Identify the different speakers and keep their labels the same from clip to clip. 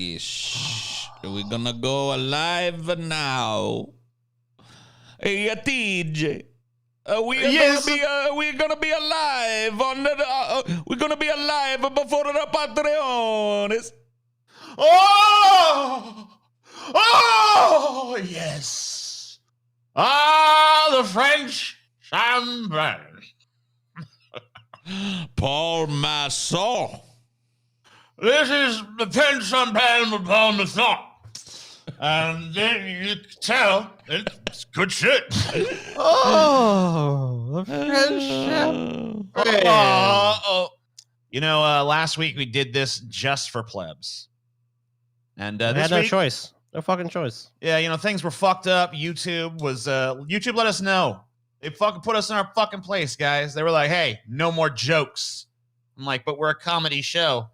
Speaker 1: Ish. We're gonna go live now. Hey, TJ. We're gonna be alive on the. We're gonna be alive before the Patreons.
Speaker 2: Oh, yes. The French champagne.
Speaker 1: Paul Masson.
Speaker 2: This is the French champagne with Paul Masson. And then you can tell it's good shit.
Speaker 3: The French champagne.
Speaker 2: You know, last week we did this just for plebs. And
Speaker 3: We
Speaker 2: this
Speaker 3: had no
Speaker 2: week,
Speaker 3: choice. No fucking choice.
Speaker 2: yeah, you know, things were fucked up. YouTube let us know. They fucking put us in our fucking place, guys. They were like, hey, no more jokes. I'm like, but we're a comedy show.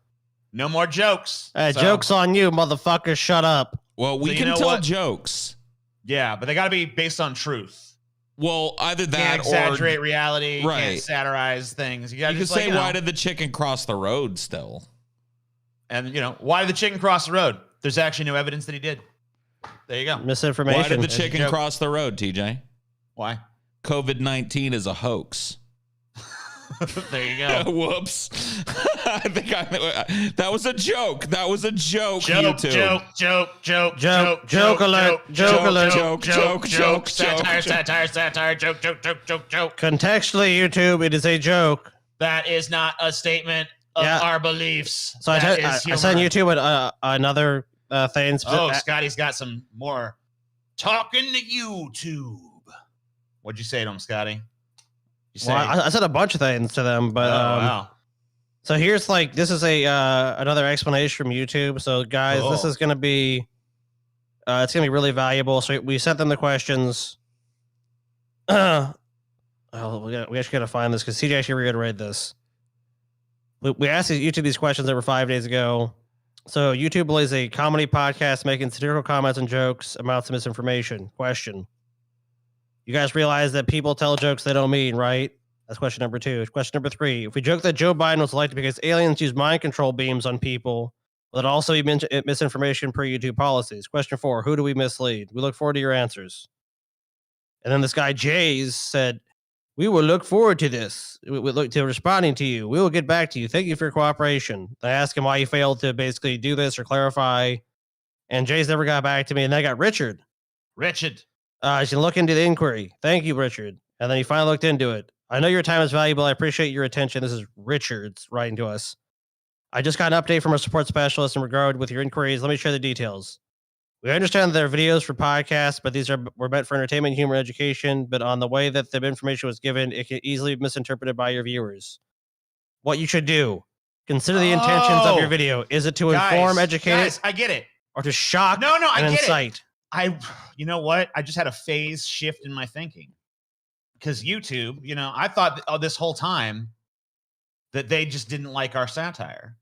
Speaker 2: No more jokes. So,
Speaker 3: Joke's on you, motherfucker. Shut up.
Speaker 1: Well, we
Speaker 2: So you
Speaker 1: can
Speaker 2: know
Speaker 1: tell
Speaker 2: what?
Speaker 1: jokes.
Speaker 2: Yeah, but they got to be based on truth.
Speaker 1: Well, either that
Speaker 2: Can't exaggerate reality.
Speaker 1: Right.
Speaker 2: Can't satirize things. You got to
Speaker 1: you
Speaker 2: just
Speaker 1: can say,
Speaker 2: like,
Speaker 1: why did the chicken cross the road still?
Speaker 2: And, you know, why did the chicken cross the road? There's actually no evidence that he did. There you go.
Speaker 3: Misinformation.
Speaker 1: Why did the
Speaker 2: There's a
Speaker 1: chicken
Speaker 2: joke.
Speaker 1: cross the road, TJ?
Speaker 2: Why?
Speaker 1: COVID-19 is a hoax.
Speaker 2: There you go.
Speaker 1: Whoops. I think that was a joke. That was a joke.
Speaker 2: Joke
Speaker 3: alert.
Speaker 2: Satire, joke.
Speaker 3: Contextually, YouTube, it is a joke.
Speaker 2: That is not a statement of
Speaker 3: Yeah.
Speaker 2: our beliefs.
Speaker 3: So I
Speaker 2: That is
Speaker 3: sent
Speaker 2: humor.
Speaker 3: YouTube another thing.
Speaker 2: Oh, Scotty's got some more talking to YouTube. What'd you say to him, Scotty? You say,
Speaker 3: Well, I said a bunch of things to them, but
Speaker 2: wow.
Speaker 3: so here's this is a another explanation from YouTube. So guys, this
Speaker 2: Oh.
Speaker 3: is gonna be it's gonna be really valuable. So we sent them the questions. We actually gotta find this because CJ actually reiterated this. We asked YouTube these questions over 5 days ago. So YouTube is a comedy podcast making satirical comments and jokes amounts to misinformation. Question. You guys realize that people tell jokes they don't mean, right? That's question number 2. Question number 3. If we joke that Joe Biden was elected because aliens use mind control beams on people, will it also be misinformation per YouTube policies? Question 4. Who do we mislead? We look forward to your answers. And then this guy, Jays, said, we will look forward to this. We look to responding to you. We will get back to you. Thank you for your cooperation. I asked him why he failed to basically do this or clarify. And Jays never got back to me. And then I got Richard. You should look into the inquiry. Thank you, Richard. And then he finally looked into it. I know your time is valuable. I appreciate your attention. This is Richard's writing to us. I just got an update from our support specialist in regard with your inquiries. Let me share the details. We understand that there are videos for podcasts, but these were meant for entertainment, humor, and education. But on the way that the information was given, it can easily be misinterpreted by your viewers. What you should do, consider the intentions of your video. Is it to inform, educate,
Speaker 2: Guys, I get it.
Speaker 3: or to shock
Speaker 2: No, I
Speaker 3: and
Speaker 2: get it.
Speaker 3: incite?
Speaker 2: You know what? I just had a phase shift in my thinking. Because YouTube, you know, I thought this whole time that they just didn't like our satire.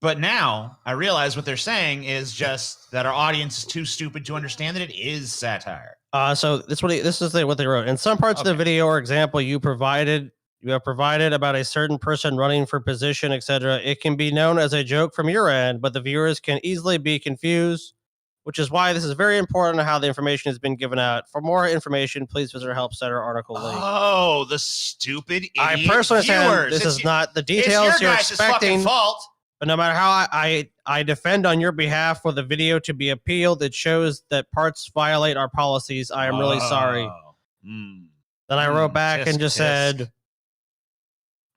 Speaker 2: But now I realize what they're saying is just that our audience is too stupid to understand that it is satire.
Speaker 3: So this is what they wrote. In some parts of the video or example you have provided about a certain person running for position, etc., it can be known as a joke from your end, but the viewers can easily be confused, which is why this is very important how the information has been given out. For more information, please visit our Help Center article link.
Speaker 2: Oh, the stupid idiot
Speaker 3: I personally
Speaker 2: viewers.
Speaker 3: understand this is not the details
Speaker 2: it's your
Speaker 3: you're
Speaker 2: guys'
Speaker 3: expecting.
Speaker 2: fucking fault.
Speaker 3: But no matter how I defend on your behalf for the video to be appealed, it shows that parts violate our policies. I am really sorry. Then I wrote back and just said,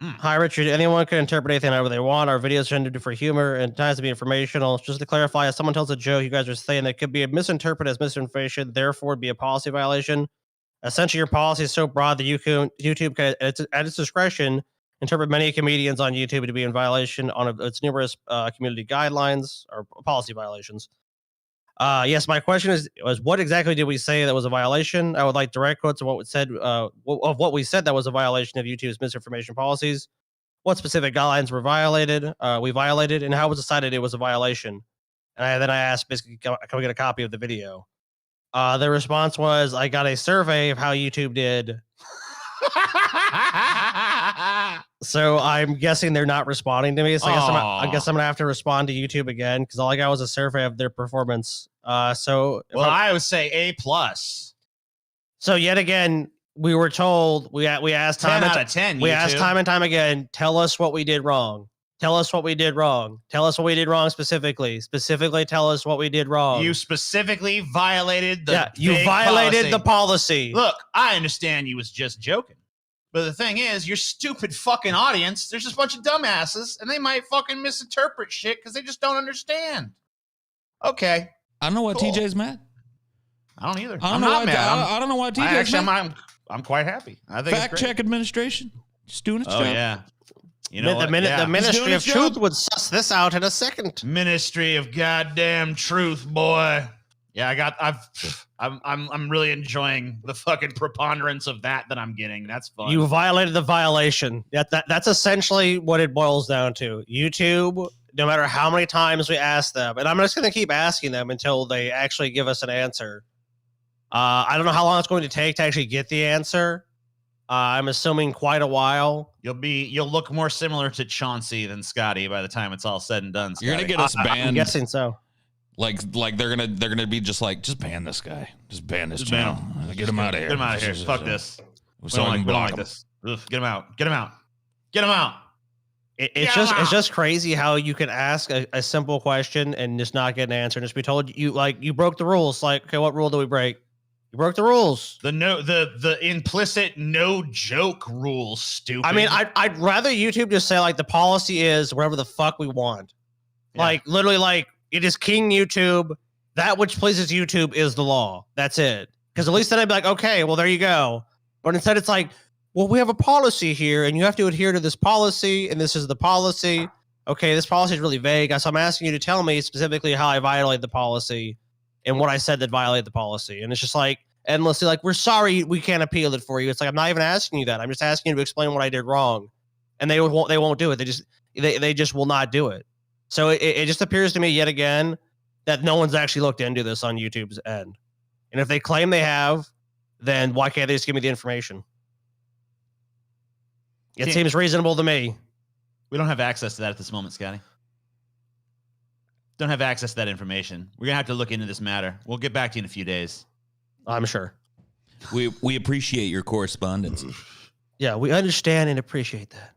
Speaker 3: hi, Richard. Anyone can interpret anything however they want. Our videos are intended for humor and times to be informational. Just to clarify, if someone tells a joke, you guys are saying that could be misinterpreted as misinformation, therefore be a policy violation. Essentially, your policy is so broad that YouTube can, at its discretion, interpret many comedians on YouTube to be in violation on its numerous community guidelines or policy violations. Yes, my question was what exactly did we say that was a violation? I would like direct quotes of what we said of what we said that was a violation of YouTube's misinformation policies. What specific guidelines were violated? We violated, and how was decided it was a violation? And then I asked, basically, can we get a copy of the video? The response was, I got a survey of how YouTube did. So I'm guessing they're not responding to me. So I
Speaker 2: Aw.
Speaker 3: guess I'm gonna have to respond to YouTube again because all I got was a survey of their performance. So if
Speaker 2: Well,
Speaker 3: I'm-
Speaker 2: I would say A+.
Speaker 3: so yet again, we were told we asked
Speaker 2: 10
Speaker 3: time
Speaker 2: out
Speaker 3: and
Speaker 2: of 10.
Speaker 3: we asked
Speaker 2: YouTube.
Speaker 3: time and time again. Tell us what we did wrong. Tell us what we did wrong. Tell us what we did wrong specifically. Specifically, tell us what we did wrong.
Speaker 2: You specifically violated the
Speaker 3: you
Speaker 2: big
Speaker 3: violated
Speaker 2: policy.
Speaker 3: the policy.
Speaker 2: Look, I understand you was just joking. But the thing is, your stupid fucking audience, there's just a bunch of dumbasses, and they might fucking misinterpret shit because they just don't understand. Okay.
Speaker 1: I don't know why
Speaker 2: Cool.
Speaker 1: TJ's mad.
Speaker 2: I don't either.
Speaker 1: I
Speaker 2: I'm
Speaker 1: don't know
Speaker 2: not
Speaker 1: why.
Speaker 2: mad.
Speaker 1: I don't know why TJ's
Speaker 2: Actually,
Speaker 1: mad.
Speaker 2: I'm quite happy. I think
Speaker 1: Fact
Speaker 2: it's great.
Speaker 1: check administration, just doing its
Speaker 2: Oh,
Speaker 1: job.
Speaker 2: yeah. You know
Speaker 3: the
Speaker 2: what?
Speaker 3: minute
Speaker 2: Yeah.
Speaker 3: the Ministry
Speaker 1: doing
Speaker 3: of
Speaker 1: its
Speaker 3: Truth
Speaker 1: job.
Speaker 3: would suss this out in a second.
Speaker 2: Ministry of goddamn truth, boy. Yeah, I'm really enjoying the fucking preponderance of that I'm getting. That's fun.
Speaker 3: You violated the violation. That's essentially what it boils down to. YouTube, no matter how many times we ask them, and I'm just going to keep asking them until they actually give us an answer. I don't know how long it's going to take to actually get the answer. I'm assuming quite a while.
Speaker 2: You'll look more similar to Chauncey than Scotty by the time it's all said and done.
Speaker 1: You're gonna
Speaker 2: Scotty.
Speaker 1: get us
Speaker 3: I'm
Speaker 1: banned.
Speaker 3: guessing so.
Speaker 1: Like they're gonna be just like, just ban this guy, just ban this
Speaker 2: Just ban
Speaker 1: channel, get him out of here,
Speaker 2: Get him out of here. Fuck this. We
Speaker 1: So
Speaker 2: don't
Speaker 1: I
Speaker 2: like,
Speaker 1: can
Speaker 2: we don't
Speaker 1: block
Speaker 2: like
Speaker 1: him.
Speaker 2: this. Ugh, get him out. Get him out. Get him out.
Speaker 3: It's
Speaker 2: Yeah.
Speaker 3: just crazy how you can ask a simple question and just not get an answer and just be told you broke the rules. Like, okay, what rule do we break? You broke the rules.
Speaker 2: The implicit no joke rule, stupid.
Speaker 3: I mean, I'd rather YouTube just say like the policy is whatever the fuck we want.
Speaker 2: Yeah.
Speaker 3: Like literally, like it is King YouTube. That which pleases YouTube is the law. That's it. Because at least then I'd be like, okay, well there you go. But instead, it's like, well, we have a policy here, and you have to adhere to this policy, and this is the policy. Okay, this policy is really vague, so I'm asking you to tell me specifically how I violate the policy and what I said that violated the policy. And it's just like endlessly like, we're sorry, we can't appeal it for you. It's like I'm not even asking you that. I'm just asking you to explain what I did wrong, and they won't do it. They just will not do it. So it just appears to me yet again that no one's actually looked into this on YouTube's end. And if they claim they have, then why can't they just give me the information? It
Speaker 2: See-
Speaker 3: seems reasonable to me.
Speaker 2: we don't have access to that at this moment, Scotty. Don't have access to that information. We're gonna have to look into this matter. We'll get back to you in a few days.
Speaker 3: I'm sure.
Speaker 1: We appreciate your correspondence.
Speaker 3: Yeah, we understand and appreciate that.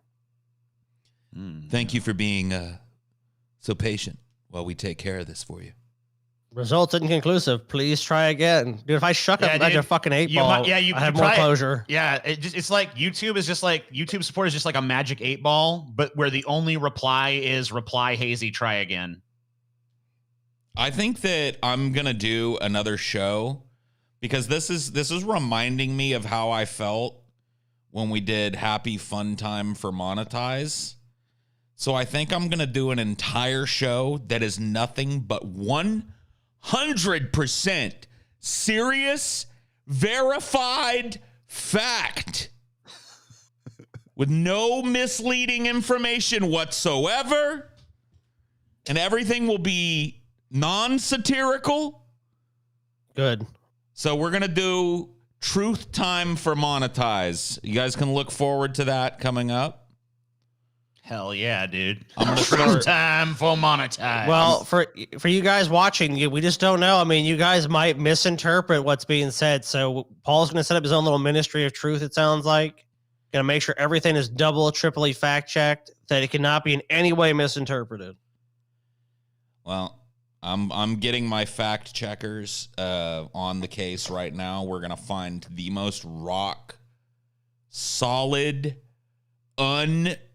Speaker 1: Thank you for being so patient while we take care of this for you.
Speaker 3: Results inconclusive. Please try again. Dude, if I shuck
Speaker 2: Yeah,
Speaker 3: up a
Speaker 2: dude.
Speaker 3: fucking 8
Speaker 2: You
Speaker 3: ball,
Speaker 2: might- yeah, you-
Speaker 3: I have
Speaker 2: you
Speaker 3: more
Speaker 2: probably-
Speaker 3: closure.
Speaker 2: Yeah, it's like YouTube is just like YouTube support is just like a magic 8 ball, but where the only reply is reply hazy, try again.
Speaker 1: I think that I'm gonna do another show because this is reminding me of how I felt when we did Happy Fun Time for Monetize. So I think I'm gonna do an entire show that is nothing but 100% serious, verified fact with no misleading information whatsoever, and everything will be non-satirical.
Speaker 3: Good.
Speaker 1: So we're going to do Truth Time for Monetize. You guys can look forward to that coming up.
Speaker 2: Hell yeah, dude.
Speaker 1: I'm gonna
Speaker 2: True
Speaker 1: start.
Speaker 2: time for monetize.
Speaker 3: Well, for you guys watching, we just don't know. I mean, you guys might misinterpret what's being said. So Paul's going to set up his own little ministry of truth, it sounds like. Going to make sure everything is double, triply fact checked, that it cannot be in any way misinterpreted.
Speaker 1: Well, I'm getting my fact checkers on the case right now. We're gonna find the most rock solid,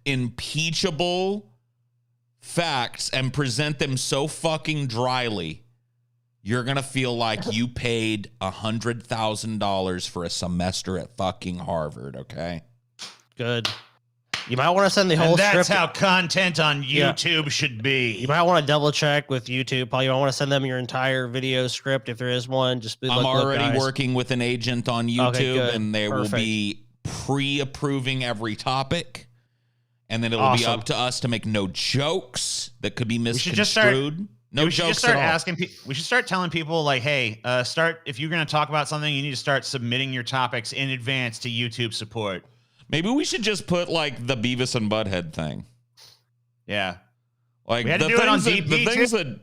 Speaker 1: unimpeachable facts and present them so fucking dryly. You're gonna feel like you paid $100,000 for a semester at fucking Harvard. Okay.
Speaker 3: Good. You might want to send the whole
Speaker 2: and that's
Speaker 3: script.
Speaker 2: how content on
Speaker 3: Yeah.
Speaker 2: YouTube should be.
Speaker 3: You might want to double check with YouTube. Probably want to send them your entire video script if there is one. Just be
Speaker 1: I'm
Speaker 3: look,
Speaker 1: already
Speaker 3: guys.
Speaker 1: working with an agent on YouTube,
Speaker 3: Okay, good.
Speaker 1: and they
Speaker 3: Perfect.
Speaker 1: will be pre-approving every topic, and then it will be
Speaker 3: Awesome.
Speaker 1: up to us to make no jokes that could be
Speaker 2: should
Speaker 1: misconstrued.
Speaker 2: just start-
Speaker 1: no
Speaker 2: we should
Speaker 1: jokes
Speaker 2: just start
Speaker 1: at all.
Speaker 2: asking we should start telling people like, hey, if you're going to talk about something, you need to start submitting your topics in advance to YouTube support.
Speaker 1: Maybe we should just put like the Beavis and Butthead thing.
Speaker 2: Yeah.
Speaker 1: Like
Speaker 2: We had
Speaker 1: the
Speaker 2: to do it on
Speaker 1: things, that, the
Speaker 2: DP
Speaker 1: things
Speaker 2: too.
Speaker 1: that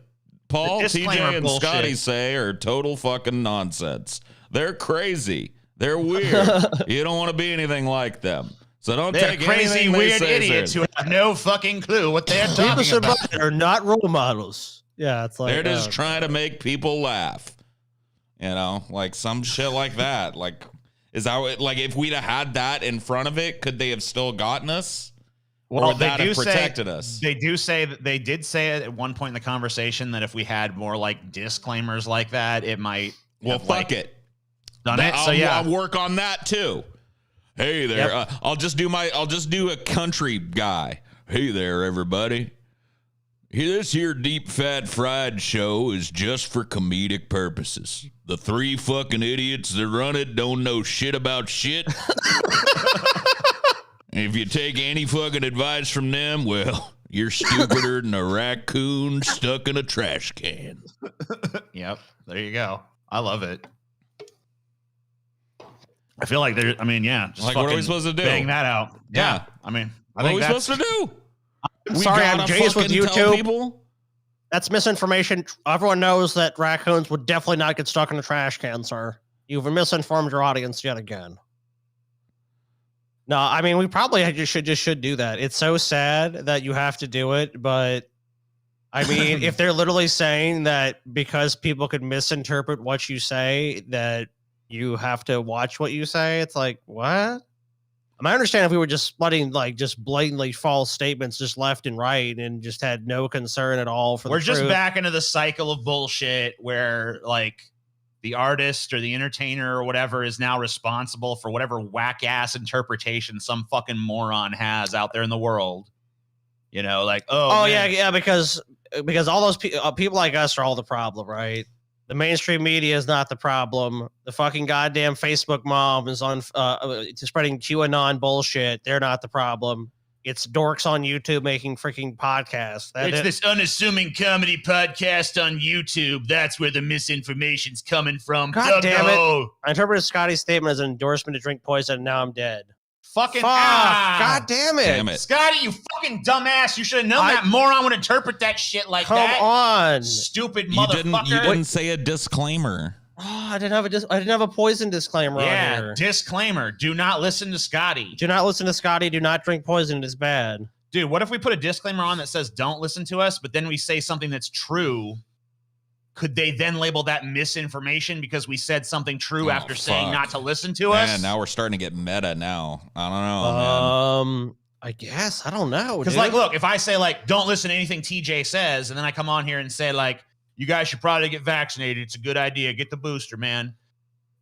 Speaker 1: Paul,
Speaker 2: The disclaimer
Speaker 1: TJ, and
Speaker 2: bullshit.
Speaker 1: Scotty say are total fucking nonsense. They're crazy. They're weird. You don't want to be anything like them. So don't
Speaker 2: They're
Speaker 1: take
Speaker 2: crazy,
Speaker 1: anything they
Speaker 2: weird
Speaker 1: say
Speaker 2: idiots who
Speaker 1: seriously.
Speaker 2: have no fucking clue what they're
Speaker 3: Beavis
Speaker 2: talking
Speaker 3: and
Speaker 2: about.
Speaker 3: Butthead are not role models. Yeah, it's like
Speaker 1: They're just trying to make people laugh. You know, like some shit like that. Like, is that what, like if we'd have had that in front of it, could they have still gotten us? Or would that have protected us?
Speaker 2: They do say that they did say it at one point in the conversation that if we had more like disclaimers like that, it might.
Speaker 1: Well,
Speaker 2: have,
Speaker 1: fuck
Speaker 2: like,
Speaker 1: it.
Speaker 2: Done it. So yeah,
Speaker 1: I'll work on that too. Hey there.
Speaker 2: Yep.
Speaker 1: I'll just do a country guy. Hey there, everybody. This here deep fat fried show is just for comedic purposes. The 3 fucking idiots that run it don't know shit about shit. If you take any fucking advice from them, well, you're stupider than a raccoon stuck in a trash can.
Speaker 2: Yep. There you go. I love it. I feel like there. I mean, yeah. Just
Speaker 1: Like, what are we
Speaker 2: fucking
Speaker 1: supposed to do?
Speaker 2: Bang that out.
Speaker 1: Yeah.
Speaker 2: I mean, I
Speaker 1: What are
Speaker 2: think
Speaker 1: we
Speaker 2: that's
Speaker 1: supposed to do?
Speaker 3: I'm sorry, I'm
Speaker 1: gotta
Speaker 3: Jace with
Speaker 1: fucking tell
Speaker 3: YouTube.
Speaker 1: people?
Speaker 3: That's misinformation. Everyone knows that raccoons would definitely not get stuck in a trash can, sir. You've misinformed your audience yet again. No, I mean we probably should do that. It's so sad that you have to do it, but I mean, if they're literally saying that because people could misinterpret what you say, that you have to watch what you say, it's like, what? I understand if we were just letting like just blatantly false statements just left and right and just had no concern at all for
Speaker 2: we're
Speaker 3: the
Speaker 2: just
Speaker 3: truth.
Speaker 2: back into the cycle of bullshit where like the artist or the entertainer or whatever is now responsible for whatever whack ass interpretation some fucking moron has out there in the world. You know, like
Speaker 3: Oh
Speaker 2: man.
Speaker 3: yeah, because all those people like us are all the problem, right? The mainstream media is not the problem. The fucking goddamn Facebook mom is on spreading QAnon bullshit. They're not the problem. It's dorks on YouTube making freaking podcasts.
Speaker 2: It's this unassuming comedy podcast on YouTube. That's where the misinformation's coming from.
Speaker 3: God damn it. I interpreted Scotty's statement as an endorsement to drink poison, and now I'm dead.
Speaker 2: Fucking
Speaker 3: Fuck.
Speaker 2: ah.
Speaker 3: God damn it.
Speaker 1: Damn it.
Speaker 2: Scotty, you fucking dumbass. You should have known that moron would interpret that shit like
Speaker 3: Come
Speaker 2: that.
Speaker 3: on.
Speaker 2: Stupid
Speaker 1: You
Speaker 2: motherfucker.
Speaker 1: didn't say a disclaimer.
Speaker 3: Oh, I didn't have a poison disclaimer on
Speaker 2: Yeah,
Speaker 3: here.
Speaker 2: disclaimer. Do not listen to Scotty.
Speaker 3: Do not listen to Scotty. Do not drink poison. It is bad.
Speaker 2: Dude, what if we put a disclaimer on that says don't listen to us, but then we say something that's true? Could they then label that misinformation because we said something true
Speaker 1: Oh,
Speaker 2: after saying
Speaker 1: fuck.
Speaker 2: not to listen to us?
Speaker 1: Man, now we're starting to get meta now. I don't know, man.
Speaker 3: I guess. I don't know.
Speaker 2: Because,
Speaker 3: dude.
Speaker 2: like, look, if I say, like, don't listen to anything TJ says, and then I come on here and say, like, you guys should probably get vaccinated. It's a good idea. Get the booster, man.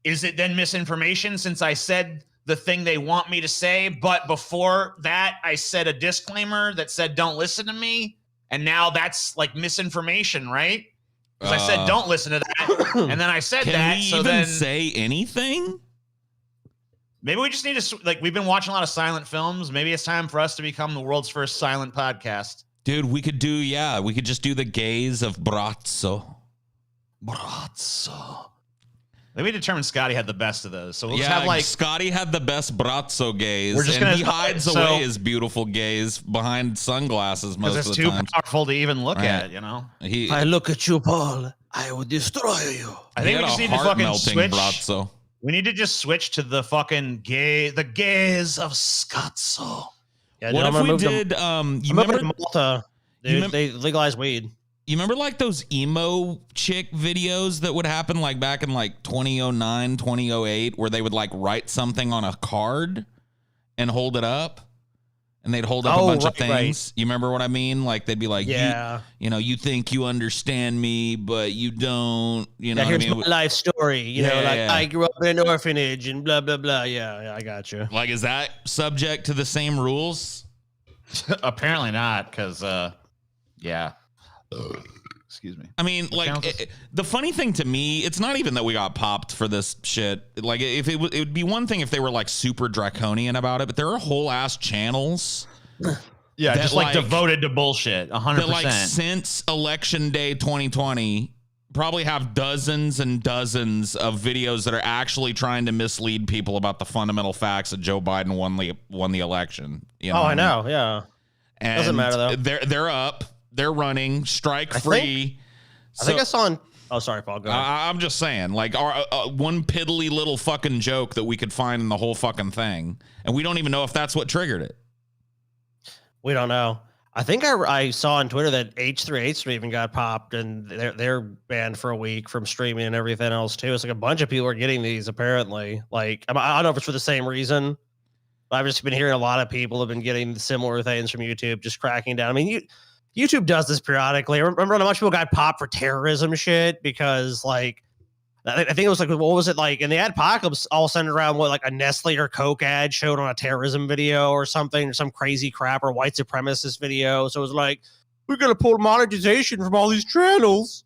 Speaker 2: Is it then misinformation since I said the thing they want me to say, but before that, I said a disclaimer that said, don't listen to me? And now that's, like, misinformation, right? Because I said, don't listen to that. And then I said
Speaker 1: Can
Speaker 2: that.
Speaker 1: we
Speaker 2: So
Speaker 1: even
Speaker 2: then
Speaker 1: say anything?
Speaker 2: maybe we just need to, like, we've been watching a lot of silent films. Maybe it's time for us to become the world's first silent podcast.
Speaker 1: Dude, we could just do the gaze of Brazzo. Brazzo.
Speaker 2: Maybe determined Scotty had the best of those. So we'll just have, like,
Speaker 1: Scotty had the best Brazzo gaze.
Speaker 2: We're just
Speaker 1: and
Speaker 2: gonna-
Speaker 1: he hides
Speaker 2: so-
Speaker 1: away his beautiful gaze behind sunglasses most
Speaker 2: because
Speaker 1: of
Speaker 2: it's
Speaker 1: the
Speaker 2: too
Speaker 1: time.
Speaker 2: powerful to even look
Speaker 1: Right.
Speaker 2: at, you know?
Speaker 1: He,
Speaker 3: I look at you, Paul, I will destroy you.
Speaker 2: I
Speaker 1: he
Speaker 2: think
Speaker 1: had
Speaker 2: we just
Speaker 1: a
Speaker 2: need to fucking
Speaker 1: heart-melting
Speaker 2: switch.
Speaker 1: Brazzo.
Speaker 2: We need to just switch to the fucking the gaze of Scotzo.
Speaker 3: Yeah,
Speaker 1: What
Speaker 3: dude,
Speaker 1: if we
Speaker 3: moving to-
Speaker 1: did, you
Speaker 3: I'm moving
Speaker 1: remember,
Speaker 3: to Malta. Dude, they legalized weed.
Speaker 1: you remember like those emo chick videos that would happen like back in like 2009, 2008, where they would like write something on a card and hold it up? And they'd hold up a bunch of things. You remember what I mean? Like they'd be like,
Speaker 3: Yeah.
Speaker 1: you think you understand me, but you don't. You know
Speaker 3: Yeah,
Speaker 1: what I
Speaker 3: here's
Speaker 1: mean?
Speaker 3: my life story. You know,
Speaker 1: Yeah,
Speaker 3: like
Speaker 1: yeah.
Speaker 3: I grew up in an orphanage and blah blah blah. Yeah, I got you.
Speaker 1: Like, is that subject to the same rules?
Speaker 2: Apparently not, because yeah. Excuse me.
Speaker 1: I mean, like
Speaker 2: counts.
Speaker 1: the funny thing to me, it's not even that we got popped for this shit. Like, if it would be one thing if they were like super draconian about it, but there are whole ass channels
Speaker 2: Yeah,
Speaker 1: that,
Speaker 2: just like
Speaker 1: like-
Speaker 2: devoted to bullshit. 100%.
Speaker 1: that, like, since election day 2020, probably have dozens and dozens of videos that are actually trying to mislead people about the fundamental facts that Joe Biden won the election. You know
Speaker 3: Oh,
Speaker 1: what
Speaker 3: I know. Yeah.
Speaker 1: And
Speaker 3: Doesn't matter, though.
Speaker 1: They're up. They're running strike free.
Speaker 3: I think I saw on. Oh, sorry, Paul. Go ahead.
Speaker 1: I'm just saying, like, our one piddly little fucking joke that we could find in the whole fucking thing, and we don't even know if that's what triggered it.
Speaker 3: We don't know. I think I saw on Twitter that H3H3 even got popped, and they're banned for a week from streaming and everything else too. It's like a bunch of people are getting these apparently. Like, I don't know if it's for the same reason. But I've just been hearing a lot of people have been getting similar things from YouTube, just cracking down. I mean, YouTube does this periodically. I remember how much people got popped for terrorism shit because, like, I think it was like, what was it like? And the adpocalypse all centered around what, like a Nestle or Coke ad showed on a terrorism video or something, or some crazy crap, or white supremacist video. So it was like, we're gonna pull monetization from all these channels.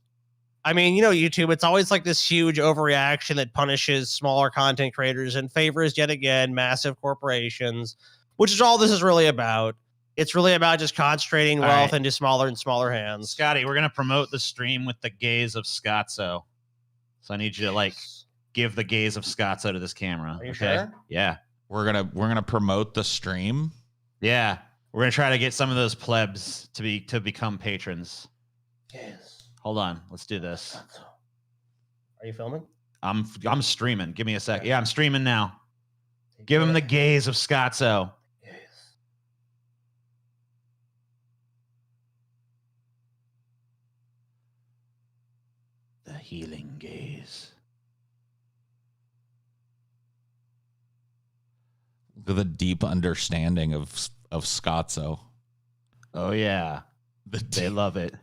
Speaker 3: I mean, you know, YouTube, it's always like this huge overreaction that punishes smaller content creators and favors yet again massive corporations, which is all this is really about. It's really about just concentrating wealth into smaller and smaller hands.
Speaker 2: Scotty, we're gonna promote the stream with the gaze of Scotzo. So I need you to like give the gaze of Scotzo to this camera.
Speaker 3: Are you
Speaker 2: okay?
Speaker 3: sure?
Speaker 2: Yeah.
Speaker 1: We're gonna promote the stream.
Speaker 2: Yeah. We're gonna try to get some of those plebs to become patrons.
Speaker 3: Yes.
Speaker 2: Hold on. Let's do this.
Speaker 3: Are you filming?
Speaker 2: I'm streaming. Give me a sec. Yeah, I'm streaming now. Give him the gaze of Scotzo. The healing gaze.
Speaker 1: Look at the deep understanding of Scotzo.
Speaker 2: Oh yeah.
Speaker 1: They
Speaker 2: They love it.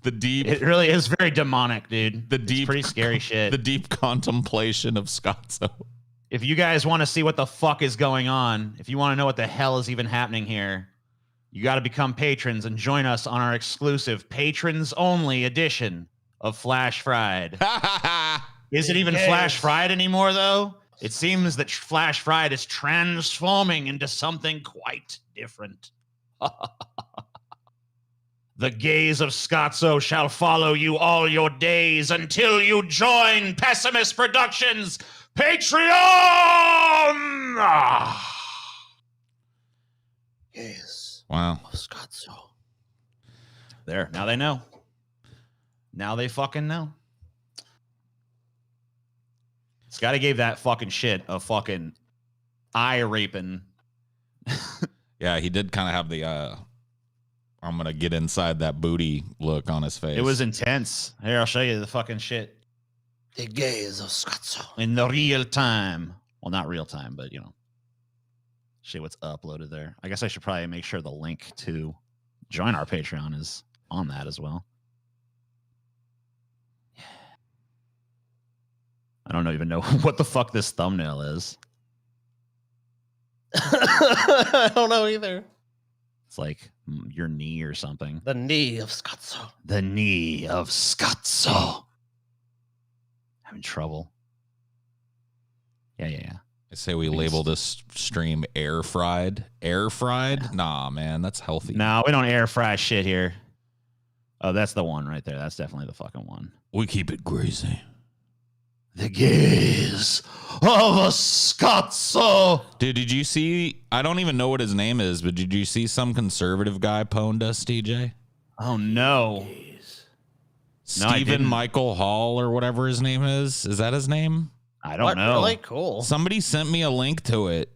Speaker 1: The deep.
Speaker 2: It really is very demonic, dude.
Speaker 1: The
Speaker 2: It's
Speaker 1: deep,
Speaker 2: pretty scary shit.
Speaker 1: The deep contemplation of Scotzo.
Speaker 2: If you guys want to see what the fuck is going on, if you want to know what the hell is even happening here, you got to become patrons and join us on our exclusive patrons only edition of Flash Fried. Is it even Flash Fried anymore, though? It seems that Flash Fried is transforming into something quite different. The gaze of Scotzo shall follow you all your days until you join Pessimist Productions Patreon!
Speaker 3: Yes.
Speaker 1: Wow.
Speaker 3: Scotzo.
Speaker 2: There. Now they know. Now they fucking know. Scotty gave that fucking shit a fucking eye raping.
Speaker 1: Yeah, he did kind of have the I'm gonna get inside that booty look on his face.
Speaker 2: It was intense. Here, I'll show you the fucking shit.
Speaker 3: The gaze of Scotzo.
Speaker 2: In the real time. Well, not real time, but you know. Shit, what's uploaded there. I guess I should probably make sure the link to join our Patreon is on that as well. I don't even know what the fuck this thumbnail is.
Speaker 3: I don't know either.
Speaker 2: It's like your knee or something.
Speaker 3: The knee of Scotzo.
Speaker 2: The knee of Scotzo. Having trouble. Yeah.
Speaker 1: I say we label this stream air fried. Air fried? Nah, man, that's healthy.
Speaker 2: No, we don't air fry shit here. Oh, that's the one right there. That's definitely the fucking one.
Speaker 1: We keep it greasy.
Speaker 2: The gaze of a Scotzo.
Speaker 1: Dude, did you see? I don't even know what his name is, but did you see some conservative guy pwned us, TJ?
Speaker 2: Oh no. No, I
Speaker 1: Stephen
Speaker 2: didn't.
Speaker 1: Michael Hall or whatever his name is. Is that his name?
Speaker 2: I don't know.
Speaker 3: Really cool.
Speaker 1: Somebody sent me a link to it.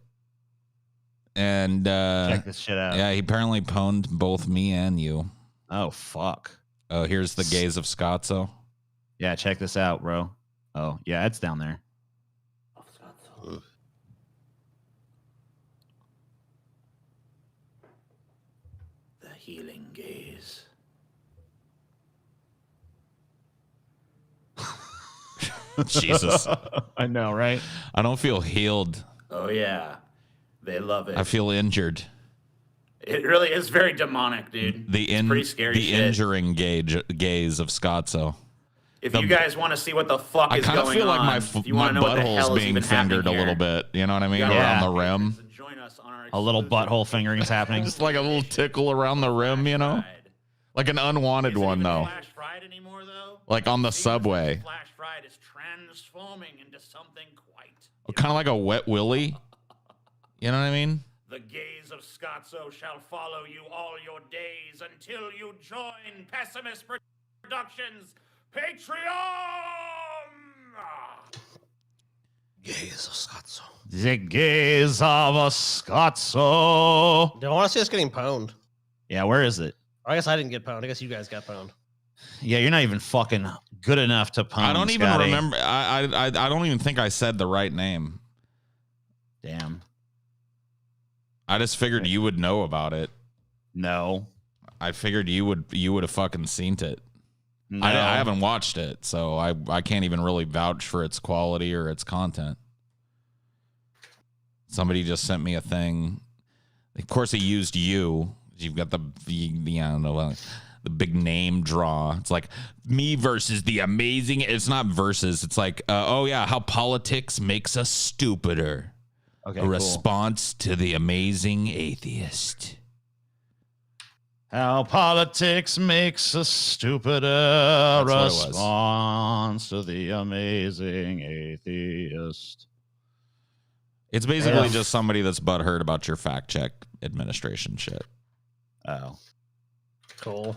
Speaker 1: And
Speaker 2: Check this shit out.
Speaker 1: yeah, he apparently pwned both me and you.
Speaker 2: Oh fuck.
Speaker 1: Oh, here's the gaze of Scotzo.
Speaker 2: Yeah, check this out, bro. Oh, yeah, it's down there. The healing gaze.
Speaker 1: Jesus.
Speaker 2: I know, right?
Speaker 1: I don't feel healed.
Speaker 2: Oh yeah. They love it.
Speaker 1: I feel injured.
Speaker 2: It really is very demonic, dude. It's pretty scary
Speaker 1: the
Speaker 2: shit.
Speaker 1: injuring gaze of Scotzo.
Speaker 2: If you guys want to see what the fuck
Speaker 1: I
Speaker 2: is
Speaker 1: kind
Speaker 2: going
Speaker 1: of feel like
Speaker 2: on,
Speaker 1: my
Speaker 2: if you wanna know what the
Speaker 1: butthole
Speaker 2: hell
Speaker 1: is being
Speaker 2: even happening
Speaker 1: fingered a little
Speaker 2: here,
Speaker 1: bit. You know what I mean?
Speaker 2: Yeah.
Speaker 1: Around the rim.
Speaker 2: A little butthole fingering's happening.
Speaker 1: Just like a little tickle around the rim, you know? Like an unwanted one, though.
Speaker 4: Flash fried anymore, though?
Speaker 1: Like on the
Speaker 4: Seems
Speaker 1: subway.
Speaker 4: as if Flash fried is transforming into something quite.
Speaker 1: Kind of like a wet willy. You know what I mean?
Speaker 4: The gaze of Scotzo shall follow you all your days until you join Pessimist Productions Patreon.
Speaker 3: Gaze of Scotzo.
Speaker 2: The gaze of a Scotzo.
Speaker 3: Do I want to see us getting pwned?
Speaker 2: Yeah, where is it?
Speaker 3: I guess I didn't get pwned. I guess you guys got pwned.
Speaker 2: Yeah, you're not even fucking good enough to pwn.
Speaker 1: I don't even
Speaker 2: Scotty.
Speaker 1: remember. I don't even think I said the right name.
Speaker 2: Damn.
Speaker 1: I just figured you would know about it.
Speaker 2: No.
Speaker 1: I figured you would have fucking seen it.
Speaker 2: No.
Speaker 1: I haven't watched it, so I can't even really vouch for its quality or its content. Somebody just sent me a thing. Of course, he used you. You've got the I don't know, the big name draw. It's like me versus the amazing. It's not versus. It's like, oh yeah, how politics makes us stupider.
Speaker 2: Okay,
Speaker 1: A
Speaker 2: cool.
Speaker 1: response to the amazing atheist.
Speaker 2: How politics makes us stupider.
Speaker 1: That's what it was.
Speaker 2: Response to the amazing atheist.
Speaker 1: It's basically
Speaker 2: Yeah.
Speaker 1: just somebody that's butthurt about your fact check administration shit.
Speaker 2: Oh,
Speaker 3: Cool.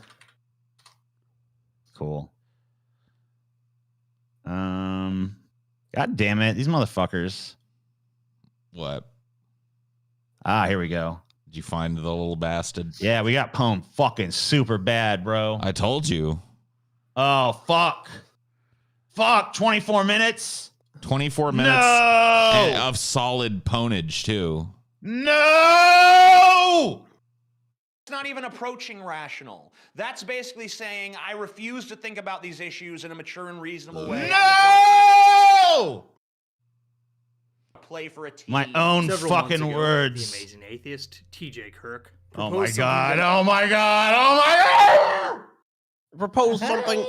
Speaker 2: cool. God damn it, these motherfuckers.
Speaker 1: What?
Speaker 2: Ah, here we go.
Speaker 1: Did you find the little bastard?
Speaker 2: Yeah, we got pwned fucking super bad, bro.
Speaker 1: I told you.
Speaker 2: Oh, fuck. Fuck, 24 minutes?
Speaker 1: 24 minutes
Speaker 2: No!
Speaker 1: of solid ponage, too.
Speaker 2: No!
Speaker 5: It's not even approaching rational. That's basically saying, I refuse to think about these issues in a mature and reasonable way.
Speaker 2: No!
Speaker 5: Play for a team.
Speaker 2: My own
Speaker 4: Several months
Speaker 2: fucking
Speaker 4: ago,
Speaker 2: words.
Speaker 4: The amazing atheist, T.J. Kirk.
Speaker 2: Oh my
Speaker 4: proposed something
Speaker 2: god,
Speaker 4: that-
Speaker 2: oh my god, oh my god!
Speaker 3: Propose something.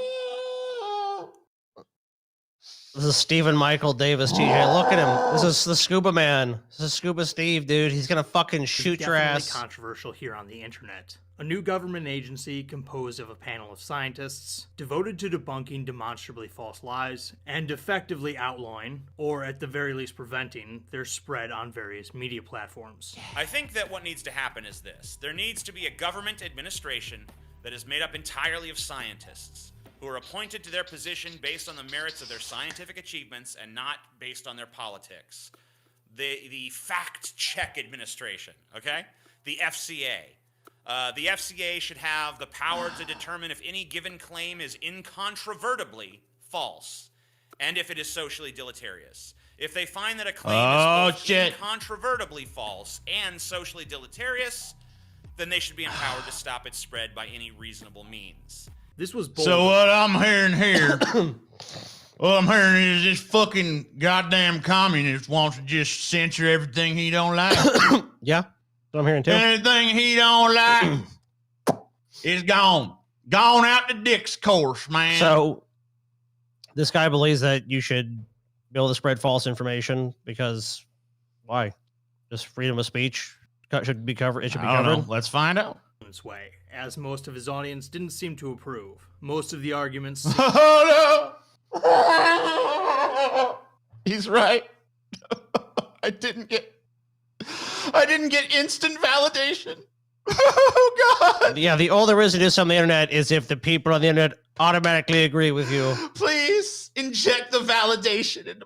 Speaker 3: This is Stephen Michael Davis, TJ. Look at him. This is the Scuba Man. This is Scuba Steve, dude. He's gonna fucking
Speaker 4: is
Speaker 3: shoot your
Speaker 4: definitely
Speaker 3: ass.
Speaker 4: controversial here on the internet. A new government agency composed of a panel of scientists devoted to debunking demonstrably false lies and effectively outlawing, or at the very least preventing, their spread on various media platforms.
Speaker 6: I think that what needs to happen is this. There needs to be a government administration that is made up entirely of scientists who are appointed to their position based on the merits of their scientific achievements and not based on their politics. The fact check administration, okay? The FCA. The FCA should have the power to determine if any given claim is incontrovertibly false and if it is socially deleterious. If they find that a claim is both incontrovertibly false and socially deleterious, then they should be empowered to stop its spread by any reasonable means.
Speaker 4: This was bold.
Speaker 2: So what I'm hearing here, what I'm hearing is this fucking goddamn communist wants to just censor everything he don't like.
Speaker 3: Yeah, that's what I'm hearing too.
Speaker 2: Anything he don't like is gone. Gone out the dick's course, man.
Speaker 3: So this guy believes that you should be able to spread false information because why? Just freedom of speech should be covered. It should be
Speaker 2: I don't
Speaker 3: covered.
Speaker 2: know. Let's find out.
Speaker 4: This way, as most of his audience didn't seem to approve. Most of the arguments
Speaker 2: Oh no! He's right. I didn't get instant validation. Oh God!
Speaker 3: Yeah, the only reason to do something on the internet is if the people on the internet automatically agree with you.
Speaker 2: Please inject the validation into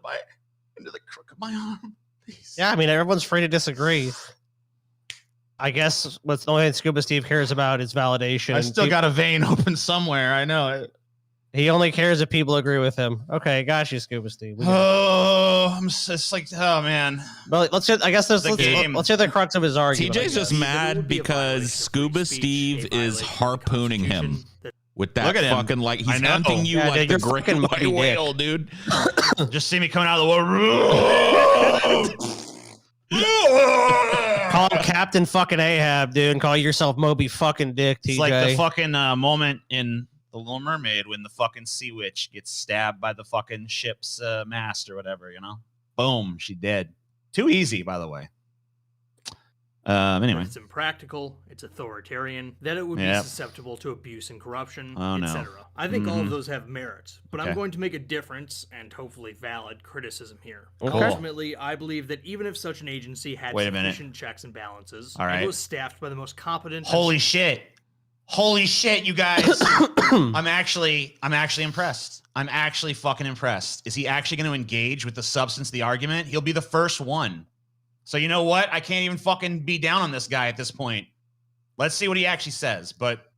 Speaker 2: the crook of my arm. Please.
Speaker 3: Yeah, I mean everyone's free to disagree. I guess what's the only thing Scuba Steve cares about is validation.
Speaker 2: I still got a vein open somewhere. I know it.
Speaker 3: He only cares if people agree with him. Okay, got you, Scuba Steve. We got it.
Speaker 2: Oh, I'm just like, oh man.
Speaker 3: Well, let's I guess
Speaker 2: The game.
Speaker 3: let's hear the crux of his argument. I
Speaker 1: TJ's just
Speaker 3: guess.
Speaker 1: mad
Speaker 4: would be a
Speaker 1: because
Speaker 4: violation of
Speaker 1: Scuba
Speaker 4: free speech,
Speaker 1: Steve
Speaker 4: a
Speaker 1: is
Speaker 4: violation of the
Speaker 1: harpooning him
Speaker 4: Constitution that-
Speaker 1: with that
Speaker 2: Look at him.
Speaker 1: fucking like
Speaker 2: I
Speaker 1: he's
Speaker 2: know.
Speaker 1: hunting you
Speaker 3: Yeah,
Speaker 1: like
Speaker 3: dude,
Speaker 1: the
Speaker 3: you're
Speaker 1: great
Speaker 3: fucking
Speaker 1: white
Speaker 3: Moby Dick.
Speaker 1: whale, dude.
Speaker 2: Just see me coming out of the water.
Speaker 3: Call him Captain fucking Ahab, dude, and call yourself Moby fucking Dick, TJ.
Speaker 2: It's like the fucking moment in The Little Mermaid when the fucking sea witch gets stabbed by the fucking ship's mast or whatever, you know? Boom, she dead. Too easy, by the way. Anyway.
Speaker 4: That it's impractical, it's authoritarian, that it would be
Speaker 2: Yep.
Speaker 4: susceptible to abuse and corruption,
Speaker 2: Oh, no.
Speaker 4: etc. I think all
Speaker 2: Mhm.
Speaker 4: of those have merit, but I'm
Speaker 2: Okay.
Speaker 4: going to make a difference and hopefully valid criticism here.
Speaker 3: Okay.
Speaker 4: Ultimately, I believe that even if such an agency had
Speaker 2: Wait a minute.
Speaker 4: sufficient checks and balances
Speaker 2: All right.
Speaker 4: and was staffed by the most competent,
Speaker 2: Holy shit, you guys! I'm actually impressed. I'm actually fucking impressed. Is he actually going to engage with the substance of the argument? He'll be the first one. So you know what? I can't even fucking be down on this guy at this point. Let's see what he actually says, but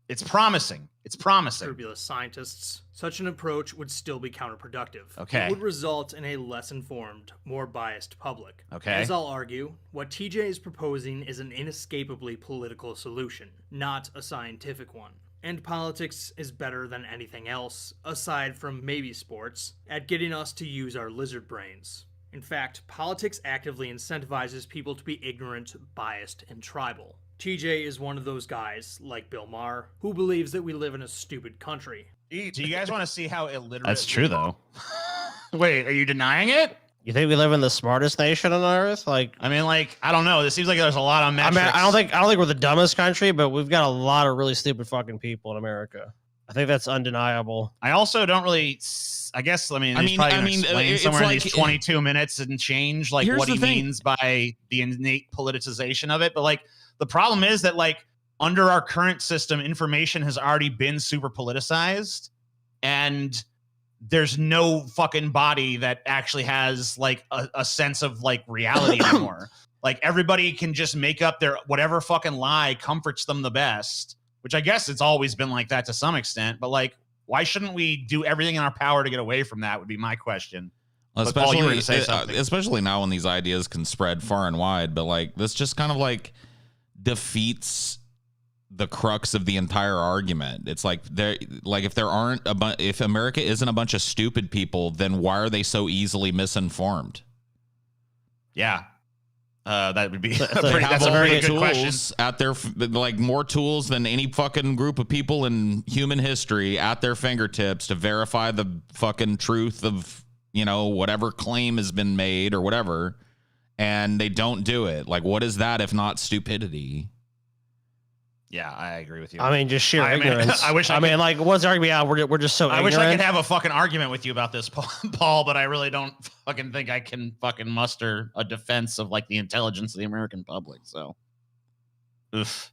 Speaker 2: it's promising. It's promising.
Speaker 4: scrupulous scientists, such an approach would still be counterproductive.
Speaker 2: Okay.
Speaker 4: It would result in a less informed, more biased public.
Speaker 2: Okay.
Speaker 4: As I'll argue, what TJ is proposing is an inescapably political solution, not a scientific one. And politics is better than anything else, aside from maybe sports, at getting us to use our lizard brains. In fact, politics actively incentivizes people to be ignorant, biased, and tribal. TJ is one of those guys, like Bill Maher, who believes that we live in a stupid country.
Speaker 2: Do you guys want to see how illiterate?
Speaker 7: That's true, though.
Speaker 2: Wait, are you denying it?
Speaker 3: You think we live in the smartest nation on earth? Like,
Speaker 2: I mean, like, I don't know. This seems like there's a lot of
Speaker 3: I
Speaker 2: metrics.
Speaker 3: mean, I don't think we're the dumbest country, but we've got a lot of really stupid fucking people in America. I think that's undeniable.
Speaker 2: I also don't really. I guess. I mean, he's probably gonna explain
Speaker 1: it's
Speaker 2: somewhere in
Speaker 1: like-
Speaker 2: these 22 minutes and change like
Speaker 1: Here's
Speaker 2: what
Speaker 1: the
Speaker 2: he
Speaker 1: thing.
Speaker 2: means by the innate politicization of it. But like, the problem is that like under our current system, information has already been super politicized, and there's no fucking body that actually has like a sense of like reality anymore. Like everybody can just make up their whatever fucking lie comforts them the best, which I guess it's always been like that to some extent. But like, why shouldn't we do everything in our power to get away from that? Would be my question. But Paul, you were gonna say something.
Speaker 1: Especially now when these ideas can spread far and wide, but like this just kind of like defeats the crux of the entire argument. It's like if there aren't if America isn't a bunch of stupid people, then why are they so easily misinformed?
Speaker 2: Yeah. That would be
Speaker 3: That's
Speaker 2: a
Speaker 3: a-
Speaker 2: pretty, that's a
Speaker 1: More
Speaker 2: pretty good question.
Speaker 1: tools at their like more tools than any fucking group of people in human history at their fingertips to verify the fucking truth of, you know, whatever claim has been made or whatever, and they don't do it. Like, what is that if not stupidity?
Speaker 2: Yeah, I agree with you.
Speaker 3: I mean, just sheer
Speaker 2: I mean,
Speaker 3: ignorance.
Speaker 2: I wish I
Speaker 3: I mean,
Speaker 2: could-
Speaker 3: like, what's the argument? Yeah, we're just so
Speaker 2: I
Speaker 3: ignorant.
Speaker 2: wish I could have a fucking argument with you about this, Paul, but I really don't fucking think I can fucking muster a defense of like the intelligence of the American public. So, oof.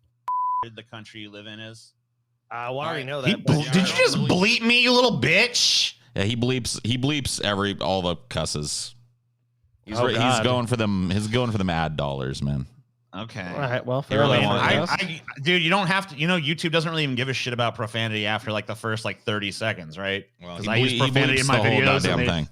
Speaker 2: The country you live in is.
Speaker 3: Well, I already know
Speaker 2: He
Speaker 3: that. but-
Speaker 2: did you just bleep me, you little bitch?
Speaker 1: Yeah, he bleeps all the cusses. He's
Speaker 3: Oh,
Speaker 1: he's
Speaker 3: God.
Speaker 1: going for them. He's going for them ad dollars, man.
Speaker 2: Okay.
Speaker 3: All right, well,
Speaker 1: He
Speaker 3: fair
Speaker 1: really
Speaker 3: enough,
Speaker 1: wants
Speaker 3: I guess.
Speaker 2: dude, you don't have to. You know, YouTube doesn't really even give a shit about profanity after like the first like 30 seconds, right?
Speaker 1: Well,
Speaker 2: 'Cause I use profanity in my videos.
Speaker 1: Damn
Speaker 2: and they-
Speaker 1: thing.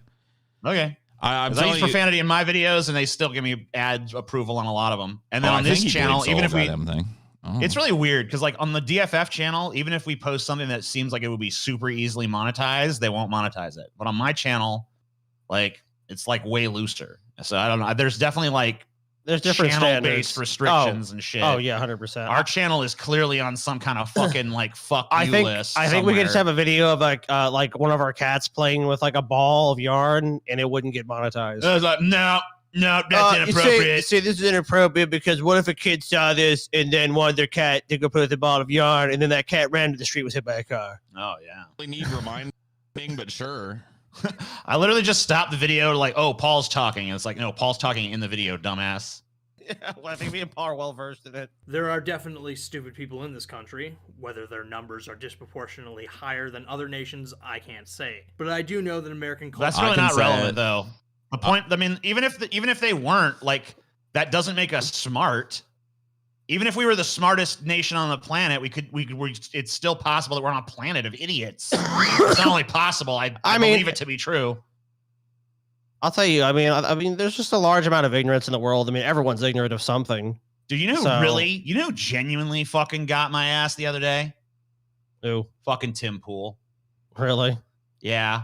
Speaker 2: Okay.
Speaker 1: I'm
Speaker 2: 'Cause I use
Speaker 1: telling you,
Speaker 2: profanity in my videos, and they still give me ad approval on a lot of them. And then
Speaker 1: I
Speaker 2: on
Speaker 1: think
Speaker 2: this
Speaker 1: he
Speaker 2: channel,
Speaker 1: bleeps
Speaker 2: even
Speaker 1: all
Speaker 2: if we,
Speaker 1: that damn thing. Oh.
Speaker 2: it's really weird because like on the DFF channel, even if we post something that seems like it would be super easily monetized, they won't monetize it. But on my channel, like it's like way looser. So I don't know. There's definitely like
Speaker 3: There's different
Speaker 2: channel-based
Speaker 3: standards.
Speaker 2: restrictions and shit.
Speaker 3: Oh yeah, 100%.
Speaker 2: Our channel is clearly on some kind of fucking like fuck
Speaker 3: I
Speaker 2: you
Speaker 3: think
Speaker 2: list.
Speaker 3: I think we could just have
Speaker 2: somewhere.
Speaker 3: a video of like one of our cats playing with like a ball of yarn, and it wouldn't get monetized.
Speaker 2: I was like, no, that's inappropriate.
Speaker 3: See, this is inappropriate because what if a kid saw this and then wanted their cat to go play with a ball of yarn, and then that cat ran to the street, was hit by a car?
Speaker 2: Oh yeah.
Speaker 1: really need reminding, but sure.
Speaker 2: I literally just stopped the video like, oh, Paul's talking. And it's like, no, Paul's talking in the video, dumbass.
Speaker 3: Yeah, well, I think me and Paul are well versed in it.
Speaker 4: There are definitely stupid people in this country. Whether their numbers are disproportionately higher than other nations, I can't say. But I do know that American culture.
Speaker 2: That's
Speaker 1: I
Speaker 2: really
Speaker 1: can
Speaker 2: not
Speaker 1: say
Speaker 2: relevant
Speaker 1: it.
Speaker 2: though. The point, I mean, even if they weren't, like, that doesn't make us smart. Even if we were the smartest nation on the planet, it's still possible that we're on a planet of idiots. It's not only possible, I
Speaker 3: mean-
Speaker 2: believe it to be true.
Speaker 3: I'll tell you. I mean, there's just a large amount of ignorance in the world. I mean, everyone's ignorant of something.
Speaker 2: Dude, you know,
Speaker 3: So-
Speaker 2: you know, genuinely fucking got my ass the other day.
Speaker 3: Ooh,
Speaker 2: Fucking Tim Pool.
Speaker 3: really?
Speaker 2: Yeah.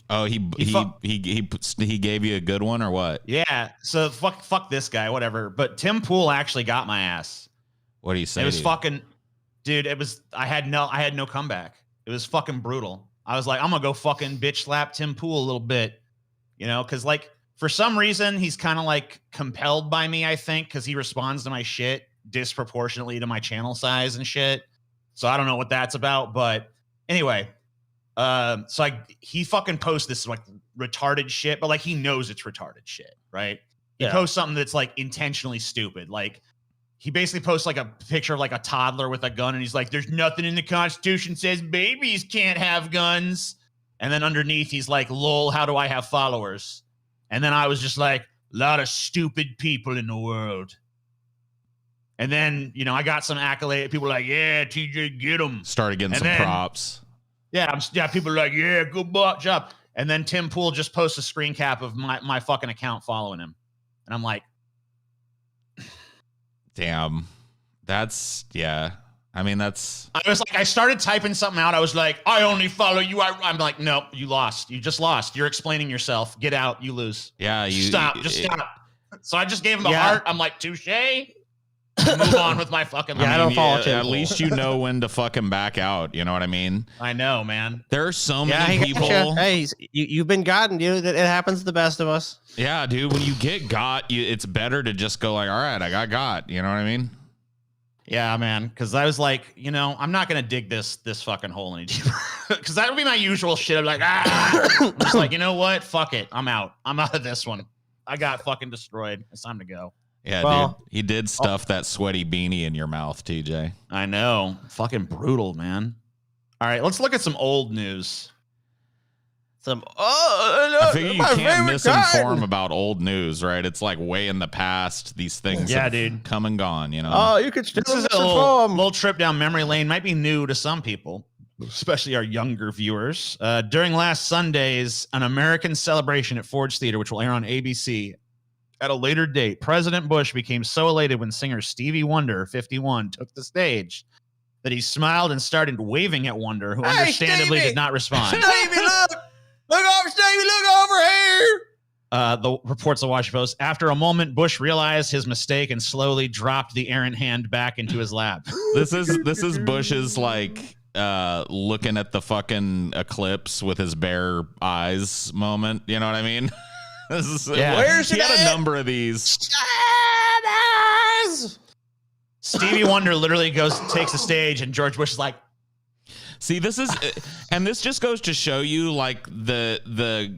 Speaker 1: Oh, he gave you a good one or what?
Speaker 2: Yeah. So fuck this guy, whatever. But Tim Pool actually got my ass.
Speaker 1: What do you say?
Speaker 2: It was
Speaker 1: dude?
Speaker 2: fucking, dude. It was. I had no comeback. It was fucking brutal. I was like, I'm gonna go fucking bitch slap Tim Pool a little bit, you know, because like For some reason, he's kind of like compelled by me, I think, because he responds to my shit disproportionately to my channel size and shit. So I don't know what that's about. But anyway, he fucking posts this like retarded shit, but like he knows it's retarded shit, right? He posts something that's like intentionally stupid. Like he basically posts like a picture of like a toddler with a gun, and he's like, there's nothing in the Constitution says babies can't have guns. And then underneath, he's like, lol, how do I have followers? And then I was just like, a lot of stupid people in the world. And then, you know, I got some accolade. People were like, yeah, TJ, get him.
Speaker 1: Started getting some props.
Speaker 2: Yeah, people are like, yeah, good job. And then Tim Pool just posts a screen cap of my fucking account following him. And I'm like,
Speaker 1: damn. That's, yeah. I mean, that's...
Speaker 2: I was like, I started typing something out. I was like, I only follow you. I'm like, nope, you lost. You just lost. You're explaining yourself. Get out. You lose.
Speaker 1: Yeah, you...
Speaker 2: Stop. Just stop. So I just gave him a heart. I'm like, touche. Move on with my fucking life.
Speaker 3: I don't follow Tim
Speaker 1: At
Speaker 3: Pool.
Speaker 1: least you know when to fucking back out. You know what I mean?
Speaker 2: I know, man.
Speaker 1: There are so many people...
Speaker 3: Hey, you've been gotten. It happens to the best of us.
Speaker 1: Yeah, dude. When you get got, it's better to just go like, all right, I got. You know what I mean?
Speaker 2: Yeah, man. Because I was like, you know, I'm not gonna dig this fucking hole any deeper. Because that would be my usual shit. I'm like, I'm just like, you know what? Fuck it. I'm out. I'm out of this one. I got fucking destroyed. It's time to go.
Speaker 1: Yeah,
Speaker 3: Well,
Speaker 1: dude. He did stuff that sweaty beanie in your mouth, TJ.
Speaker 2: I know. Fucking brutal, man. All right, let's look at some old news.
Speaker 1: I figure you can't misinform about old news, right? It's like way in the past. These things have
Speaker 2: dude.
Speaker 1: come and gone, you know?
Speaker 3: Oh, you could still
Speaker 2: This is a little trip down memory lane. Might be new to some people, especially our younger viewers. During last Sunday's An American Celebration at Ford's Theater, which will air on ABC at a later date, President Bush became so elated when singer Stevie Wonder, 51, took the stage that he smiled and started waving at Wonder, who understandably did not respond.
Speaker 3: Stevie, look! Look over, Stevie! Look over here!
Speaker 2: The reports the Washington Post. After a moment, Bush realized his mistake and slowly dropped the errant hand back into his lap.
Speaker 1: This is Bush's like looking at the fucking eclipse with his bare eyes moment. You know what I mean? This is,
Speaker 3: Where's
Speaker 1: he
Speaker 3: it
Speaker 1: had
Speaker 3: at?
Speaker 1: a number of these.
Speaker 2: Stevie Wonder literally takes the stage, and George Bush is like,
Speaker 1: See, this is, and this just goes to show you like the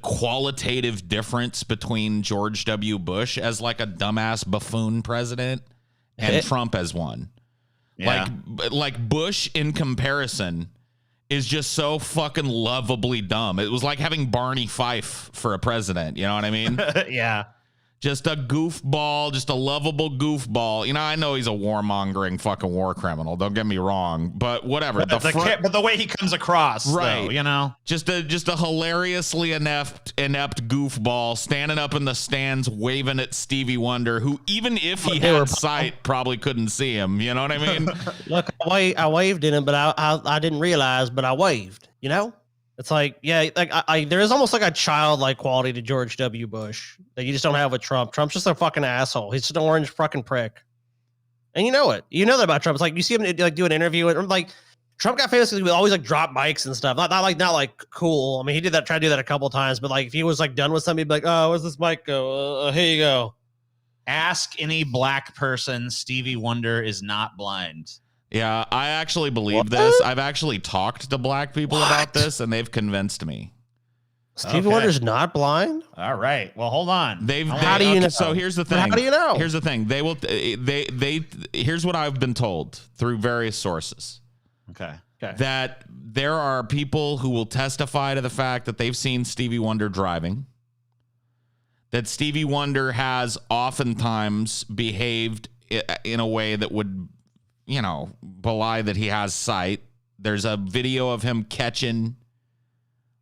Speaker 1: qualitative difference between George W. Bush as like a dumbass buffoon president and Trump as one.
Speaker 2: yeah.
Speaker 1: Like Bush in comparison is just so fucking lovably dumb. It was like having Barney Fife for a president. You know what I mean?
Speaker 2: yeah.
Speaker 1: Just a goofball, just a lovable goofball. You know, I know he's a warmongering fucking war criminal. Don't get me wrong, but whatever.
Speaker 2: But the way he comes across,
Speaker 1: Right.
Speaker 2: though, you know?
Speaker 1: Just a hilariously inept goofball standing up in the stands waving at Stevie Wonder, who even if he had sight probably couldn't see him. You know what I mean?
Speaker 3: Look, I waved in him, but I didn't realize, but I waved. You know, it's like, yeah, like there is almost like a childlike quality to George W. Bush that you just don't have with Trump. Trump's just a fucking asshole. He's just an orange fucking prick, and you know it. You know that about Trump. It's like you see him like do an interview and like Trump got famous because he would always like drop mics and stuff. Not like cool. I mean, he did that, tried to do that a couple of times, but like if he was like done with something, he'd be like, oh, where's this mic go? Here you go.
Speaker 2: Ask any black person, Stevie Wonder is not blind.
Speaker 1: Yeah, I actually believe this. I've actually talked to black people about this, and they've convinced me.
Speaker 3: Stevie Wonder's not blind?
Speaker 2: All right. Well, hold on.
Speaker 3: How do you know?
Speaker 1: So here's the thing.
Speaker 3: How do you know?
Speaker 1: Here's the thing. Here's what I've been told through various sources.
Speaker 2: Okay.
Speaker 1: That there are people who will testify to the fact that they've seen Stevie Wonder driving. That Stevie Wonder has oftentimes behaved in a way that would, you know, belie that he has sight. There's a video of him catching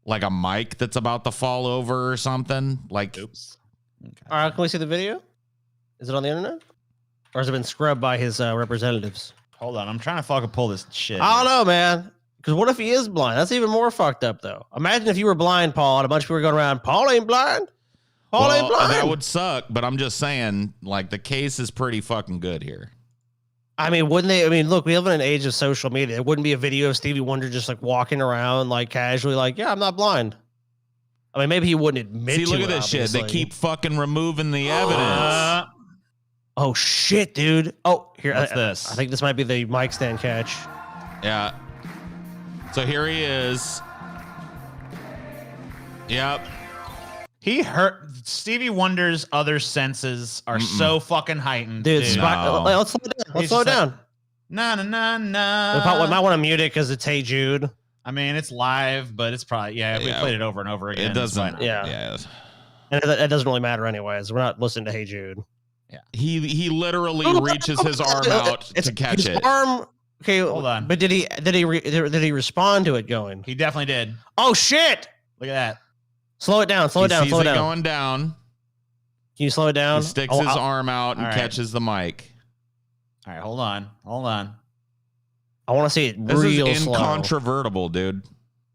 Speaker 1: like a mic that's about to fall over or something. Like,
Speaker 2: oops. Okay.
Speaker 3: All right, can we see the video? Is it on the internet? Or has it been scrubbed by his representatives?
Speaker 2: Hold on. I'm trying to fucking pull this shit.
Speaker 3: I don't know, man. Because what if he is blind? That's even more fucked up, though. Imagine if you were blind, Paul, and a bunch of people were going around, Paul ain't blind. Paul ain't blind.
Speaker 1: That would suck, but I'm just saying, like, the case is pretty fucking good here.
Speaker 3: I mean, wouldn't they? I mean, look, we live in an age of social media. It wouldn't be a video of Stevie Wonder just like walking around like casually, like, yeah, I'm not blind. I mean, maybe he wouldn't admit
Speaker 1: See,
Speaker 3: to
Speaker 1: look
Speaker 3: it,
Speaker 1: at this shit. They
Speaker 3: obviously.
Speaker 1: keep fucking removing the evidence.
Speaker 3: Oh shit, dude. Oh, here.
Speaker 2: What's this?
Speaker 3: I think this might be the mic stand catch.
Speaker 1: Yeah. So here he is. Yep.
Speaker 2: He hurt Stevie Wonder's other senses are so fucking heightened,
Speaker 3: Dude,
Speaker 2: dude.
Speaker 1: No.
Speaker 3: let's slow down. Let's
Speaker 2: He's
Speaker 3: slow
Speaker 2: just like,
Speaker 3: down.
Speaker 2: Na na na
Speaker 3: We
Speaker 2: na.
Speaker 3: might want to mute it because it's Hey Jude.
Speaker 2: I mean, it's live, but it's probably if we
Speaker 1: Yeah.
Speaker 2: played it over and over again.
Speaker 1: It doesn't.
Speaker 3: Yeah. And it doesn't really matter anyways. We're not listening to Hey Jude.
Speaker 1: He literally reaches his arm out to catch
Speaker 3: his
Speaker 1: it.
Speaker 3: arm. Okay,
Speaker 2: Hold on.
Speaker 3: But did he respond to it going?
Speaker 2: He definitely did.
Speaker 3: Oh shit!
Speaker 2: Look at that.
Speaker 3: Slow it down. Slow it
Speaker 1: He
Speaker 3: down.
Speaker 1: sees
Speaker 3: Slow it down.
Speaker 1: going down.
Speaker 3: Can you slow it down?
Speaker 1: He sticks
Speaker 3: Oh,
Speaker 1: his arm out and
Speaker 2: all right.
Speaker 1: catches the mic.
Speaker 2: All right, hold on. Hold on.
Speaker 3: I want to see it
Speaker 1: This
Speaker 3: real
Speaker 1: is
Speaker 3: slow.
Speaker 1: incontrovertible, dude.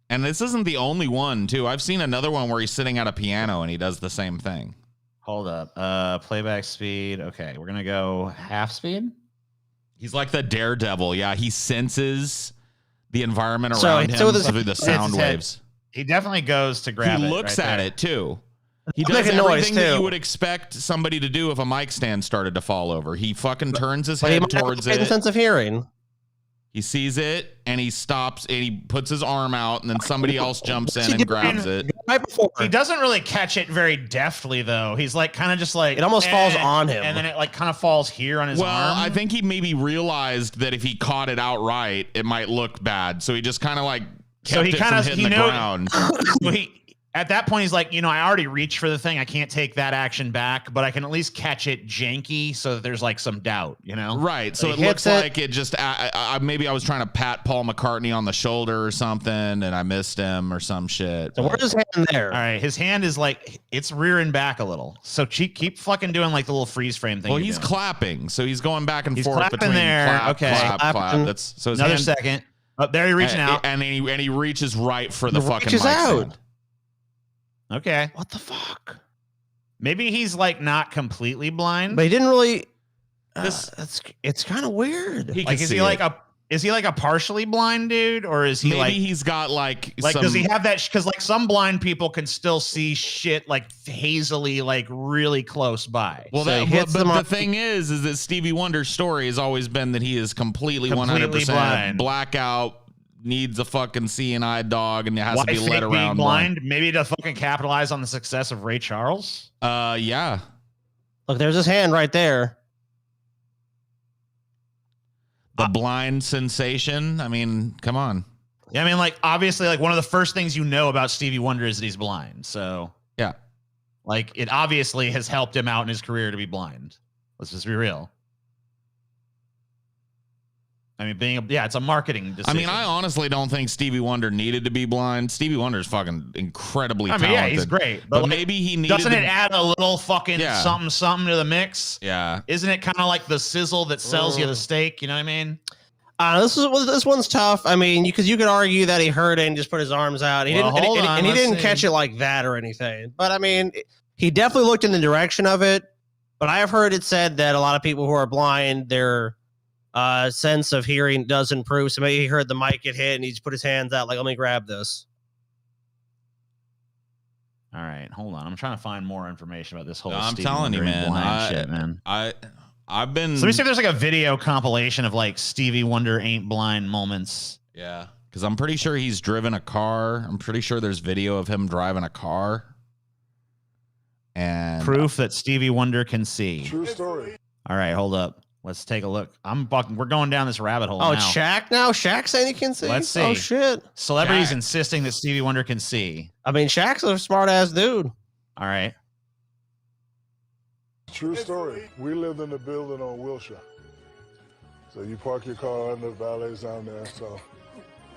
Speaker 1: And this isn't the only one, too. I've seen another one where he's sitting at a piano and he does the same thing.
Speaker 2: Hold up. Playback speed. Okay, we're gonna go half speed.
Speaker 1: He's like the daredevil. Yeah, he senses the environment
Speaker 3: So-
Speaker 1: around
Speaker 3: so
Speaker 1: him
Speaker 3: this-
Speaker 1: through the sound
Speaker 2: his head.
Speaker 1: waves.
Speaker 2: He definitely goes to grab
Speaker 1: He
Speaker 2: it.
Speaker 1: looks
Speaker 2: right
Speaker 1: at
Speaker 2: there.
Speaker 1: it, too. He
Speaker 3: Make
Speaker 1: does
Speaker 3: a noise,
Speaker 1: everything that
Speaker 3: too.
Speaker 1: you would expect somebody to do if a mic stand started to fall over. He fucking turns his
Speaker 3: But he
Speaker 1: head
Speaker 3: might have
Speaker 1: towards
Speaker 3: a heightened
Speaker 1: it.
Speaker 3: sense of hearing.
Speaker 1: He sees it and he stops and he puts his arm out and then somebody else jumps in and grabs it.
Speaker 3: Right before.
Speaker 2: He doesn't really catch it very deftly, though. He's like kind of just like
Speaker 3: It almost falls on him.
Speaker 2: and then it like kind of falls here on his
Speaker 1: Well,
Speaker 2: arm.
Speaker 1: I think he maybe realized that if he caught it outright, it might look bad. So he just kind of like kept
Speaker 2: So he
Speaker 1: it from
Speaker 2: kinda-
Speaker 1: hitting
Speaker 2: he
Speaker 1: the
Speaker 2: knew-
Speaker 1: ground.
Speaker 2: So he at that point he's like, I already reached for the thing. I can't take that action back, but I can at least catch it janky so that there's like some doubt,
Speaker 1: Right. So
Speaker 3: He
Speaker 1: it
Speaker 3: hits
Speaker 1: looks
Speaker 3: it.
Speaker 1: like it just, maybe I was trying to pat Paul McCartney on the shoulder or something and I missed him or some shit.
Speaker 3: So where's his hand there?
Speaker 2: All right, his hand is like it's rearing back a little. So keep fucking doing like the little freeze frame thing.
Speaker 1: Well,
Speaker 2: you're
Speaker 1: he's
Speaker 2: doing.
Speaker 1: clapping. So he's going back and
Speaker 2: He's
Speaker 1: forth
Speaker 2: clapping
Speaker 1: between
Speaker 2: there.
Speaker 1: clap,
Speaker 2: Okay.
Speaker 1: clap, clap.
Speaker 3: Clapping.
Speaker 1: That's so his
Speaker 2: Another
Speaker 1: hand,
Speaker 2: second. Oh, there he reaching out.
Speaker 1: And he reaches right for the
Speaker 3: He
Speaker 1: fucking
Speaker 3: reaches
Speaker 1: mic
Speaker 3: out.
Speaker 1: stand.
Speaker 2: Okay.
Speaker 3: What the fuck?
Speaker 2: Maybe he's like not completely blind.
Speaker 3: But he didn't really.
Speaker 1: This-
Speaker 3: It's kind of weird.
Speaker 1: He
Speaker 2: like
Speaker 1: can
Speaker 2: is
Speaker 1: see
Speaker 2: he like
Speaker 1: it.
Speaker 2: a partially blind dude, or is he
Speaker 1: Maybe
Speaker 2: like
Speaker 1: he's got like
Speaker 2: like
Speaker 1: some,
Speaker 2: does he have that? Because like some blind people can still see shit like hazily, like really close by.
Speaker 1: Well,
Speaker 3: So
Speaker 1: that,
Speaker 3: he hits
Speaker 1: but
Speaker 3: them
Speaker 1: the
Speaker 3: on-
Speaker 1: thing is that Stevie Wonder's story has always been that he is completely
Speaker 2: Completely
Speaker 1: 100%
Speaker 2: blind.
Speaker 1: blackout, needs a fucking seeing eye dog, and it has
Speaker 2: Why
Speaker 1: to be
Speaker 2: fake
Speaker 1: led
Speaker 2: being
Speaker 1: around
Speaker 2: blind? Maybe to fucking capitalize on the success of Ray Charles.
Speaker 1: Yeah.
Speaker 3: Look, there's his hand right there.
Speaker 1: The blind sensation. I mean, come on.
Speaker 2: Yeah, I mean, like obviously, like one of the first things you know about Stevie Wonder is that he's blind. So
Speaker 1: Yeah.
Speaker 2: like it obviously has helped him out in his career to be blind. Let's just be real. I mean, it's a marketing decision.
Speaker 1: I mean, I honestly don't think Stevie Wonder needed to be blind. Stevie Wonder's fucking incredibly
Speaker 2: I mean,
Speaker 1: talented.
Speaker 2: yeah, he's great,
Speaker 1: But
Speaker 2: like,
Speaker 1: maybe he needed
Speaker 2: doesn't
Speaker 1: to,
Speaker 2: it add a little fucking
Speaker 1: Yeah.
Speaker 2: something to the mix?
Speaker 1: Yeah.
Speaker 2: Isn't it kind of like the sizzle that sells you the steak? You know what I mean?
Speaker 3: This one's tough. I mean, because you could argue that he heard it and just put his arms out. He
Speaker 2: Well,
Speaker 3: didn't,
Speaker 2: hold
Speaker 3: and
Speaker 2: on,
Speaker 3: he
Speaker 2: let's
Speaker 3: didn't
Speaker 2: see.
Speaker 3: catch it like that or anything. But I mean, he definitely looked in the direction of it. But I have heard it said that a lot of people who are blind, their sense of hearing does improve. So maybe he heard the mic get hit and he just put his hands out like, let me grab this.
Speaker 2: All right, hold on. I'm trying to find more information about this whole.
Speaker 1: No, I'm
Speaker 2: Stevie
Speaker 1: telling you,
Speaker 2: Wonder and
Speaker 1: man.
Speaker 2: blind shit, man.
Speaker 1: I've been.
Speaker 2: So let me see if there's like a video compilation of like Stevie Wonder ain't blind moments.
Speaker 1: Yeah, because I'm pretty sure he's driven a car. I'm pretty sure there's video of him driving a car. And
Speaker 2: Proof that Stevie Wonder can see.
Speaker 7: True story.
Speaker 2: All right, hold up. Let's take a look. We're going down this rabbit hole
Speaker 3: Oh,
Speaker 2: now.
Speaker 3: it's Shaq now? Shaq saying he can see?
Speaker 2: Let's see.
Speaker 3: Oh, shit.
Speaker 2: Celebrities
Speaker 1: Shaq.
Speaker 2: insisting that Stevie Wonder can see.
Speaker 3: I mean, Shaq's a smart ass dude.
Speaker 2: All right.
Speaker 7: True story. We lived in the building on Wilshire. So you park your car under the valet's down there. So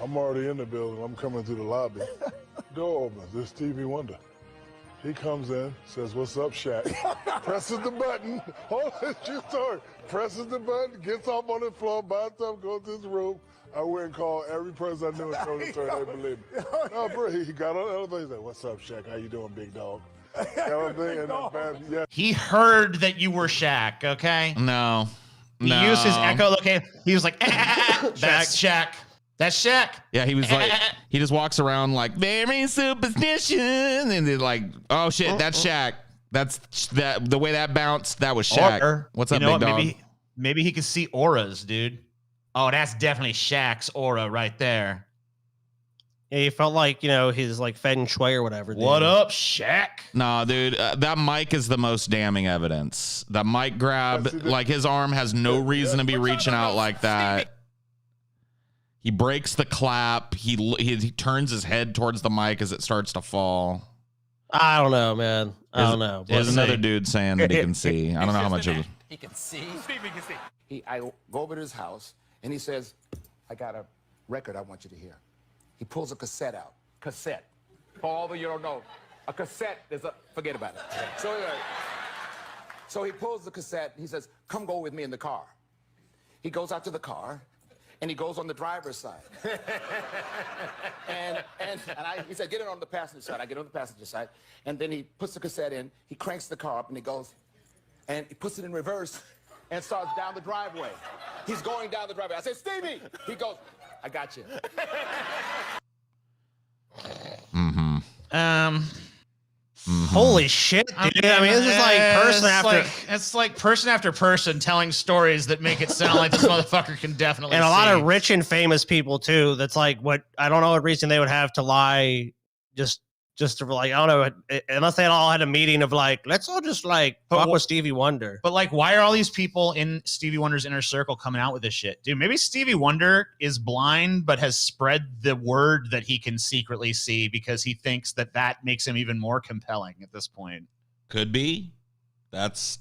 Speaker 7: I'm already in the building. I'm coming through the lobby. Door opens. There's Stevie Wonder. He comes in, says, "What's up, Shaq?" Presses the button. Hold on, true story. Presses the button, gets off on the floor, buys stuff, goes to his room. I went and called every person I knew and told the story. They believe me. No, bro, he got on the elevator. He said, "What's up, Shaq? How you doing, big dog?" You know what I'm saying? And that bad, yeah.
Speaker 2: He heard that you were Shaq, okay?
Speaker 1: no,
Speaker 2: He
Speaker 1: no.
Speaker 2: used his echolocation. He was like, that's Shaq. That's Shaq.
Speaker 1: Yeah, he was like, he just walks around like very superstition, and they're like, oh shit, that's Shaq. That's that. The way that bounced, that was Shaq.
Speaker 2: Or,
Speaker 1: What's up,
Speaker 2: you know
Speaker 1: big
Speaker 2: what?
Speaker 1: dog?
Speaker 2: Maybe he could see auras, dude. Oh, that's definitely Shaq's aura right there.
Speaker 3: Yeah, he felt like, you know, his like feng shui or whatever.
Speaker 2: What
Speaker 3: dude.
Speaker 2: up, Shaq?
Speaker 1: Nah, dude, that mic is the most damning evidence. The mic grab, like his arm has no reason to be reaching out like that. He breaks the clap. He turns his head towards the mic as it starts to fall.
Speaker 3: I don't know, man. I don't know.
Speaker 1: There's
Speaker 3: But-
Speaker 1: another dude saying that he can see. I don't know how much of it.
Speaker 8: He can see. Stevie can see. I go over to his house and he says, I got a record I want you to hear. He pulls a cassette out. Cassette. For all of you don't know, a cassette is a, forget about it. So he pulls the cassette and he says, come go with me in the car. He goes out to the car and he goes on the driver's side. He said, get it on the passenger side. I get on the passenger side. And then he puts the cassette in, he cranks the car up and he goes, and he puts it in reverse and starts down the driveway. He's going down the driveway. I said, Stevie! He goes, I got you.
Speaker 3: Holy shit, dude. I mean, this is like person after.
Speaker 2: It's like person after person telling stories that make it sound like this motherfucker can definitely
Speaker 3: And a lot
Speaker 2: see.
Speaker 3: of rich and famous people too. That's like what I don't know what reason they would have to lie, just to like I don't know, unless they all had a meeting of like let's all just like fuck with Stevie Wonder.
Speaker 2: But like, why are all these people in Stevie Wonder's inner circle coming out with this shit, dude? Maybe Stevie Wonder is blind, but has spread the word that he can secretly see because he thinks that makes him even more compelling at this point.
Speaker 1: Could be. That's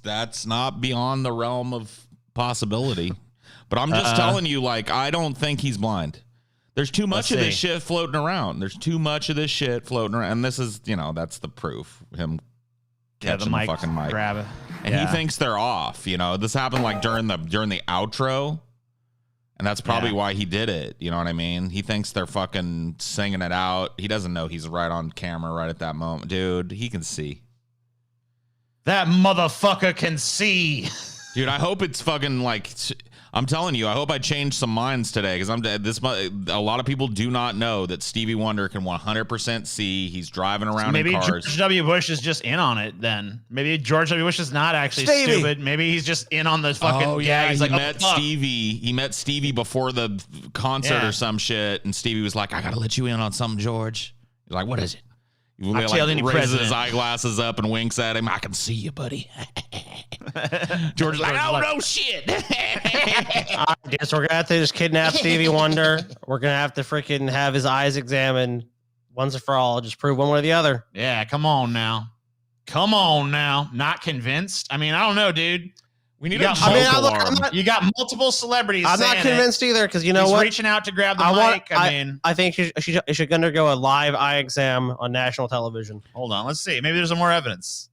Speaker 1: not beyond the realm of possibility. But I'm just telling you, like, I don't think he's blind. There's too much of this shit floating around. There's too much of this shit floating around. And this is, you know, that's the proof. Him catching the fucking mic.
Speaker 2: Grab it.
Speaker 1: And he thinks they're off. You know, this happened like during the outro. And that's probably why he did it. You know what I mean? He thinks they're fucking singing it out. He doesn't know he's right on camera right at that moment. Dude, he can see.
Speaker 2: That motherfucker can see.
Speaker 1: Dude, I hope it's fucking like, I'm telling you, I hope I changed some minds today because a lot of people do not know that Stevie Wonder can 100% see. He's driving around
Speaker 2: Maybe
Speaker 1: in cars.
Speaker 2: George W. Bush is just in on it then. Maybe George W. Bush is not actually
Speaker 3: Stevie.
Speaker 2: stupid. Maybe he's just in on the fucking
Speaker 1: He's
Speaker 2: like,
Speaker 1: met
Speaker 2: fuck.
Speaker 1: Stevie. He met Stevie before the concert or some shit, and Stevie was like, I gotta let you in on something, George. He's like, what is it? He
Speaker 2: I'll tell any
Speaker 1: raises his
Speaker 2: president.
Speaker 1: eyeglasses up and winks at him. I can see you, buddy. George's like, oh, no shit.
Speaker 3: I guess we're gonna have to just kidnap Stevie Wonder. We're gonna have to freaking have his eyes examined once and for all. Just prove one way or the other.
Speaker 2: Yeah, come on now. Come on now. Not convinced? I mean, I don't know, dude.
Speaker 1: We need
Speaker 2: You
Speaker 1: a
Speaker 2: got,
Speaker 1: joke
Speaker 3: I'm
Speaker 1: alarm.
Speaker 3: not-
Speaker 2: you got multiple celebrities
Speaker 3: I'm not
Speaker 2: saying
Speaker 3: convinced either because you know
Speaker 2: He's
Speaker 3: what?
Speaker 2: reaching out to grab the
Speaker 3: I
Speaker 2: mic.
Speaker 3: want- I think she should undergo a live eye exam on national television.
Speaker 2: Hold on. Let's see. Maybe there's some more evidence.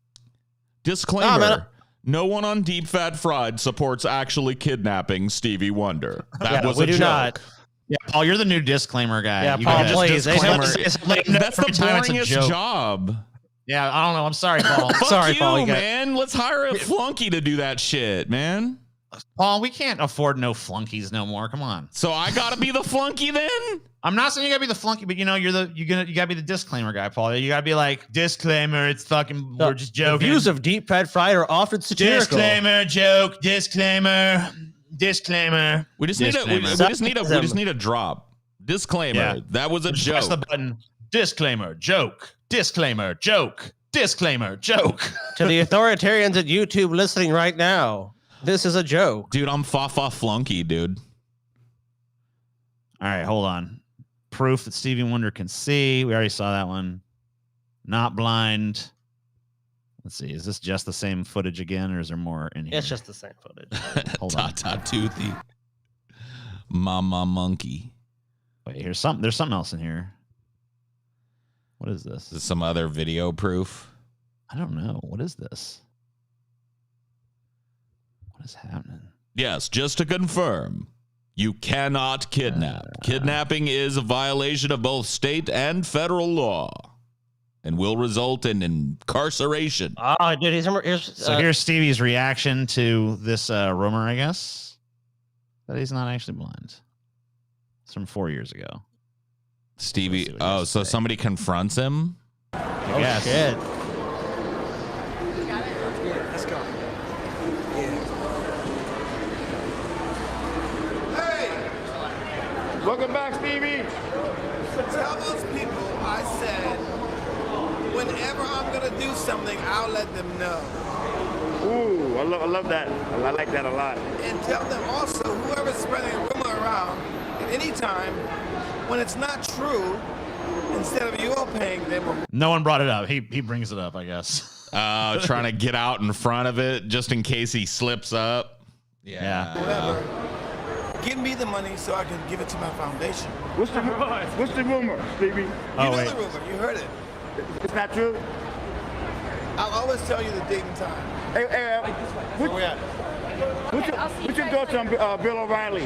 Speaker 1: Disclaimer.
Speaker 3: No, man.
Speaker 1: No one on Deep Fat Fried supports actually kidnapping Stevie Wonder. That was
Speaker 3: we
Speaker 1: a
Speaker 3: do
Speaker 1: joke.
Speaker 3: not.
Speaker 2: Yeah, Paul, you're the new disclaimer guy.
Speaker 3: Yeah,
Speaker 2: You
Speaker 3: Paul,
Speaker 2: gotta
Speaker 3: please.
Speaker 2: disclaimer.
Speaker 1: That's the
Speaker 2: Every time it's a
Speaker 1: boringest
Speaker 2: joke.
Speaker 1: job.
Speaker 2: Yeah, I don't know. I'm sorry, Paul.
Speaker 1: Fuck
Speaker 3: Sorry,
Speaker 1: you,
Speaker 3: Paul, you got-
Speaker 1: man. Let's hire a flunky to do that shit, man.
Speaker 2: Paul, we can't afford no flunkies no more. Come on.
Speaker 1: So I gotta be the flunky then?
Speaker 2: I'm not saying you gotta be the flunky, but you know, you gotta be the disclaimer guy, Paul. You gotta be like, disclaimer, it's fucking, we're just
Speaker 3: The
Speaker 2: joking.
Speaker 3: views of Deep Fat Fried are often satirical.
Speaker 2: Disclaimer, joke, disclaimer.
Speaker 1: We just need a drop. Disclaimer.
Speaker 2: Yeah.
Speaker 1: That was a
Speaker 2: Press the
Speaker 1: joke.
Speaker 2: button. Disclaimer, joke, disclaimer, joke, disclaimer, joke.
Speaker 3: To the authoritarians at YouTube listening right now, this is a joke.
Speaker 1: Dude, I'm fa flunky, dude.
Speaker 2: All right, hold on. Proof that Stevie Wonder can see. We already saw that one. Not blind. Let's see. Is this just the same footage again, or is there more in here?
Speaker 3: It's just the same footage.
Speaker 2: Hold on.
Speaker 1: Ta toothy. Mama monkey.
Speaker 2: Wait, there's something else in here. What is this?
Speaker 1: Is this some other video proof?
Speaker 2: I don't know. What is this? What is happening?
Speaker 1: Yes, just to confirm, you cannot kidnap. Kidnapping is a violation of both state and federal law and will result in incarceration.
Speaker 3: Oh, dude, here's
Speaker 2: So here's Stevie's reaction to this rumor, I guess, that he's not actually blind. It's from 4 years ago.
Speaker 1: Stevie.
Speaker 2: Let's see what he has
Speaker 1: Oh,
Speaker 2: to
Speaker 1: so
Speaker 2: say.
Speaker 1: somebody confronts him.
Speaker 2: I guess.
Speaker 3: Shit.
Speaker 8: Let's go. Hey! Welcome back, Stevie. Tell those people I said, whenever I'm going to do something, I'll let them know.
Speaker 9: Ooh, I love that. I like that a lot.
Speaker 8: And tell them also, whoever's spreading a rumor around at any time, when it's not true, instead of you all paying them.
Speaker 2: No one brought it up. He brings it up, I guess.
Speaker 1: Trying to get out in front of it just in case he slips up.
Speaker 2: Yeah.
Speaker 8: Whatever. Give me the money so I can give it to my foundation.
Speaker 9: What's the rumor, Stevie?
Speaker 8: You
Speaker 2: Oh,
Speaker 8: know
Speaker 2: wait.
Speaker 8: the rumor. You heard it.
Speaker 9: It's not true.
Speaker 8: I'll always tell you the date and time.
Speaker 9: Hey,
Speaker 8: Where we at?
Speaker 9: what's your thoughts on Bill O'Reilly?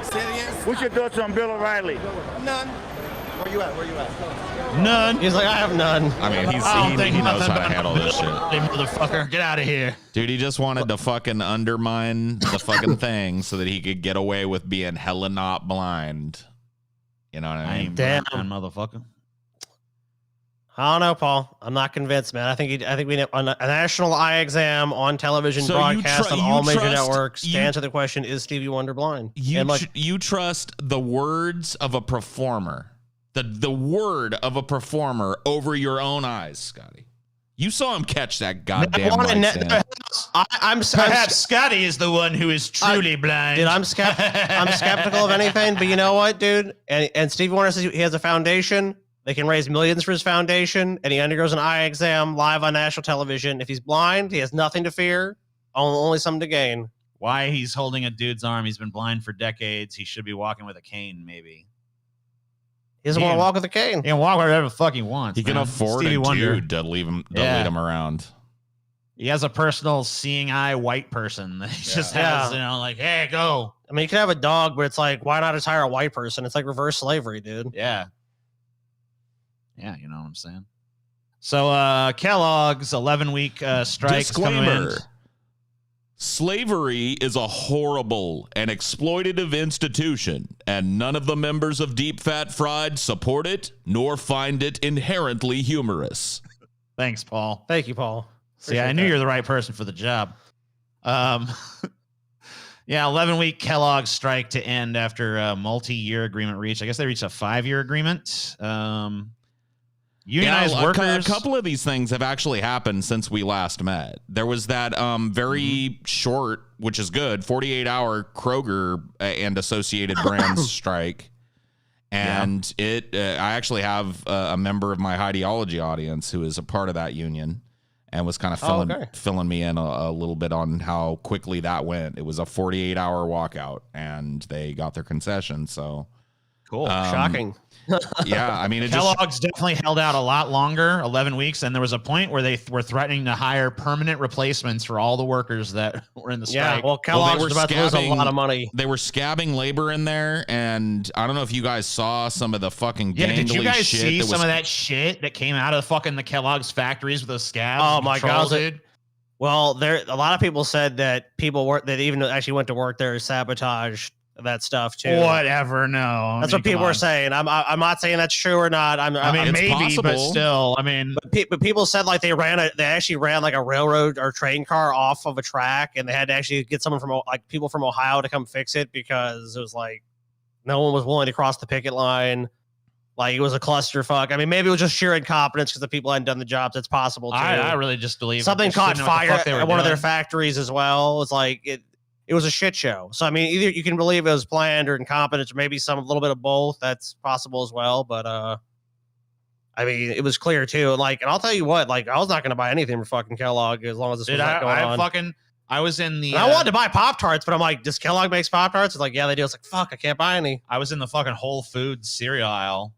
Speaker 8: Say it again.
Speaker 9: What's your thoughts on Bill O'Reilly?
Speaker 8: None. Where you at? Where you at?
Speaker 2: None.
Speaker 3: He's like, I have none.
Speaker 1: I mean,
Speaker 2: I don't
Speaker 1: he
Speaker 2: think
Speaker 1: knows
Speaker 2: nothing
Speaker 1: how to
Speaker 2: about
Speaker 1: handle this shit.
Speaker 2: Hey, motherfucker, get out of here.
Speaker 1: Dude, he just wanted to fucking undermine the fucking thing so that he could get away with being hella not blind. You know what I
Speaker 2: I
Speaker 1: mean?
Speaker 2: ain't
Speaker 3: Damn.
Speaker 2: blind, motherfucker.
Speaker 3: I don't know, Paul. I'm not convinced, man. I think we need a national eye exam on television,
Speaker 1: So you
Speaker 3: broadcast on all major
Speaker 1: trust-
Speaker 3: networks to
Speaker 1: you-
Speaker 3: answer the question: is Stevie Wonder blind?
Speaker 1: You
Speaker 3: And like,
Speaker 1: you trust the words of a performer, the word of a performer over your own eyes, Scotty. You saw him catch that goddamn mic stand.
Speaker 3: I'm
Speaker 2: Perhaps Scotty is the one who is truly blind.
Speaker 3: Dude, I'm skeptical of anything, but you know what, dude? And Stevie Wonder says he has a foundation. They can raise millions for his foundation, and he undergoes an eye exam live on national television. If he's blind, he has nothing to fear, only something to gain.
Speaker 2: Why he's holding a dude's arm? He's been blind for decades. He should be walking with a cane, maybe.
Speaker 3: He doesn't want to walk with a cane.
Speaker 2: He can walk wherever the fuck he wants.
Speaker 1: He can
Speaker 2: man.
Speaker 1: afford
Speaker 2: Stevie
Speaker 1: a
Speaker 2: Wonder.
Speaker 1: dude to leave him,
Speaker 2: Yeah.
Speaker 1: lead him around.
Speaker 2: He has a personal seeing eye white person that he just has, like, hey, go.
Speaker 3: I mean, you can have a dog, but it's like, why not just hire a white person? It's like reverse slavery, dude.
Speaker 2: Yeah. Yeah, you know what I'm saying? So Kellogg's 11-week strike coming in.
Speaker 1: Disclaimer. Slavery is a horrible and exploitative institution, and none of the members of Deep Fat Fried support it, nor find it inherently humorous.
Speaker 2: Thanks, Paul.
Speaker 3: Thank you, Paul.
Speaker 2: See, I knew you're the right person for the job. Yeah, 11-week Kellogg's strike to end after a multi-year agreement reached. I guess they reached a 5-year agreement. Unionized workers.
Speaker 1: A couple of these things have actually happened since we last met. There was that very short, which is good, 48-hour Kroger and Associated Brands strike. And I actually have a member of my ideology audience who is a part of that union and was kind of filling me in a little bit on how quickly that went. It was a 48-hour walkout, and they got their concession. So
Speaker 2: cool.
Speaker 3: Shocking.
Speaker 1: Yeah, I mean,
Speaker 2: Kellogg's definitely held out a lot longer, 11 weeks, and there was a point where they were threatening to hire permanent replacements for all the workers that were in the strike.
Speaker 3: Yeah, well, Kellogg's was about to lose a lot of money.
Speaker 1: They were scabbing labor in there, and I don't know if you guys saw some of the fucking
Speaker 2: Yeah, did you
Speaker 1: gangly
Speaker 2: guys
Speaker 1: shit
Speaker 2: see
Speaker 1: that
Speaker 2: some
Speaker 1: was-
Speaker 2: of that shit that came out of the Kellogg's factories with those scabs?
Speaker 3: Oh
Speaker 2: and
Speaker 3: my
Speaker 2: controls,
Speaker 3: God.
Speaker 2: dude.
Speaker 3: Well, a lot of people said that that even actually went to work there sabotaged that stuff too.
Speaker 2: Whatever, no.
Speaker 3: That's what people were saying. I'm not saying that's true or not. I mean,
Speaker 1: it's
Speaker 2: maybe,
Speaker 1: possible.
Speaker 2: but still, I mean,
Speaker 3: but people said like they actually ran like a railroad or train car off of a track, and they had to actually get someone from like people from Ohio to come fix it because it was like no one was willing to cross the picket line. Like it was a clusterfuck. I mean, maybe it was just sheer incompetence because the people hadn't done the jobs. It's possible too.
Speaker 2: I really just believe
Speaker 3: something
Speaker 2: they just
Speaker 3: caught
Speaker 2: didn't know what the
Speaker 3: fire
Speaker 2: fuck they were
Speaker 3: at one of their
Speaker 2: doing.
Speaker 3: factories as well. It's like it was a shit show. So I mean, either you can believe it was planned or incompetence, or maybe a little bit of both. That's possible as well. But I mean, it was clear too. Like, and I'll tell you what, like, I was not going to buy anything from fucking Kellogg as long as this was not going on.
Speaker 2: I was in the.
Speaker 3: And I wanted to buy Pop-Tarts, but I'm like, does Kellogg makes Pop-Tarts? It's like, yeah, they do. It's like, fuck, I can't buy any.
Speaker 2: I was in the fucking Whole Foods cereal aisle,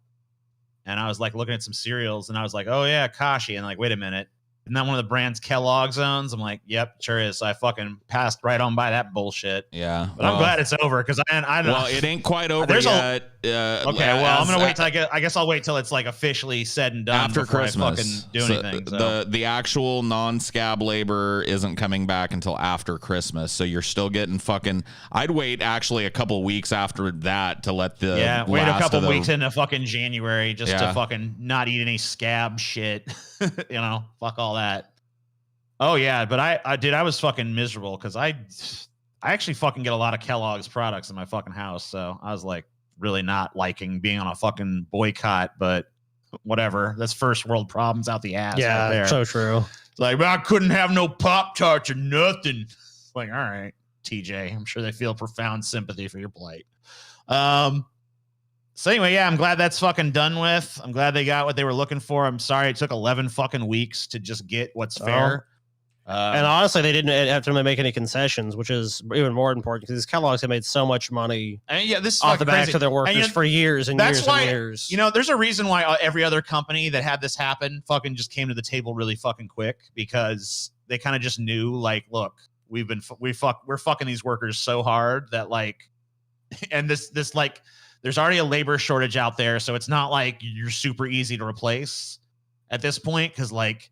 Speaker 2: and I was like looking at some cereals, and I was like, oh yeah, Kashi, and like, wait a minute. Isn't that one of the brands Kellogg's owns? I'm like, yep, sure is. So I fucking passed right on by that bullshit.
Speaker 1: Yeah.
Speaker 2: But I'm glad it's over because I don't.
Speaker 1: Well, it ain't quite over
Speaker 2: There's
Speaker 1: yet.
Speaker 2: Okay, well, I'm gonna wait till I guess I'll wait till it's like officially said and done
Speaker 1: after
Speaker 2: before
Speaker 1: Christmas.
Speaker 2: I fucking do anything. So.
Speaker 1: The actual non-scab labor isn't coming back until after Christmas, so you're still getting fucking. I'd wait actually a couple weeks after that to let the
Speaker 2: wait a
Speaker 1: last
Speaker 2: couple
Speaker 1: of the,
Speaker 2: weeks into fucking January just to fucking not eat any scab shit. Fuck all that. Oh yeah, but I was fucking miserable because I actually fucking get a lot of Kellogg's products in my fucking house, so I was like really not liking being on a fucking boycott, but whatever. That's first world problems out the ass.
Speaker 3: Yeah,
Speaker 2: right there.
Speaker 3: so true.
Speaker 2: It's like, I couldn't have no Pop-Tarts or nothing. It's like, all right, TJ, I'm sure they feel profound sympathy for your plight. So anyway, yeah, I'm glad that's fucking done with. I'm glad they got what they were looking for. I'm sorry it took 11 fucking weeks to just get what's fair.
Speaker 3: And honestly, they didn't have to make any concessions, which is even more important because Kellogg's have made so much money
Speaker 2: this is
Speaker 3: off the backs
Speaker 2: crazy.
Speaker 3: of their workers for years and years and years.
Speaker 2: There's a reason why every other company that had this happen fucking just came to the table really fucking quick because they kind of just knew, like, look, we're fucking these workers so hard that like, and this like, there's already a labor shortage out there, so it's not like you're super easy to replace at this point because like.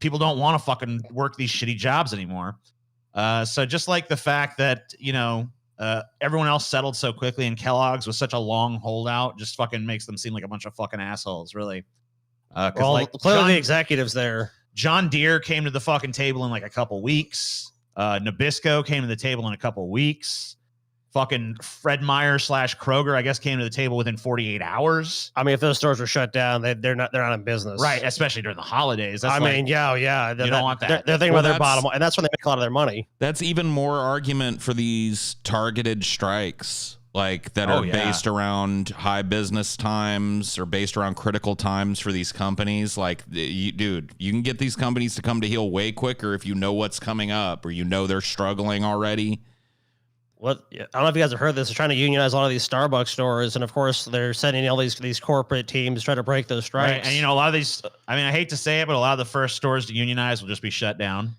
Speaker 2: People don't want to fucking work these shitty jobs anymore. So just like the fact that, everyone else settled so quickly and Kellogg's was such a long holdout just fucking makes them seem like a bunch of fucking assholes, really.
Speaker 3: Clearly the executives there.
Speaker 2: John Deere came to the fucking table in like a couple weeks. Nabisco came to the table in a couple weeks. Fucking Fred Meyer / Kroger, I guess, came to the table within 48 hours.
Speaker 3: I mean, if those stores were shut down, they're not in business,
Speaker 2: right? Especially during the holidays. That's
Speaker 3: yeah. You
Speaker 2: don't want that.
Speaker 3: They're thinking about their bottom line, and that's when they make a lot of their money.
Speaker 1: That's even more argument for these targeted strikes, like that are based around high business times or based around critical times for these companies. Like, you can get these companies to come to heel way quicker if you know what's coming up or they're struggling already.
Speaker 3: I don't know if you guys have heard this. They're trying to unionize a lot of these Starbucks stores, and of course, they're sending all these corporate teams to try to break those strikes.
Speaker 2: Right. And a lot of these, I mean, I hate to say it, but a lot of the first stores to unionize will just be shut down.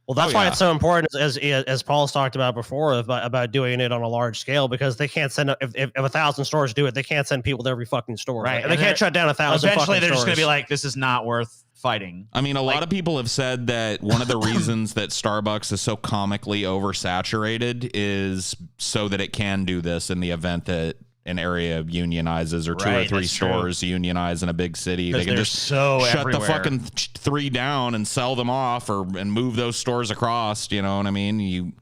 Speaker 3: Well, that's why it's so important, as Paul's talked about before, about doing it on a large scale, because they can't send if 1,000 stores do it, they can't send people to every fucking store,
Speaker 2: right?
Speaker 3: And they can't shut down 1,000.
Speaker 2: Eventually, they're just going to be like, "This is not worth fighting."
Speaker 1: I mean, a lot of people have said that one of the reasons that Starbucks is so comically oversaturated is so that it can do this in the event that an area unionizes or two or three stores unionize in a big city. They can just shut the fucking 3 down and sell them off and move those stores across. You know what I mean?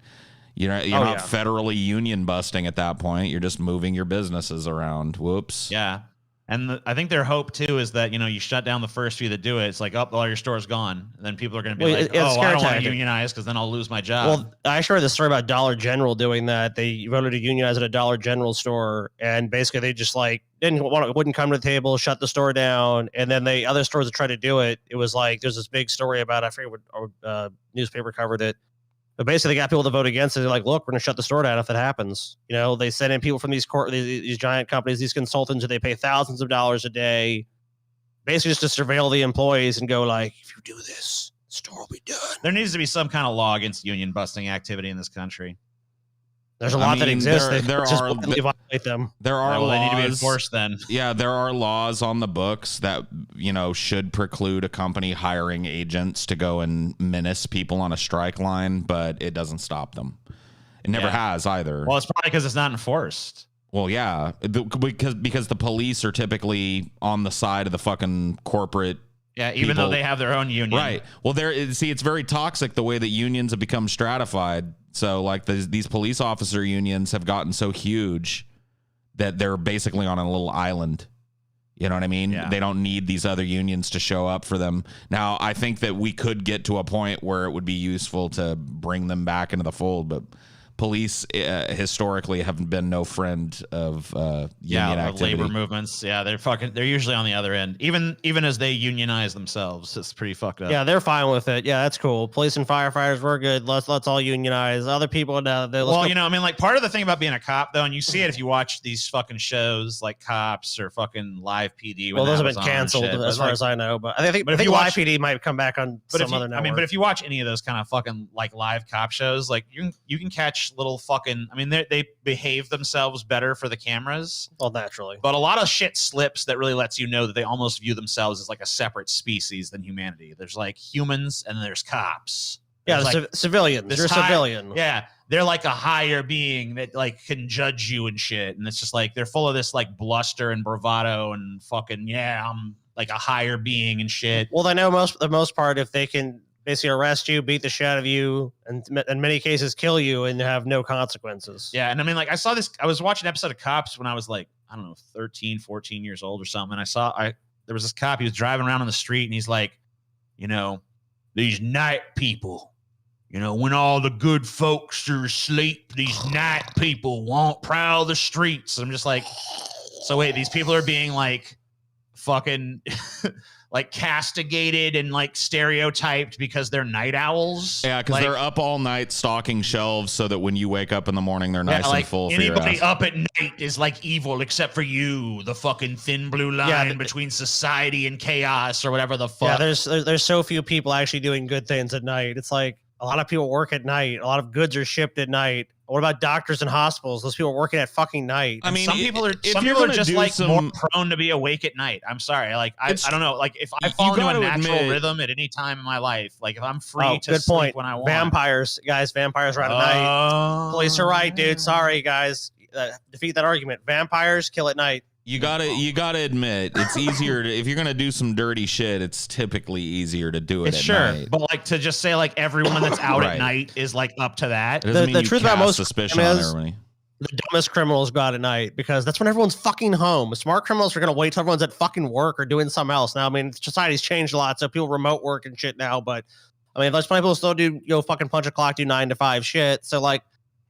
Speaker 1: You're not federally union busting at that point. You're just moving your businesses around. Whoops.
Speaker 2: Yeah. And I think their hope, too, is that, you shut down the first few that do it. It's like, all your stores gone. And then people are going to be I don't want to unionize because then I'll lose my job.
Speaker 3: Well, I actually heard this story about Dollar General doing that. They voted to unionize at a Dollar General store. And basically, they just wouldn't come to the table, shut the store down. And then the other stores that tried to do it, it was like, there's this big story about, I forget what newspaper covered it. But basically, they got people to vote against it. They're like, look, we're going to shut the store down if it happens. They send in people from these giant companies, these consultants, that they pay thousands of dollars a day, basically just to surveil the employees and go like, if you do this, the store will be done.
Speaker 2: There needs to be some kind of law against union busting activity in this country.
Speaker 3: There's a lot that exists. They
Speaker 1: violate
Speaker 3: them.
Speaker 1: There are laws.
Speaker 2: They need to be enforced then.
Speaker 1: Yeah, there are laws on the books that, should preclude a company hiring agents to go and menace people on a strike line, but it doesn't stop them. It never has either.
Speaker 2: Well, it's probably because it's not enforced.
Speaker 1: Well, yeah, because the police are typically on the side of the fucking corporate.
Speaker 2: Yeah, even though they have their own union.
Speaker 1: Right. Well, it's very toxic the way that unions have become stratified. So, like, these police officer unions have gotten so huge that they're basically on a little island. You know what I mean?
Speaker 2: Yeah.
Speaker 1: They don't need these other unions to show up for them. Now, I think that we could get to a point where it would be useful to bring them back into the fold, but police historically have been no friend of union activity.
Speaker 2: Labor movements. Yeah, they're usually on the other end. Even as they unionize themselves, it's pretty fucked up.
Speaker 3: Yeah, they're fine with it. Yeah, that's cool. Police and firefighters, we're good. Let's all unionize. Other people,
Speaker 2: part of the thing about being a cop, though, and you see it if you watch these fucking shows like Cops or fucking Live PD.
Speaker 3: Well, those have been canceled as far as I know, but I think Live PD might come back on some other network.
Speaker 2: But if you watch any of those kind of fucking like live cop shows, like you can catch stylish little fucking. I mean, they behave themselves better for the cameras.
Speaker 3: Well, naturally.
Speaker 2: But a lot of shit slips that really lets you know that they almost view themselves as like a separate species than humanity. There's like humans and then there's cops.
Speaker 3: Yeah,
Speaker 2: There's, like,
Speaker 3: civilians.
Speaker 2: this
Speaker 3: You're a civilian.
Speaker 2: Yeah, they're like a higher being that like can judge you and shit. And it's just like they're full of this like bluster and bravado and fucking I'm like a higher being and shit.
Speaker 3: Well, they know the most part if they can basically arrest you, beat the shit out of you, and in many cases kill you and have no consequences.
Speaker 2: Yeah, and I mean, like I was watching an episode of Cops when I was like, I don't know, 13, 14 years old or something. And there was this cop, he was driving around on the street and he's like, these night people, when all the good folks are asleep, these night people won't prowl the streets. I'm just like, so wait, these people are being like fucking like castigated and like stereotyped because they're night owls.
Speaker 1: Yeah, because they're up all night stocking shelves so that when you wake up in the morning, they're nice and full.
Speaker 2: Anybody up at night is like evil except for you, the fucking thin blue line between society and chaos or whatever the fuck.
Speaker 3: Yeah, there's so few people actually doing good things at night. It's like a lot of people work at night. A lot of goods are shipped at night. What about doctors and hospitals? Those people are working at fucking night.
Speaker 2: I mean, some people are just like more prone to be awake at night. I'm sorry. Like, I don't know. Like, if I fall into a natural rhythm at any time in my life, like if I'm free to sleep when I want.
Speaker 3: Vampires are out at night. Police are right, dude. Sorry, guys. Defeat that argument. Vampires kill at night.
Speaker 1: You gotta admit, it's easier to, if you're gonna do some dirty shit, it's typically easier to do it at night.
Speaker 2: But like to just say like everyone that's out at night is like up to that.
Speaker 1: The truth about most suspicion on everybody.
Speaker 3: The dumbest criminals go out at night because that's when everyone's fucking home. Smart criminals are gonna wait till everyone's at fucking work or doing something else. Now, I mean, society's changed a lot, so people remote work and shit now. But I mean, there's plenty of people still do fucking punch a clock, do 9 to 5 shit. So like,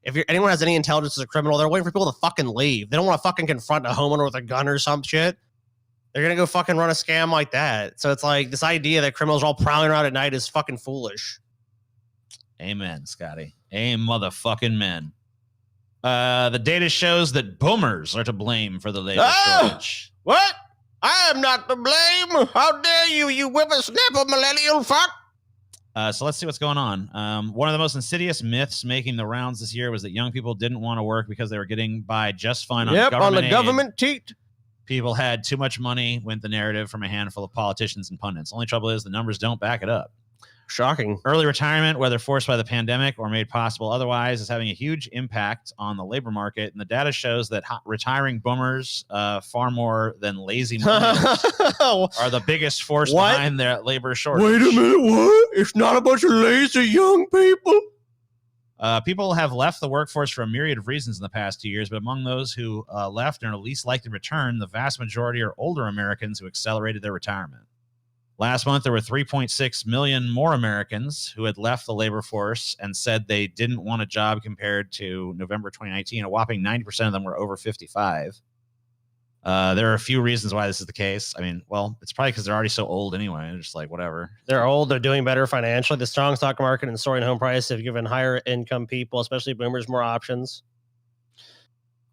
Speaker 3: if anyone has any intelligence as a criminal, they're waiting for people to fucking leave. They don't want to fucking confront a homeowner with a gun or some shit. They're going to go fucking run a scam like that. So it's like this idea that criminals are all prowling around at night is fucking foolish.
Speaker 2: Amen, Scotty. Amen, motherfucking men. The data shows that boomers are to blame for the labor shortage.
Speaker 3: What? I am not to blame. How dare you, you whippersnapper millennial fuck.
Speaker 2: So let's see what's going on. One of the most insidious myths making the rounds this year was that young people didn't want to work because they were getting by just fine on government aid.
Speaker 3: Government teat.
Speaker 2: People had too much money, went the narrative from a handful of politicians and pundits. Only trouble is the numbers don't back it up.
Speaker 3: Shocking.
Speaker 2: Early retirement, whether forced by the pandemic or made possible otherwise, is having a huge impact on the labor market. And the data shows that retiring boomers, far more than lazy millennials, are the biggest force behind their labor shortage.
Speaker 3: Wait a minute, what? It's not a bunch of lazy young people?
Speaker 2: People have left the workforce for a myriad of reasons in the past 2 years, but among those who left and are least likely to return, the vast majority are older Americans who accelerated their retirement. Last month, there were 3.6 million more Americans who had left the labor force and said they didn't want a job compared to November 2019. A whopping 90% of them were over 55. There are a few reasons why this is the case. I mean, well, it's probably because they're already so old anyway. They're just like, whatever.
Speaker 3: They're old. They're doing better financially. The strong stock market and soaring home price have given higher income people, especially boomers, more options.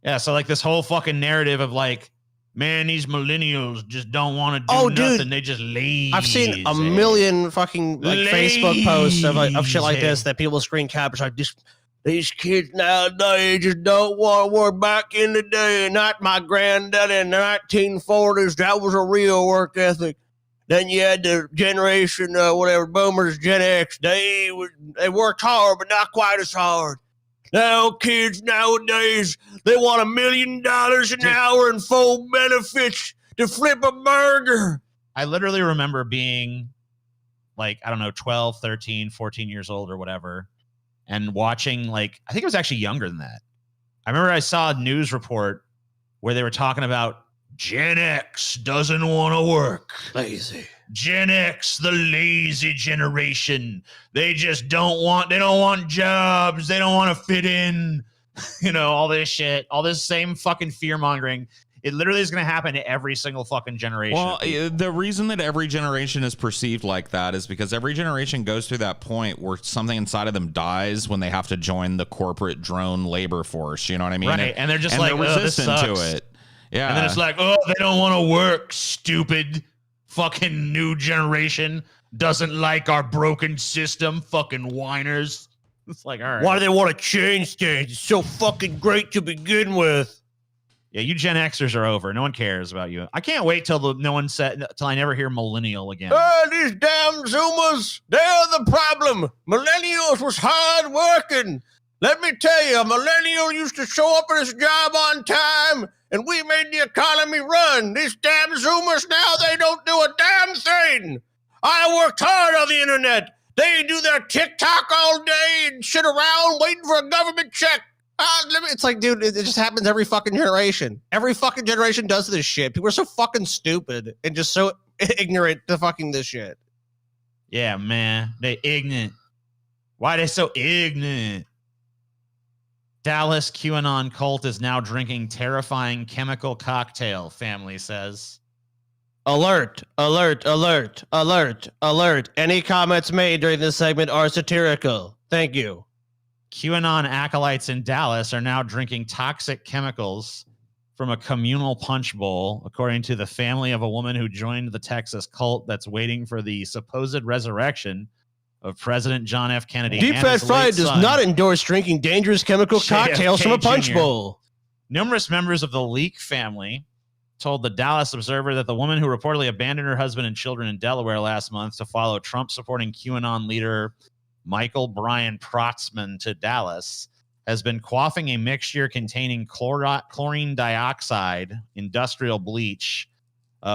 Speaker 2: Yeah, so like this whole fucking narrative of like, man, these millennials just don't want to do nothing.
Speaker 3: Dude,
Speaker 2: they just lazy.
Speaker 3: I've seen a million fucking like Facebook posts of shit like this that people screen cap. It's like these kids nowadays just don't want to work. Back in the day, not my granddad in the 1940s. That was a real work ethic. Then you had the generation, boomers, Gen X. They worked hard, but not quite as hard. Now kids nowadays, they want $1 million an hour and full benefits to flip a burger.
Speaker 2: I literally remember being like, I don't know, 12, 13, 14 years old or whatever, and watching like, I think it was actually younger than that. I remember I saw a news report where they were talking about Gen X doesn't want to work.
Speaker 3: Lazy.
Speaker 2: Gen X, the lazy generation. They don't want jobs. They don't want to fit in. All this shit, all this same fucking fear mongering. It literally is going to happen to every single fucking generation.
Speaker 1: Well, the reason that every generation is perceived like that is because every generation goes through that point where something inside of them dies when they have to join the corporate drone labor force. You know what I mean?
Speaker 2: Right. And they're just
Speaker 1: they're
Speaker 2: resistant
Speaker 1: to it. Yeah.
Speaker 2: And then it's like, oh, they don't want to work, stupid. Fucking new generation doesn't like our broken system. Fucking whiners. It's like, all right.
Speaker 3: Why do they want to change things? It's so fucking great to begin with.
Speaker 2: Yeah, you Gen Xers are over. No one cares about you. I can't wait till I never hear millennial again.
Speaker 3: These damn Zoomers, they're the problem. Millennials was hard working. Let me tell you, a millennial used to show up at his job on time, and we made the economy run. These damn Zoomers now, they don't do a damn thing. I worked hard on the internet. They do their TikTok all day and shit around waiting for a government check. It's like, dude, it just happens every fucking generation. Every fucking generation does this shit. People are so fucking stupid and just so ignorant to fucking this shit.
Speaker 2: Yeah, man. They ignorant. Why they so ignorant? Dallas QAnon cult is now drinking terrifying chemical cocktail, family says.
Speaker 3: Alert, alert, alert, alert, alert. Any comments made during this segment are satirical. Thank you.
Speaker 2: QAnon acolytes in Dallas are now drinking toxic chemicals from a communal punch bowl, according to the family of a woman who joined the Texas cult that's waiting for the supposed resurrection of President John F. Kennedy.
Speaker 3: Deep Fat Fried does not endorse drinking dangerous chemical cocktails from a punch bowl.
Speaker 2: Numerous members of the Leak family told the Dallas Observer that the woman who reportedly abandoned her husband and children in Delaware last month to follow Trump-supporting QAnon leader Michael Brian Protzman to Dallas has been quaffing a mixture containing chlorine dioxide, industrial bleach,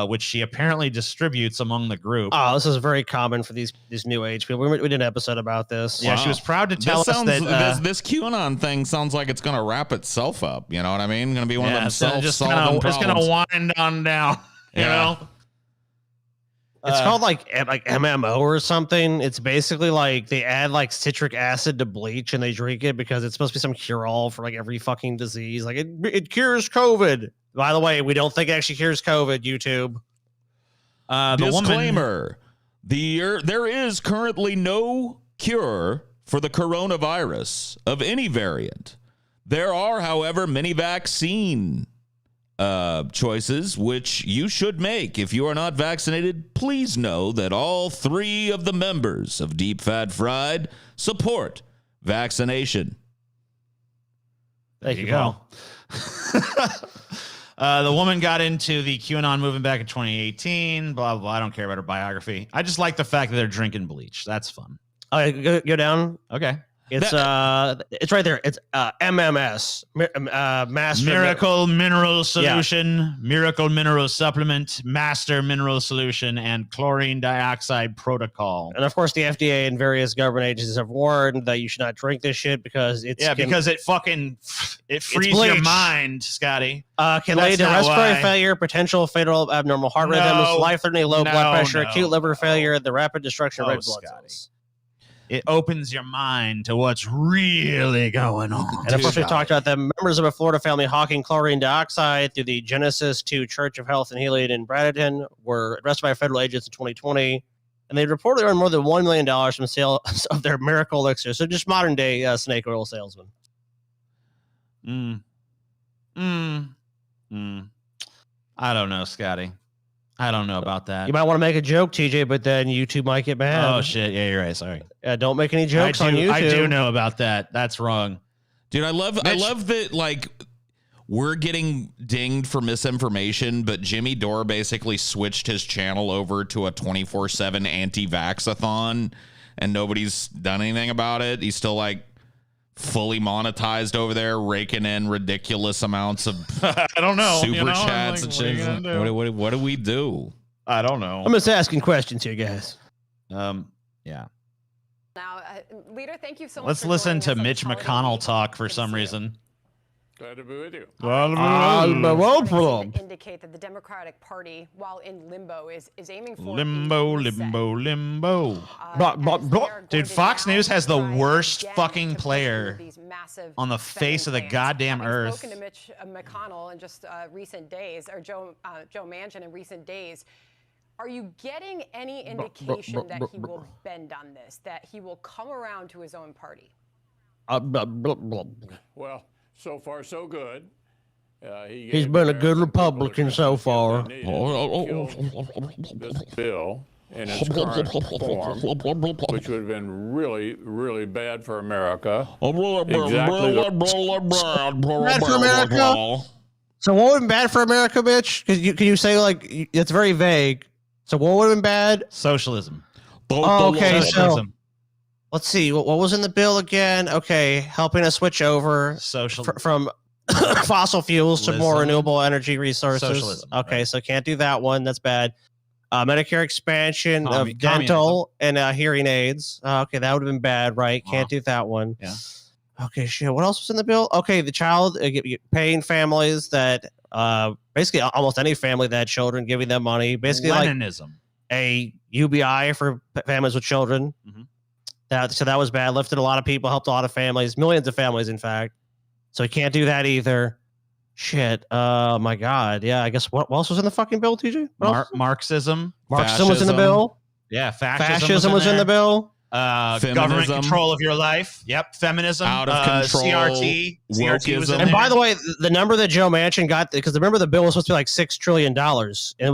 Speaker 2: which she apparently distributes among the group.
Speaker 3: Oh, this is very common for these new age people. We did an episode about this.
Speaker 2: Yeah, she was proud to tell us that
Speaker 1: this QAnon thing sounds like it's going to wrap itself up. You know what I mean? Going to be one of them
Speaker 2: just
Speaker 1: self-solving problems.
Speaker 2: It's going to wind on down. You know.
Speaker 3: It's called like MMO or something. It's basically like they add like citric acid to bleach and they drink it because it's supposed to be some cure-all for like every fucking disease. Like it cures COVID. By the way, we don't think it actually cures COVID, YouTube.
Speaker 1: Disclaimer. There is currently no cure for the coronavirus of any variant. There are, however, many vaccine choices which you should make. If you are not vaccinated, please know that all 3 of the members of Deep Fat Fried support vaccination.
Speaker 2: There you go. The woman got into the QAnon movement back in 2018. Blah, blah, blah. I don't care about her biography. I just like the fact that they're drinking bleach. That's fun.
Speaker 3: All right, go down.
Speaker 2: Okay.
Speaker 3: It's right there. It's MMS, Master
Speaker 2: Miracle Mineral Solution, Miracle Mineral Supplement, Master Mineral Solution, and Chlorine Dioxide Protocol.
Speaker 3: And of course, the FDA and various government agencies have warned that you should not drink this shit because
Speaker 2: because it frees your mind, Scotty.
Speaker 3: Can lead to respiratory failure, potential fatal abnormal heart rhythms, life-threatening low blood pressure, acute liver failure, the rapid destruction of red blood cells.
Speaker 2: It opens your mind to what's really going on.
Speaker 3: And of course, we talked about the members of a Florida family hawking chlorine dioxide through the Genesis 2 Church of Health and Healing in Bradenton were arrested by federal agents in 2020. And they reportedly earned more than $1 million from sales of their miracle elixir. So just modern day snake oil salesman.
Speaker 2: I don't know, Scotty. I don't know about that.
Speaker 3: You might want to make a joke, TJ, but then YouTube might get mad.
Speaker 2: Oh, shit. Yeah, you're right. Sorry.
Speaker 3: Don't make any jokes on YouTube.
Speaker 2: I do know about that. That's wrong.
Speaker 1: Dude, I love that, like, we're getting dinged for misinformation, but Jimmy Dore basically switched his channel over to a 24/7 anti-vax-a-thon, and nobody's done anything about it. He's still, like, fully monetized over there, raking in ridiculous amounts of
Speaker 2: I don't know
Speaker 1: super chats and shit. What do we do?
Speaker 2: I don't know.
Speaker 3: I'm just asking questions here, guys.
Speaker 2: Yeah.
Speaker 10: Now, Leader, thank you so much.
Speaker 2: Let's listen to Mitch McConnell talk for some reason.
Speaker 11: Glad to be with you.
Speaker 10: Indicate that the Democratic Party, while in limbo, is aiming for
Speaker 2: limbo. Dude, Fox News has the worst fucking player on the face of the goddamn earth.
Speaker 10: I've spoken to Mitch McConnell in just recent days, or Joe Manchin in recent days. Are you getting any indication that he will bend on this, that he will come around to his own party?
Speaker 11: Well, so far so good.
Speaker 3: He's been a good Republican so far.
Speaker 11: This bill in its current form, which would have been really, really bad for America. Exactly
Speaker 3: Bad for America. So what would have been bad for America, bitch? Can you say like it's very vague? So what would have been bad?
Speaker 2: Socialism.
Speaker 3: Oh, okay, so
Speaker 2: Socialism.
Speaker 3: let's see. What was in the bill again? Okay, helping us switch over from fossil fuels to more renewable energy resources.
Speaker 2: Socialism,
Speaker 3: Okay, so can't do that one. That's bad. Medicare expansion of
Speaker 2: Communism.
Speaker 3: dental and hearing aids. Okay, that would have been bad, right? Can't do that one.
Speaker 2: Yeah.
Speaker 3: Okay, shit. What else was in the bill? Okay, the child paying families that basically almost any family that had children, giving them money. Basically,
Speaker 2: Leninism.
Speaker 3: like a UBI for families with children. So that was bad. Lifted a lot of people, helped a lot of families, millions of families, in fact. So we can't do that either. Shit. My God. Yeah. I guess what else was in the fucking bill, TJ?
Speaker 2: Marxism.
Speaker 3: Marxism was in the bill.
Speaker 2: Yeah.
Speaker 3: Fascism was in the bill.
Speaker 2: Government control of your life. Yep. Feminism.
Speaker 1: Out of control.
Speaker 2: CRT. CRT was in
Speaker 3: And
Speaker 2: there.
Speaker 3: by the way, the number that Joe Manchin got, because remember the bill was supposed to be like $6 trillion, and there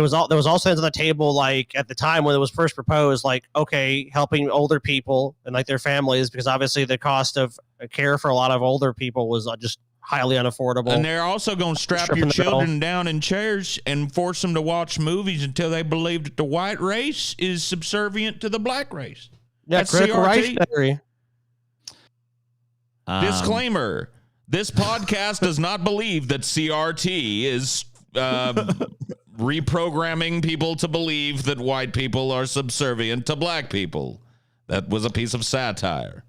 Speaker 3: was all things on the table. Like at the time when it was first proposed, like okay, helping older people and like their families, because obviously the cost of care for a lot of older people was just highly unaffordable.
Speaker 1: And they're also going to strap your children down in chairs and force them to watch movies until they believe that the white race is subservient to the black race.
Speaker 3: Yeah,
Speaker 1: That's
Speaker 3: critical race
Speaker 1: CRT.
Speaker 3: theory.
Speaker 1: Disclaimer: this podcast does not believe that CRT is reprogramming people to believe that white people are subservient to black people. That was a piece of satire.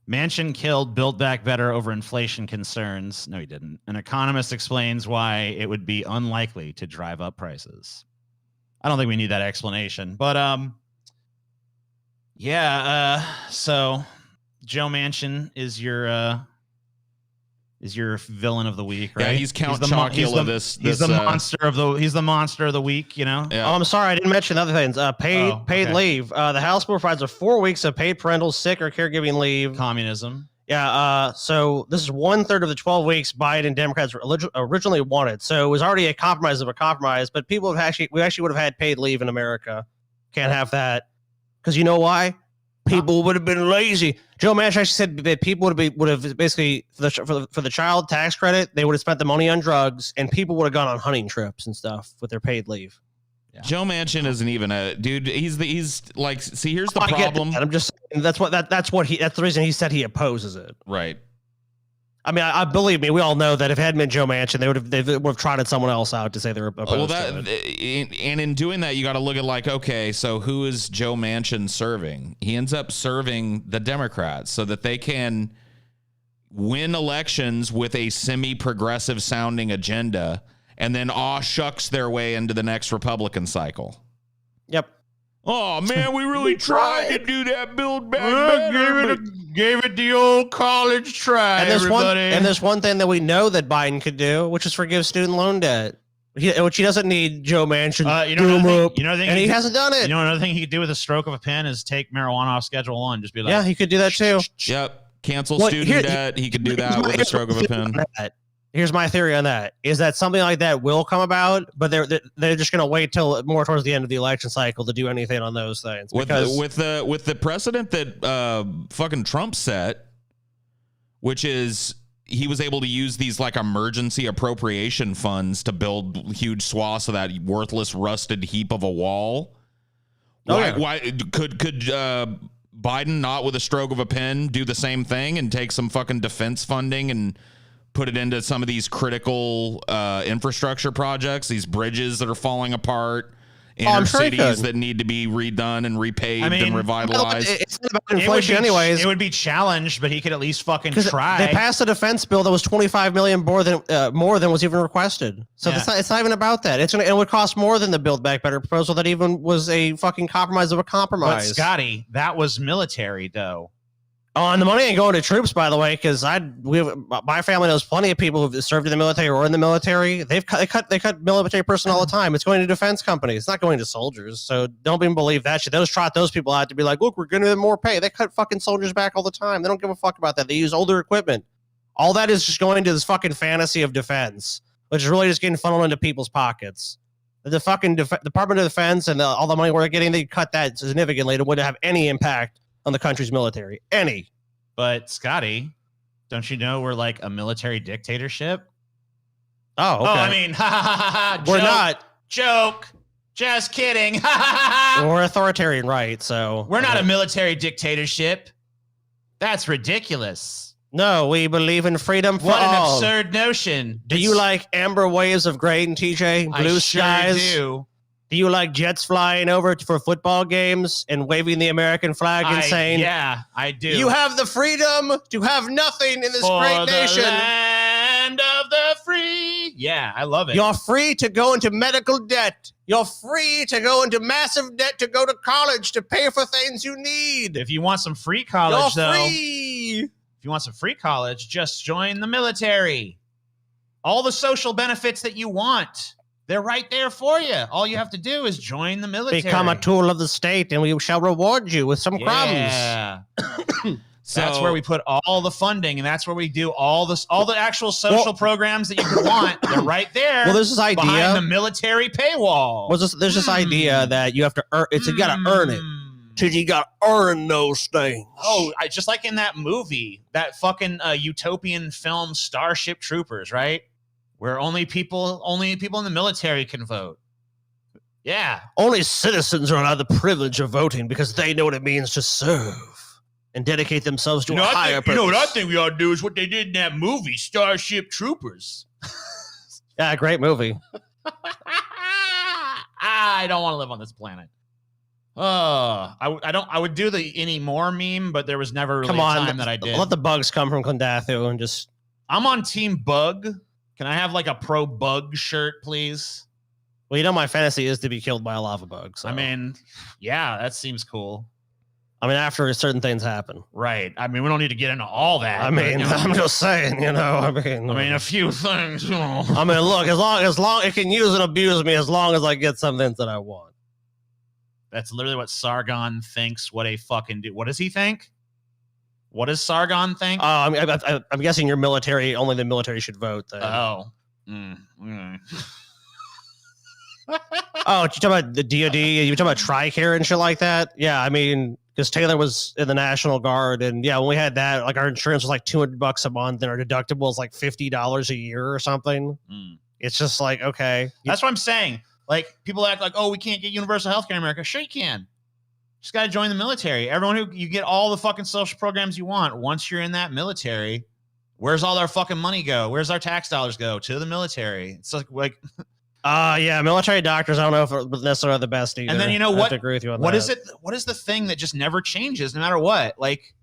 Speaker 2: Manchin killed Build Back Better over inflation concerns. No, he didn't. An economist explains why it would be unlikely to drive up prices. I don't think we need that explanation, but so Joe Manchin is your villain of the week, right?
Speaker 1: Yeah, he's Count
Speaker 2: the mo-
Speaker 1: Chocula.
Speaker 2: He's the monster of the. He's the monster of the week. You know.
Speaker 1: Yeah.
Speaker 3: Oh, I'm sorry, I didn't mention other things. Paid
Speaker 2: okay.
Speaker 3: leave. The House bill provides 4 weeks of paid parental sick or caregiving leave.
Speaker 2: Communism.
Speaker 3: Yeah. So this is 1/3 of the 12 weeks Biden and Democrats originally wanted. So it was already a compromise of a compromise. But we actually would have had paid leave in America. Can't have that because you know why? People would have been lazy. Joe Manchin actually said that people would have basically for the child tax credit, they would have spent the money on drugs, and people would have gone on hunting trips and stuff with their paid leave.
Speaker 1: Yeah. Joe Manchin isn't even a dude. He's like, see, here's the
Speaker 3: I get
Speaker 1: problem.
Speaker 3: that. I'm just that's the reason he said he opposes it.
Speaker 1: Right.
Speaker 3: I mean, I believe me. We all know that if it hadn't been Joe Manchin, they would have trotted someone else out to say they're opposed to it.
Speaker 1: And in doing that, you got to look at like, okay, so who is Joe Manchin serving? He ends up serving the Democrats so that they can win elections with a semi-progressive sounding agenda, and then shucks their way into the next Republican cycle.
Speaker 3: Yep.
Speaker 1: Oh man, we really tried to do that Build Back Better.
Speaker 2: Gave it the old college try.
Speaker 3: And there's one thing that we know that Biden could do, which is forgive student loan debt, which he doesn't need Joe Manchin.
Speaker 2: And
Speaker 3: he hasn't done it.
Speaker 2: You know, another thing he could do with a stroke of a pen is take marijuana off Schedule 1. Just be like,
Speaker 3: yeah, he could do that too.
Speaker 1: Yep. Cancel student debt. He could do that with a stroke of a pen.
Speaker 3: Here's my theory on that: is that something like that will come about, but they're just going to wait till more towards the end of the election cycle to do anything on those things.
Speaker 1: With the precedent that fucking Trump set, which is he was able to use these like emergency appropriation funds to build huge swaths of that worthless rusted heap of a wall. Why could Biden not with a stroke of a pen do the same thing and take some fucking defense funding and put it into some of these critical infrastructure projects, these bridges that are falling apart, inner cities that need to be redone and repaved and revitalized?
Speaker 3: It's not about inflation anyways.
Speaker 2: It would be challenged, but he could at least fucking try.
Speaker 3: They passed a defense bill that was $25 million more than was even requested. So it's not even about that. It would cost more than the Build Back Better proposal that even was a fucking compromise of a compromise.
Speaker 2: But Scotty, that was military though.
Speaker 3: Oh, and the money ain't going to troops, by the way, because my family knows plenty of people who've served in the military or in the military. They cut military person all the time. It's going to defense companies. It's not going to soldiers. So don't even believe that shit. They'll just trot those people out to be like, look, we're going to have more pay. They cut fucking soldiers back all the time. They don't give a fuck about that. They use older equipment. All that is just going to this fucking fantasy of defense, which is really just getting funneled into people's pockets. The fucking Department of Defense and all the money we're getting, they cut that significantly. It wouldn't have any impact on the country's military. Any.
Speaker 2: But Scotty, don't you know we're like a military dictatorship?
Speaker 3: Oh, okay.
Speaker 2: Oh, I mean,
Speaker 3: we're not.
Speaker 2: Joke. Just kidding.
Speaker 3: We're authoritarian, right? So
Speaker 2: we're not a military dictatorship. That's ridiculous.
Speaker 3: No, we believe in freedom for
Speaker 2: what an
Speaker 3: all.
Speaker 2: absurd notion.
Speaker 3: Do you like amber waves of grain, TJ? Blue skies?
Speaker 2: Do.
Speaker 3: Do you like jets flying over for football games and waving the American flag and saying,
Speaker 2: yeah, I do.
Speaker 3: You have the freedom to have nothing in this
Speaker 2: for
Speaker 3: great nation.
Speaker 2: The land of the free. Yeah, I love it.
Speaker 3: You're free to go into medical debt. You're free to go into massive debt to go to college to pay for things you need.
Speaker 2: If you want some free college,
Speaker 3: You're
Speaker 2: though,
Speaker 3: free.
Speaker 2: If you want some free college, just join the military. All the social benefits that you want, they're right there for you. All you have to do is join the military.
Speaker 3: Become a tool of the state, and we shall reward you with some crumbs.
Speaker 2: Yeah. So that's where we put all the funding, and that's where we do all the actual social programs that you could want. They're right there.
Speaker 3: Well, there's this idea
Speaker 2: behind the military paywall.
Speaker 3: Well, there's this idea that you have to earn. You got to earn it. So you got to earn those things.
Speaker 2: Oh, just like in that movie, that fucking utopian film, Starship Troopers, right? Where only people in the military can vote. Yeah.
Speaker 3: Only citizens are allowed the privilege of voting because they know what it means to serve and dedicate themselves to a higher purpose.
Speaker 2: You know what I think we ought to do is what they did in that movie, Starship Troopers.
Speaker 3: Yeah, great movie.
Speaker 2: I don't want to live on this planet. I would do the anymore meme, but there was never really a time that I did.
Speaker 3: Let the bugs come from Kondathu and just.
Speaker 2: I'm on Team Bug. Can I have like a pro bug shirt, please?
Speaker 3: Well, you know my fantasy is to be killed by a lava bug. So.
Speaker 2: I mean, yeah, that seems cool.
Speaker 3: I mean, after certain things happen.
Speaker 2: Right. I mean, we don't need to get into all that.
Speaker 3: I mean, I'm just saying, I mean,
Speaker 2: a few things.
Speaker 3: I mean, look, as long it can use and abuse me as long as I get some things that I want.
Speaker 2: That's literally what Sargon thinks. What a fucking do. What does he think? What does Sargon think?
Speaker 3: I mean, I'm guessing your military. Only the military should vote. Then.
Speaker 2: Oh.
Speaker 3: Oh, you talking about the DoD? You talking about TRICARE and shit like that? Yeah, I mean, because Taylor was in the National Guard, and yeah, when we had that, like our insurance was like $200 a month, and our deductible was like $50 a year or something. It's just like, okay,
Speaker 2: that's what I'm saying. Like people act like, oh, we can't get universal health care in America. Sure, you can. Just got to join the military. Everyone who you get all the fucking social programs you want. Once you're in that military, where's all our fucking money go? Where's our tax dollars go? To the military. It's like
Speaker 3: yeah, military doctors. I don't know if it's necessarily the best either.
Speaker 2: And then you know what?
Speaker 3: I have to agree with you on
Speaker 2: what
Speaker 3: that.
Speaker 2: is it? What is the thing that just never changes, no matter what? Like,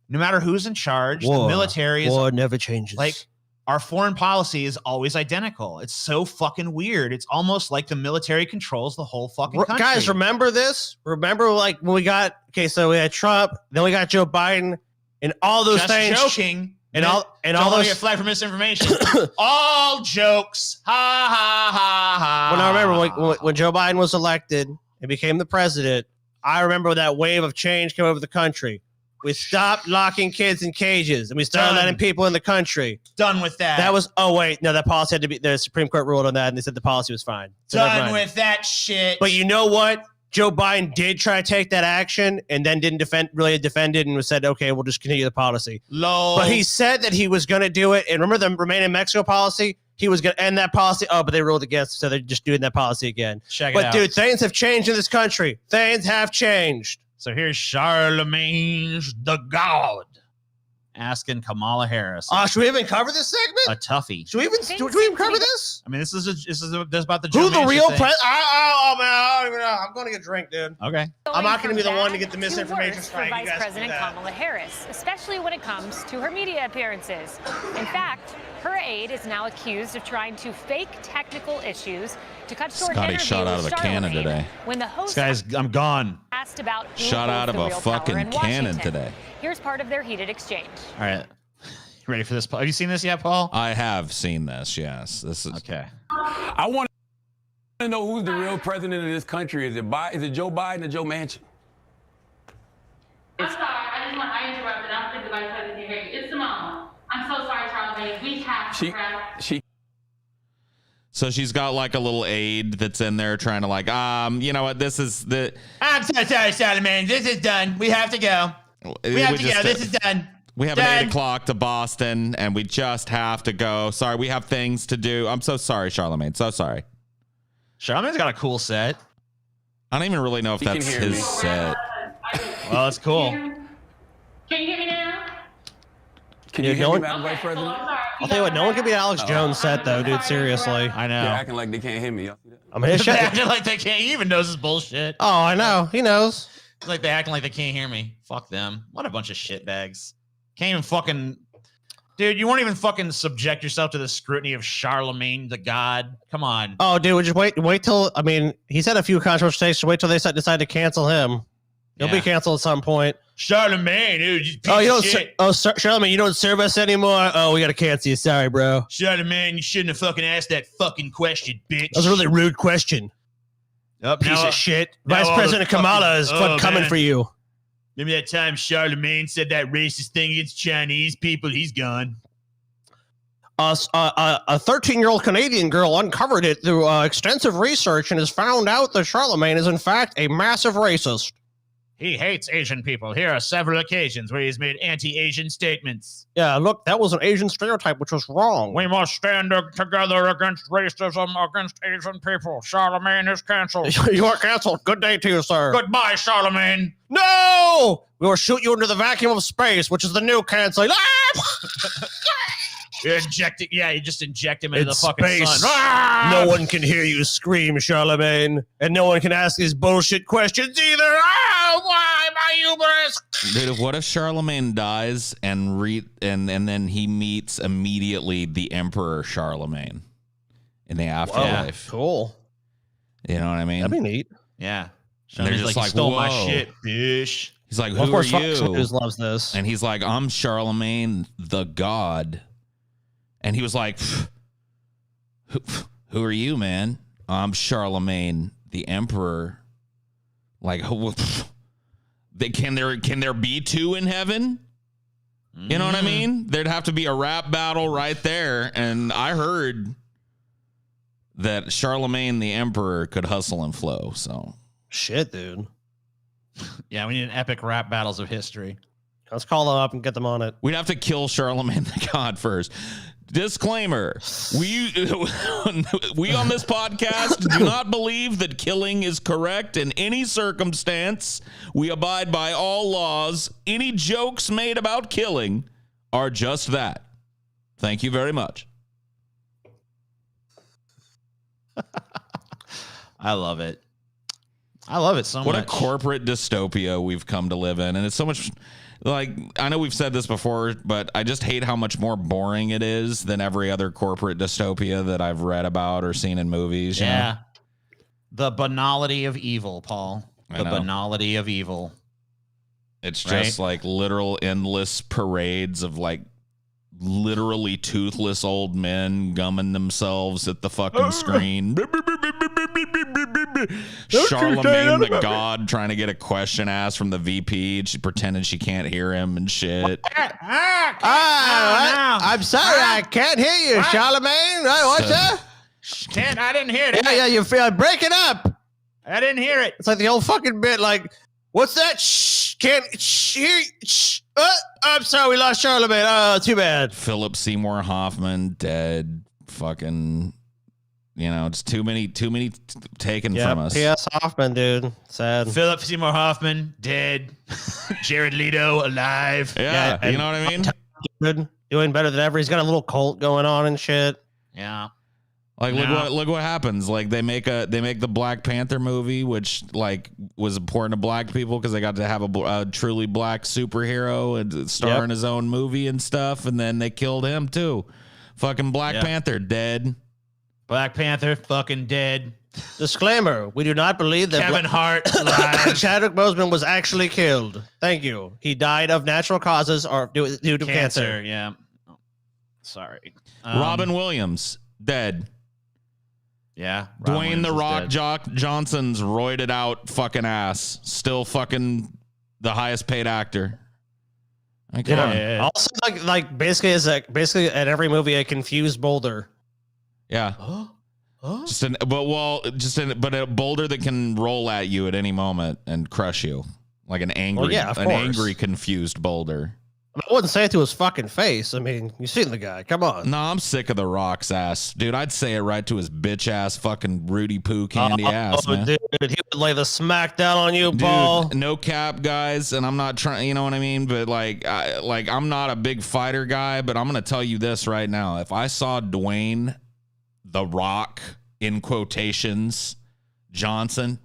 Speaker 2: no matter who's in charge, the military is
Speaker 3: never changes.
Speaker 2: Like, our foreign policy is always identical. It's so fucking weird. It's almost like the military controls the whole fucking country.
Speaker 3: Guys, remember this? Remember, like when we got so we had Trump, then we got Joe Biden, and all those things.
Speaker 2: Joking.
Speaker 3: And all those
Speaker 2: get flagged for misinformation. All jokes. Ha ha ha ha.
Speaker 3: Well, I remember when Joe Biden was elected and became the president. I remember that wave of change came over the country. We stopped locking kids in cages, and we started letting people in the country.
Speaker 2: Done with that.
Speaker 3: That was that policy had to be. The Supreme Court ruled on that, and they said the policy was fine. So
Speaker 2: done with that shit.
Speaker 3: But you know what? Joe Biden did try to take that action and then didn't really defend it and said, okay, we'll just continue the policy.
Speaker 2: Lol.
Speaker 3: But he said that he was going to do it. And remember the Remain in Mexico policy? He was going to end that policy. Oh, but they ruled against it, so they're just doing that policy again.
Speaker 2: Check it out.
Speaker 3: But, dude, things have changed in this country. Things have changed.
Speaker 2: So here's Charlemagne the God asking Kamala Harris.
Speaker 3: Should we even cover this segment?
Speaker 2: A toughie.
Speaker 3: Should we even cover this?
Speaker 2: I mean, this is about the
Speaker 3: Who
Speaker 2: Joe
Speaker 3: the
Speaker 2: Manchin
Speaker 3: real
Speaker 2: thing.
Speaker 3: president? Oh, man, I don't even know. I'm going to get a drink, dude.
Speaker 2: Okay.
Speaker 3: I'm not going to be the one to get the
Speaker 12: To
Speaker 3: misinformation
Speaker 12: worse
Speaker 3: strike.
Speaker 12: for
Speaker 3: You
Speaker 12: Vice
Speaker 3: guys
Speaker 12: President
Speaker 3: do that.
Speaker 12: Kamala Harris, especially when it comes to her media appearances. In fact, her aide is now accused of trying to fake technical issues to cut short
Speaker 1: Scotty
Speaker 12: interview
Speaker 1: shot out
Speaker 12: with
Speaker 1: of a cannon
Speaker 12: Charlemagne
Speaker 1: today.
Speaker 12: When the host
Speaker 2: This guy's, I'm gone.
Speaker 12: asked about who
Speaker 1: Shot
Speaker 12: holds
Speaker 1: out of
Speaker 12: the
Speaker 1: a
Speaker 12: real power
Speaker 1: fucking
Speaker 12: in
Speaker 1: cannon
Speaker 12: Washington.
Speaker 1: today.
Speaker 12: Here's part of their heated exchange.
Speaker 2: All right. You ready for this? Have you seen this yet, Paul?
Speaker 1: I have seen this. Yes, this is
Speaker 2: okay.
Speaker 13: I want to know who's the real president of this country. Is it Joe Biden or Joe Manchin?
Speaker 14: I'm sorry. I interrupted. I don't think the vice president can hear you. It's Simone. I'm so sorry, Charlemagne. We have to wrap.
Speaker 1: So she's got like a little aide that's in there trying to like, you know what? This is the.
Speaker 2: I'm so sorry, Charlamagne. This is done. We have to go. We have to go. This is done.
Speaker 1: We have
Speaker 2: done.
Speaker 1: an 8 o'clock to Boston, and we just have to go. Sorry, we have things to do. I'm so sorry, Charlamagne. So sorry.
Speaker 2: Charlamagne's got a cool set.
Speaker 1: I don't even really know if that's his set.
Speaker 2: Well, it's cool.
Speaker 14: Can you hear me now?
Speaker 13: Can you hear me, Madam Vice
Speaker 14: Oh,
Speaker 13: President?
Speaker 14: I'm sorry.
Speaker 3: I'll tell you what, no one can be Alex Jones set though, dude. Seriously.
Speaker 2: I know.
Speaker 13: They're acting like they can't hear me. Y'all see that?
Speaker 3: I mean, his
Speaker 2: They're
Speaker 3: shit.
Speaker 2: acting like they can't. He even knows this bullshit.
Speaker 3: Oh, I know. He knows.
Speaker 2: It's like they're acting like they can't hear me. Fuck them. What a bunch of shitbags. Can't even fucking. Dude, you won't even fucking subject yourself to the scrutiny of Charlamagne the God. Come on.
Speaker 3: Oh, dude, just wait till. I mean, he's had a few controversial takes. So wait till they decide to cancel him. He'll be canceled at some point.
Speaker 2: Charlamagne, dude. You piece
Speaker 3: Oh, you
Speaker 2: of
Speaker 3: don't.
Speaker 2: shit.
Speaker 3: Charlamagne, you don't serve us anymore. Oh, we gotta cancel you. Sorry, bro.
Speaker 2: Charlamagne, you shouldn't have fucking asked that fucking question, bitch.
Speaker 3: That was a really rude question. Piece of shit. Vice President Kamala is coming for you.
Speaker 2: Remember that time Charlamagne said that racist thing against Chinese people? He's gone.
Speaker 3: A 13-year-old Canadian girl uncovered it through extensive research and has found out that Charlamagne is in fact a massive racist.
Speaker 2: He hates Asian people. Here are several occasions where he's made anti-Asian statements.
Speaker 3: Yeah, look, that was an Asian stereotype, which was wrong.
Speaker 2: We must stand together against racism against Asian people. Charlamagne is canceled.
Speaker 3: You are canceled. Good day to you, sir.
Speaker 2: Goodbye, Charlamagne.
Speaker 3: No! We will shoot you into the vacuum of space, which is the new cancel.
Speaker 2: You inject it. Yeah, you just inject him into
Speaker 3: It's
Speaker 2: the fucking
Speaker 3: space.
Speaker 2: sun. Ah!
Speaker 3: No one can hear you scream, Charlamagne, and no one can ask these bullshit questions either. Why my hubris?
Speaker 1: Dude, what if Charlamagne dies and then he meets immediately the Emperor Charlamagne in the afterlife?
Speaker 3: Cool.
Speaker 1: You know what I mean?
Speaker 3: That'd be neat.
Speaker 2: Yeah.
Speaker 1: And they're
Speaker 2: He's
Speaker 1: just
Speaker 2: "You
Speaker 1: like,
Speaker 2: stole my
Speaker 1: whoa."
Speaker 2: shit, bitch.
Speaker 1: He's like,
Speaker 3: Well, of
Speaker 1: who are
Speaker 3: course, Fox
Speaker 1: you?
Speaker 3: News loves this.
Speaker 1: And he's like, I'm Charlamagne the God. And he was like, who are you, man? I'm Charlamagne the Emperor. Like, can there be two in heaven? You know what I mean? There'd have to be a rap battle right there. And I heard that Charlamagne the Emperor could hustle and flow. So
Speaker 3: shit, dude.
Speaker 2: Yeah, we need an epic rap battles of history.
Speaker 3: Let's call them up and get them on it.
Speaker 1: we'd have to kill Charlamagne the God first. Disclaimer: we on this podcast do not believe that killing is correct in any circumstance. We abide by all laws. Any jokes made about killing are just that. Thank you very much.
Speaker 2: I love it. I love it so
Speaker 1: What
Speaker 2: much.
Speaker 1: a corporate dystopia we've come to live in. And it's so much, like, I know we've said this before, but I just hate how much more boring it is than every other corporate dystopia that I've read about or seen in movies. you know?
Speaker 2: Yeah. The banality of evil, Paul.
Speaker 1: I
Speaker 2: The
Speaker 1: know.
Speaker 2: banality of evil.
Speaker 1: It's just like literal endless parades of like literally toothless old men gumming themselves at the fucking screen. Charlamagne the God trying to get a question asked from the VP. And she pretending she can't hear him and shit.
Speaker 3: I'm sorry, I can't hear you, Charlamagne. What's that?
Speaker 2: Can't, I didn't hear it.
Speaker 3: Yeah, you feel breaking up.
Speaker 2: I didn't hear it.
Speaker 3: It's like the old fucking bit, like, what's that? Shh, can't hear. Shh. I'm sorry, we lost Charlamagne. Oh, too bad.
Speaker 1: Philip Seymour Hoffman dead. Fucking, you know, it's too many taken from us.
Speaker 3: P.S. Hoffman, dude. Sad.
Speaker 2: Philip Seymour Hoffman, dead. Jared Leto, alive.
Speaker 1: Yeah, you know what I mean?
Speaker 3: Good. Doing better than ever. He's got a little cult going on and shit.
Speaker 2: Yeah.
Speaker 1: Like
Speaker 2: No.
Speaker 1: look what happens. Like they make the Black Panther movie, which like was important to black people because they got to have a truly black superhero and star in his own movie and stuff, and then they killed him too. Fucking Black Panther dead.
Speaker 2: Black Panther fucking dead.
Speaker 3: Disclaimer: we do not believe that
Speaker 2: Kevin Hart alive.
Speaker 3: Chadwick Boseman was actually killed. Thank you. He died of natural causes or due to cancer.
Speaker 2: Yeah. Oh, sorry.
Speaker 1: Robin Williams dead.
Speaker 2: Yeah. Robin
Speaker 1: Dwayne
Speaker 2: Williams
Speaker 1: the
Speaker 2: is
Speaker 1: Rock
Speaker 2: dead.
Speaker 1: Johnson's roided out fucking ass. Still fucking the highest paid actor. I come on.
Speaker 3: Also, like basically at every movie, a confused Boulder.
Speaker 1: Yeah. Just but a boulder that can roll at you at any moment and crush you, like an angry, angry, confused boulder.
Speaker 3: I wouldn't say it to his fucking face. I mean, you seen the guy. Come on.
Speaker 1: No, I'm sick of The Rock's ass, dude. I'd say it right to his bitch ass, fucking Rudy Poo candy ass, man.
Speaker 3: Dude, he would lay the smack down on you, Paul.
Speaker 1: No cap, guys. And I'm not trying, you know what I mean? But I'm not a big fighter guy, but I'm gonna tell you this right now: if I saw Dwayne The Rock in quotations Johnson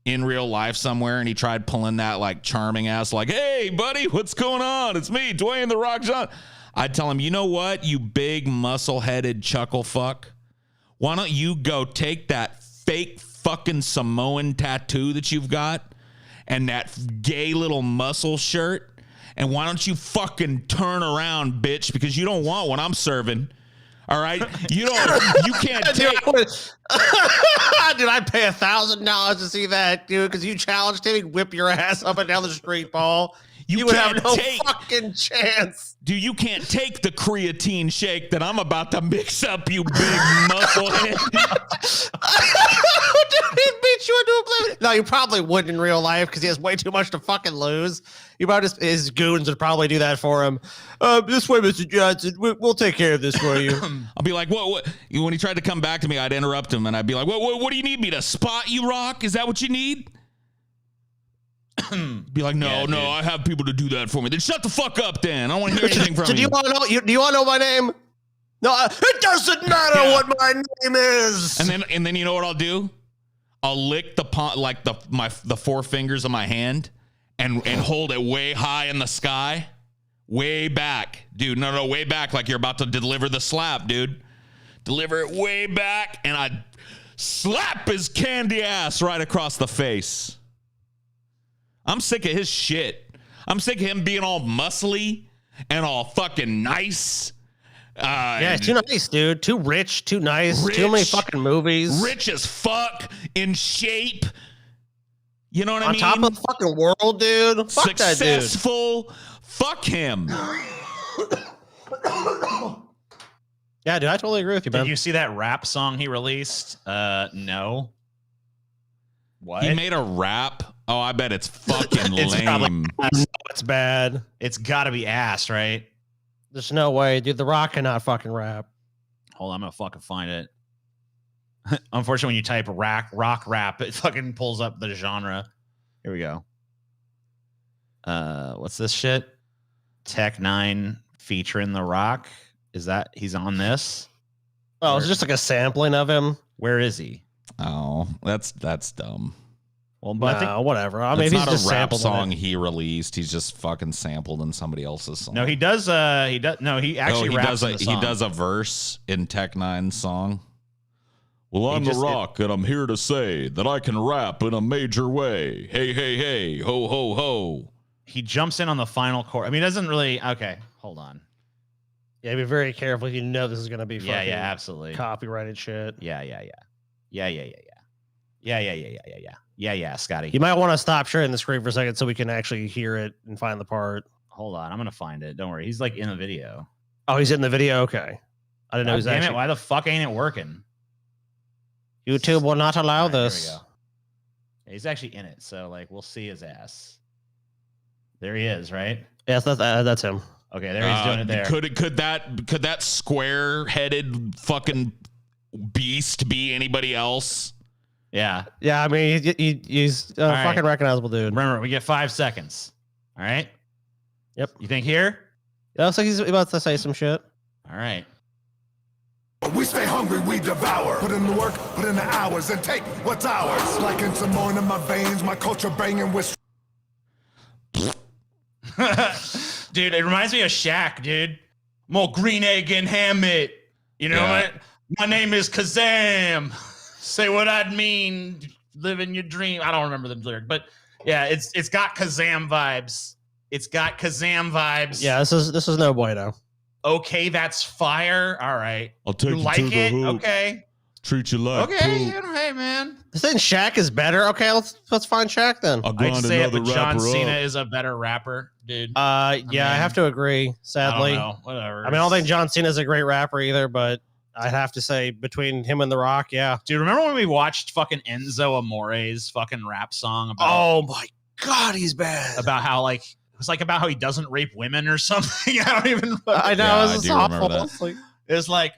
Speaker 1: in real life somewhere, and he tried pulling that like charming ass, like, "Hey, buddy, what's going on? It's me, Dwayne The Rock Johnson." I'd tell him, you know what, you big muscle-headed chuckle fuck? Why don't you go take that fake fucking Samoan tattoo that you've got and that gay little muscle shirt, and why don't you fucking turn around, bitch, because you don't want what I'm serving. All right, you can't take.
Speaker 3: Dude, I'd pay $1,000 to see that, dude, because you challenged him, he'd whip your ass up and down the street, Paul. You would have no fucking chance.
Speaker 1: Dude, you can't take the creatine shake that I'm about to mix up, you big muscle head.
Speaker 3: Dude, he'd beat you into oblivion. No, you probably wouldn't in real life because he has way too much to fucking lose. You probably his goons would probably do that for him. This way, Mr. Johnson, we'll take care of this for you.
Speaker 1: I'll be like, what? When he tried to come back to me, I'd interrupt him and I'd be like, what do you need me to spot you, Rock? Is that what you need? Be like, no, I have people to do that for me. Then shut the fuck up, then. I don't want to hear anything from you.
Speaker 3: Do you want to know? Do you want to know my name? No, it doesn't matter what my name is.
Speaker 1: And then you know what I'll do? I'll lick the four fingers of my hand and hold it way high in the sky, way back, dude. No, way back, like you're about to deliver the slap, dude. Deliver it way back, and I slap his candy ass right across the face. I'm sick of his shit. I'm sick of him being all muscly and all fucking nice.
Speaker 3: Yeah, too nice, dude. Too rich, too nice. Too many fucking movies.
Speaker 1: Rich as fuck, in shape. You know what I mean?
Speaker 3: On top of the fucking world, dude. Fuck that dude.
Speaker 1: Successful. Fuck him.
Speaker 3: Yeah, dude, I totally agree with you, man.
Speaker 2: Did you see that rap song he released? No. What?
Speaker 1: He made a rap? Oh, I bet it's fucking lame.
Speaker 3: Probably, it's bad.
Speaker 2: It's got to be ass, right?
Speaker 3: There's no way, dude. The Rock cannot fucking rap.
Speaker 2: Hold on, I'm gonna fucking find it. Unfortunately, when you type rock rap, it fucking pulls up the genre. Here we go. What's this shit? Tech 9 featuring The Rock. Is that he's on this?
Speaker 3: Oh, it's just like a sampling of him.
Speaker 2: Where is he?
Speaker 1: Oh, that's dumb.
Speaker 2: Well, but
Speaker 3: no, whatever. I mean,
Speaker 1: it's
Speaker 3: he's
Speaker 1: not
Speaker 3: just
Speaker 1: a rap
Speaker 3: song
Speaker 1: he released. He's just fucking sampled in somebody else's song.
Speaker 2: No, he does. No, he actually raps in the song.
Speaker 1: He does a verse in Tech 9's song. Well, I'm The Rock, and I'm here to say that I can rap in a major way. Hey, hey, hey, ho, ho, ho.
Speaker 2: He jumps in on the final chord. I mean, it doesn't really. Okay, hold on.
Speaker 3: Yeah, be very careful. You know this is gonna be fucking
Speaker 2: absolutely
Speaker 3: copyrighted shit.
Speaker 2: Yeah, Scotty.
Speaker 3: You might want to stop sharing the screen for a second so we can actually hear it and find the part.
Speaker 2: Hold on, I'm gonna find it. Don't worry. He's like in the video.
Speaker 3: Oh, he's in the video. Okay, I didn't know.
Speaker 2: Damn it! Why the fuck ain't it working?
Speaker 3: YouTube will not allow this.
Speaker 2: There we go. Yeah, he's actually in it, so like we'll see his ass. There he is, right?
Speaker 3: Yes, that's him.
Speaker 2: Okay, there he's doing it there.
Speaker 1: Could that square-headed fucking beast be anybody else?
Speaker 2: Yeah.
Speaker 3: Yeah, I mean, he's a fucking recognizable dude.
Speaker 2: Remember, we get 5 seconds. All right?
Speaker 3: Yep.
Speaker 2: You think here?
Speaker 3: Yeah, looks like he's about to say some shit.
Speaker 2: All right.
Speaker 15: We stay hungry, we devour. Put in the work, put in the hours, and take what's ours. Like in some more in my veins, my culture banging with...
Speaker 2: Dude, it reminds me of Shaq, dude. More green egg and ham it. You know what? My name is Kazam. Say what I'd mean. Living your dream. I don't remember the lyric, but yeah, it's got Kazam vibes. It's got Kazam vibes.
Speaker 3: Yeah, this is no bueno.
Speaker 2: Okay, that's fire. All right.
Speaker 1: I'll take you
Speaker 2: like
Speaker 1: to the
Speaker 2: it.
Speaker 1: hoop.
Speaker 2: Okay.
Speaker 1: Treat you like
Speaker 2: okay.
Speaker 1: poop.
Speaker 2: Hey, man.
Speaker 3: Saying Shaq is better. Okay, let's find Shaq then.
Speaker 2: I'd say it, but John Cena is a better rapper, dude.
Speaker 3: I have to agree. Sadly,
Speaker 2: I don't know. Whatever.
Speaker 3: I mean, I don't think John Cena is a great rapper either, but I'd have to say between him and The Rock, yeah.
Speaker 2: Dude, remember when we watched fucking Enzo Amore's fucking rap song about?
Speaker 3: Oh my God, he's bad.
Speaker 2: About how like it was like about how he doesn't rape women or something. I don't even.
Speaker 3: I know.
Speaker 1: Yeah,
Speaker 3: it
Speaker 1: I
Speaker 3: was
Speaker 1: do remember that.
Speaker 2: It's like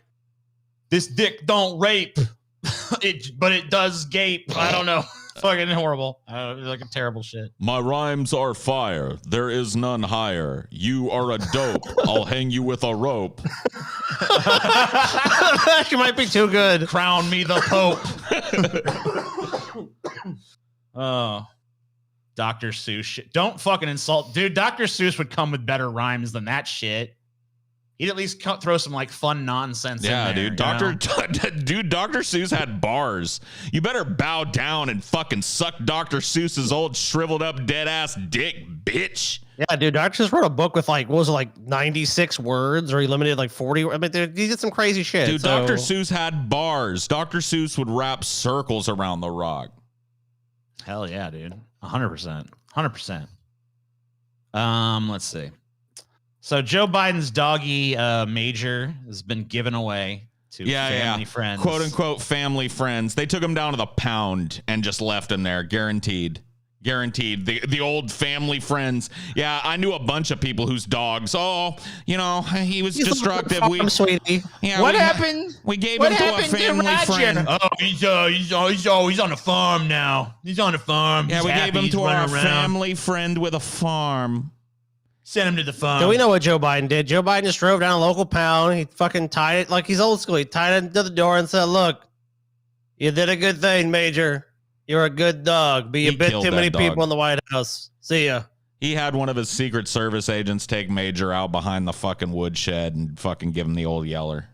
Speaker 2: this dick don't rape, but it does gape. I don't know. Fucking horrible. Like a terrible shit.
Speaker 1: My rhymes are fire. There is none higher. You are a dope. I'll hang you with a rope.
Speaker 3: That might be too good.
Speaker 2: Crown me the Pope. Oh, Dr. Seuss shit. Don't fucking insult, dude. Dr. Seuss would come with better rhymes than that shit. He'd at least throw some like fun nonsense in there.
Speaker 1: Dude. Dr. Seuss had bars. You better bow down and fucking suck Dr. Seuss's old shriveled up dead ass dick, bitch.
Speaker 3: Yeah, dude. Dr. Seuss wrote a book with like, what was it, like 96 words, or he limited like 40. I mean, dude, he did some crazy shit.
Speaker 1: Dude, Dr. Seuss had bars. Dr. Seuss would wrap circles around the rock.
Speaker 2: Hell yeah, dude. 100%. 100%. Let's see. So Joe Biden's doggy Major has been given away to family friends.
Speaker 1: Quote unquote family friends. They took him down to the pound and just left him there. Guaranteed. The old family friends. Yeah, I knew a bunch of people whose dogs, he was destructive.
Speaker 3: Sweetie.
Speaker 1: Yeah,
Speaker 2: what happened?
Speaker 1: We gave him to a family friend.
Speaker 2: Oh, he's on the farm now. He's on the farm.
Speaker 1: Yeah,
Speaker 2: He's
Speaker 1: we
Speaker 2: happy.
Speaker 1: gave him
Speaker 2: He's
Speaker 1: to our
Speaker 2: running around.
Speaker 1: family friend with a farm.
Speaker 2: Send him to the farm.
Speaker 3: Do we know what Joe Biden did? Joe Biden just drove down a local pound. He fucking tied it like he's old school. He tied it to the door and said, "Look, you did a good thing, Major. You're a good dog, but you bit too many people in the White House. See ya."
Speaker 1: He had one of his Secret Service agents take Major out behind the fucking woodshed and fucking give him the old yeller.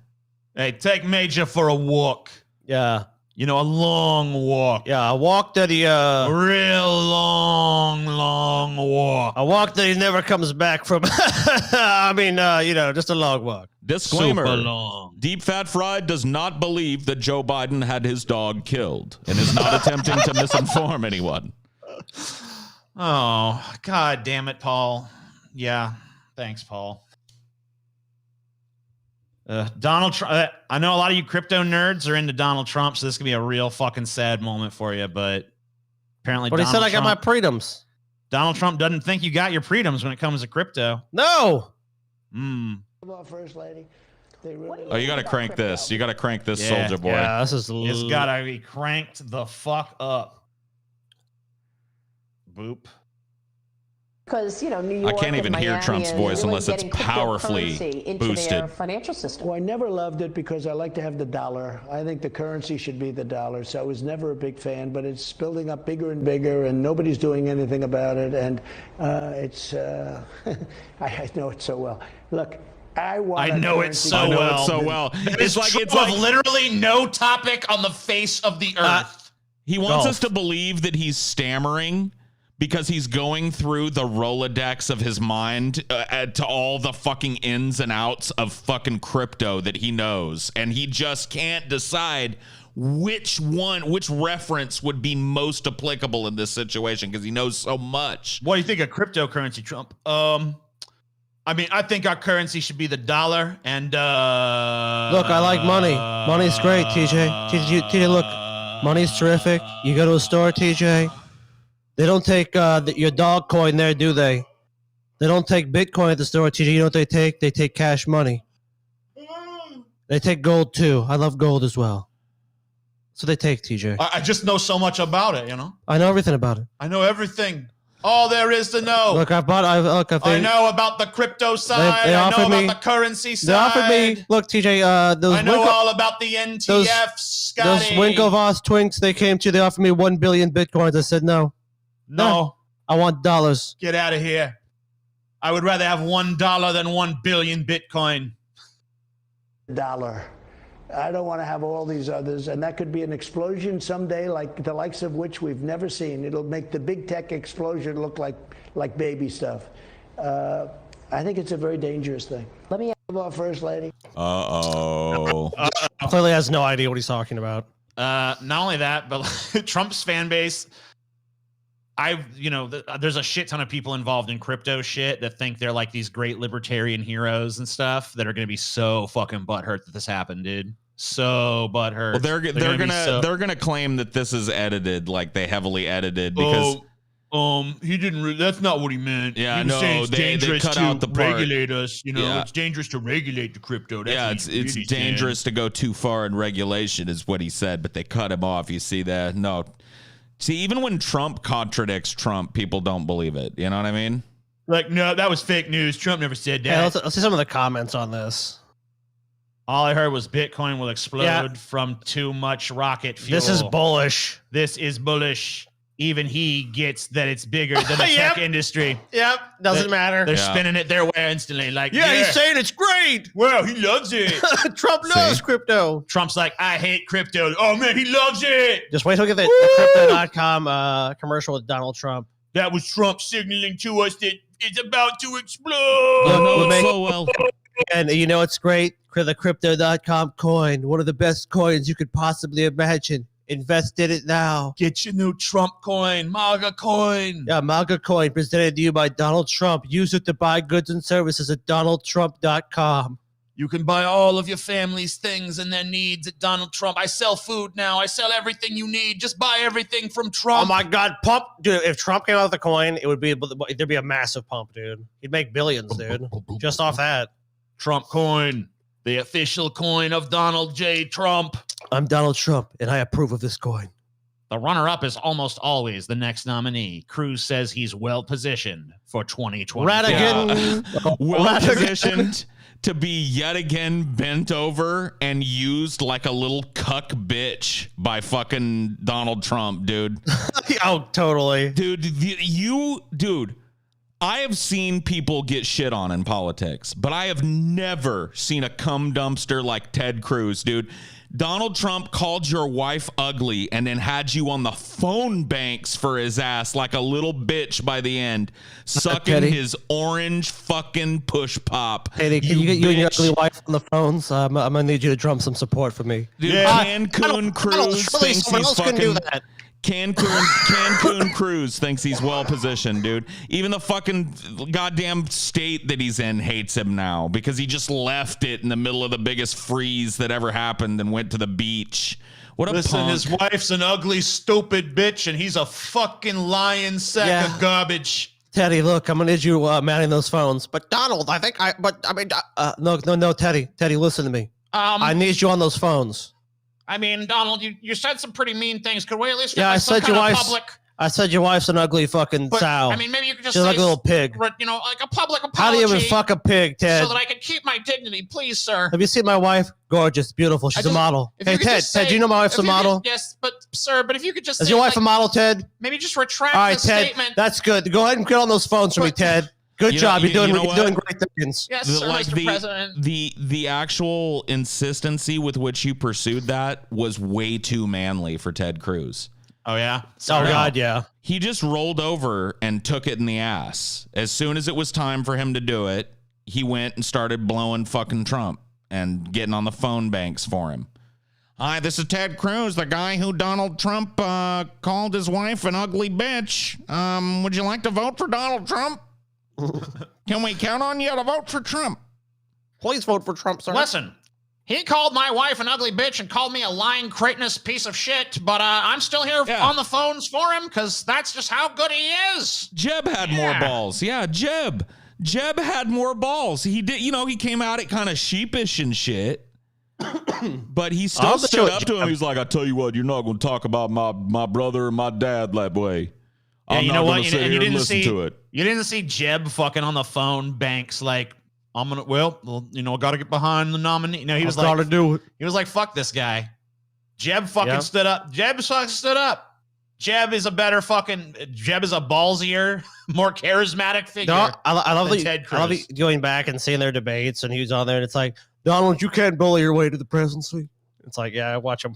Speaker 2: Hey, take Major for a walk.
Speaker 3: Yeah.
Speaker 2: You know, a long walk.
Speaker 3: Yeah, a walk that he
Speaker 2: a real long walk.
Speaker 3: A walk that he never comes back from. I mean, just a long walk.
Speaker 1: Disclaimer.
Speaker 2: Super long.
Speaker 1: Deep Fat Fried does not believe that Joe Biden had his dog killed and is not attempting to misinform anyone.
Speaker 2: Oh, God damn it, Paul. Yeah. Thanks, Paul. Donald Trump. I know a lot of you crypto nerds are into Donald Trump, so this could be a real fucking sad moment for you. But apparently,
Speaker 3: But he said I got my freedoms.
Speaker 2: Donald Trump doesn't think you got your freedoms when it comes to crypto.
Speaker 3: No.
Speaker 16: First lady.
Speaker 1: Oh, you got to crank this. You got to crank this,
Speaker 2: Yeah,
Speaker 1: Soldier Boy.
Speaker 3: Yeah, this is.
Speaker 2: It's got to be cranked the fuck up. Boop.
Speaker 16: Because New York.
Speaker 1: I can't even
Speaker 16: and
Speaker 1: hear
Speaker 16: Miami
Speaker 1: Trump's
Speaker 16: and
Speaker 1: voice
Speaker 16: really
Speaker 1: unless it's
Speaker 16: getting
Speaker 1: powerfully
Speaker 16: cryptocurrency into
Speaker 1: boosted.
Speaker 16: their financial system.
Speaker 17: Well, I never loved it because I like to have the dollar. I think the currency should be the dollar. So I was never a big fan, but it's building up bigger and bigger, and nobody's doing anything about it. And it's I know it so well. Look. I
Speaker 2: know it so well. It's like literally no topic on the face of the earth.
Speaker 1: He wants us to believe that he's stammering because he's going through the Rolodex of his mind to all the fucking ins and outs of fucking crypto that he knows. And he just can't decide which reference would be most applicable in this situation because he knows so much.
Speaker 2: What do you think of cryptocurrency, Trump? I mean, I think our currency should be the dollar. And
Speaker 3: Look, I like money. Money's great, TJ. TJ, look, money's terrific. You go to a store, TJ. They don't take your dog coin there, do they? They don't take Bitcoin at the store, TJ. You know what they take? They take cash money. They take gold too. I love gold as well. So they take, TJ.
Speaker 2: I just know so much about it,
Speaker 3: I know everything about it.
Speaker 2: I know everything. All there is to know.
Speaker 3: Look, I
Speaker 2: know about the crypto side. I know about the currency side.
Speaker 3: They offered me. Look, TJ.
Speaker 2: I know all about the NTF, Scotty.
Speaker 3: Those Winklevoss twinks. They came to. They offered me 1 billion bitcoins. I said no.
Speaker 2: No.
Speaker 3: I want dollars.
Speaker 2: Get out of here. I would rather have $1 than 1 billion Bitcoin.
Speaker 17: Dollar. I don't want to have all these others, and that could be an explosion someday, like the likes of which we've never seen. It'll make the big tech explosion look like baby stuff. I think it's a very dangerous thing. Let me ask our first lady.
Speaker 3: Clearly has no idea what he's talking about.
Speaker 2: Not only that, but Trump's fan base. There's a shit ton of people involved in crypto shit that think they're like these great libertarian heroes and stuff that are going to be so fucking butthurt that this happened, dude. so butthurt.
Speaker 1: Well, they're gonna claim that this is edited, like they heavily edited because.
Speaker 2: He didn't. That's not what he meant.
Speaker 1: Yeah,
Speaker 2: he was saying it's dangerous
Speaker 1: cut
Speaker 2: to
Speaker 1: out the part.
Speaker 2: regulate us. You know,
Speaker 1: Yeah.
Speaker 2: it's dangerous to regulate the crypto. That's
Speaker 1: Yeah,
Speaker 2: what
Speaker 1: it's
Speaker 2: he really
Speaker 1: dangerous
Speaker 2: said.
Speaker 1: to go too far in regulation, is what he said. But they cut him off. You see that? No. See, even when Trump contradicts Trump, people don't believe it. You know what I mean?
Speaker 2: Like, no, that was fake news. Trump never said that.
Speaker 3: Yeah, let's see some of the comments on this.
Speaker 2: All I heard was Bitcoin will explode
Speaker 3: Yeah.
Speaker 2: from too much rocket fuel.
Speaker 3: This is bullish.
Speaker 2: This is bullish. Even he gets that it's bigger than the tech industry.
Speaker 3: Yep, doesn't matter.
Speaker 2: They're spinning it their way instantly. Like,
Speaker 3: He's saying it's great.
Speaker 2: Well, he loves it.
Speaker 3: Trump loves crypto.
Speaker 2: Trump's like, I hate crypto. Oh man, he loves it.
Speaker 3: Just wait till we get the crypto.com commercial with Donald Trump.
Speaker 2: That was Trump signaling to us that it's about to explode.
Speaker 3: We'll make-
Speaker 1: so well.
Speaker 3: And you know it's great? The crypto.com coin, one of the best coins you could possibly imagine. Invest in it now.
Speaker 2: Get your new Trump coin, MAGA coin.
Speaker 3: Yeah, MAGA coin presented to you by Donald Trump. Use it to buy goods and services at donaldtrump.com.
Speaker 2: You can buy all of your family's things and their needs at Donald Trump. I sell food now. I sell everything you need. Just buy everything from Trump.
Speaker 3: Oh my God, pump, dude! If Trump came out with the coin, it would be there'd be a massive pump, dude. He'd make billions, dude, just off that.
Speaker 2: Trump coin, the official coin of Donald J. Trump.
Speaker 3: I'm Donald Trump, and I approve of this coin.
Speaker 2: The runner-up is almost always the next nominee. Cruz says he's well-positioned for 2020.
Speaker 3: Radigan.
Speaker 1: Well-positioned to be yet again bent over and used like a little cuck bitch by fucking Donald Trump, dude.
Speaker 3: Oh, totally.
Speaker 1: Dude, I have seen people get shit on in politics, but I have never seen a cum dumpster like Ted Cruz, dude. Donald Trump called your wife ugly and then had you on the phone banks for his ass like a little bitch by the end, sucking
Speaker 3: Teddy.
Speaker 1: his orange fucking push pop.
Speaker 3: Hey, can you get you and your
Speaker 1: bitch.
Speaker 3: ugly wife on the phones? I'm gonna need you to drum some support for me.
Speaker 1: Dude,
Speaker 2: Yeah.
Speaker 1: Cancun Cruz thinks
Speaker 3: someone
Speaker 1: he's
Speaker 3: else can do
Speaker 1: fucking...
Speaker 3: that.
Speaker 1: Cancun Cruz thinks he's well positioned, dude. Even the fucking goddamn state that he's in hates him now because he just left it in the middle of the biggest freeze that ever happened and went to the beach. What a
Speaker 2: Listen,
Speaker 1: punk.
Speaker 2: his wife's an ugly, stupid bitch, and he's a fucking lying sack of garbage.
Speaker 3: Teddy, look, I'm gonna need you manning those phones. But Donald, no, Teddy, listen to me. I need you on those phones.
Speaker 2: I mean, Donald, you said some pretty mean things. Could we at least
Speaker 3: Yeah,
Speaker 2: get
Speaker 3: I
Speaker 2: like, some
Speaker 3: said your
Speaker 2: kind of
Speaker 3: wife's.
Speaker 2: public?
Speaker 3: I said your wife's an ugly fucking
Speaker 2: But,
Speaker 3: sow.
Speaker 2: I mean, maybe you could just
Speaker 3: She's
Speaker 2: say,
Speaker 3: like a little pig.
Speaker 2: You know, like a public apology.
Speaker 3: How do you even fuck a pig, Ted?
Speaker 2: So that I can keep my dignity, please, sir.
Speaker 3: Have you seen my wife? Gorgeous, beautiful. She's a model.
Speaker 2: If you
Speaker 3: Hey,
Speaker 2: could
Speaker 3: Ted,
Speaker 2: just say-
Speaker 3: do you know my wife's
Speaker 2: if
Speaker 3: a
Speaker 2: you could-
Speaker 3: model?
Speaker 2: Yes, but sir, but if you could just
Speaker 3: Is
Speaker 2: say,
Speaker 3: your wife
Speaker 2: like,
Speaker 3: a model, Ted?
Speaker 2: maybe just retract
Speaker 3: All right,
Speaker 2: the
Speaker 3: Ted.
Speaker 2: statement.
Speaker 3: That's good. Go ahead and get on those phones for me, Ted. Good job. You're doing great things.
Speaker 2: Yes, sir, Mr. President.
Speaker 1: The actual insistency with which you pursued that was way too manly for Ted Cruz.
Speaker 2: Oh yeah.
Speaker 3: Oh God, yeah.
Speaker 1: He just rolled over and took it in the ass. As soon as it was time for him to do it, he went and started blowing fucking Trump and getting on the phone banks for him. Hi, this is Ted Cruz, the guy who Donald Trump called his wife an ugly bitch. Would you like to vote for Donald Trump? Can we count on you to vote for Trump?
Speaker 3: Please vote for Trump, sir.
Speaker 2: Listen, he called my wife an ugly bitch and called me a lying, cretinous piece of shit, but I'm still here on the phones for him because that's just how good he is.
Speaker 1: Jeb had more balls. Yeah, Jeb had more balls. He did, he came out it kind of sheepish and shit. But he still stood up to him. He's like, I tell you what, you're not going to talk about my brother and my dad that way.
Speaker 2: Yeah,
Speaker 1: I'm
Speaker 2: you
Speaker 1: not
Speaker 2: know
Speaker 1: going
Speaker 2: what?
Speaker 1: to sit here and listen to it.
Speaker 2: You didn't see Jeb fucking on the phone banks like, I'm gonna, got to get behind the nominee. No, he was like,
Speaker 3: gotta do it.
Speaker 2: He was like, fuck this guy. Jeb fucking stood up. Jeb fucking stood up. Jeb is a ballsier, more charismatic figure.
Speaker 3: No, I love
Speaker 2: than
Speaker 3: that.
Speaker 2: Ted
Speaker 3: I love
Speaker 2: Cruz.
Speaker 3: going back and seeing their debates, and he was on there, and it's like, Donald, you can't bully your way to the presidency. It's like, yeah, watch him.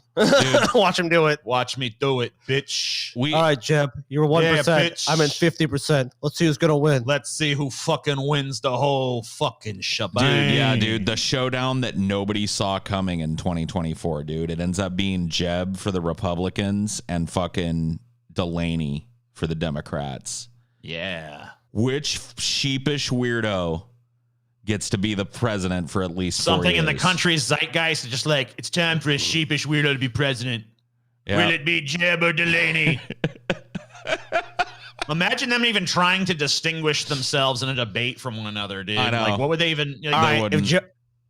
Speaker 3: Watch him do it.
Speaker 2: Watch me do it, bitch.
Speaker 3: All right, Jeb, you're 1%.
Speaker 2: bitch.
Speaker 3: I'm in 50%. Let's see who's gonna win.
Speaker 2: Let's see who fucking wins the whole fucking shebang.
Speaker 1: Dude, the showdown that nobody saw coming in 2024, dude. It ends up being Jeb for the Republicans and fucking Delaney for the Democrats.
Speaker 2: Yeah.
Speaker 1: Which sheepish weirdo gets to be the president for at least 4
Speaker 2: Something in the
Speaker 1: years.
Speaker 2: country's zeitgeist is just like, it's time for a sheepish weirdo to be president.
Speaker 1: Yeah.
Speaker 2: Will it be Jeb or Delaney? Imagine them even trying to distinguish themselves in a debate from one another, dude.
Speaker 1: I know.
Speaker 2: Like, what would they even? Like,
Speaker 3: All right,
Speaker 1: wouldn't.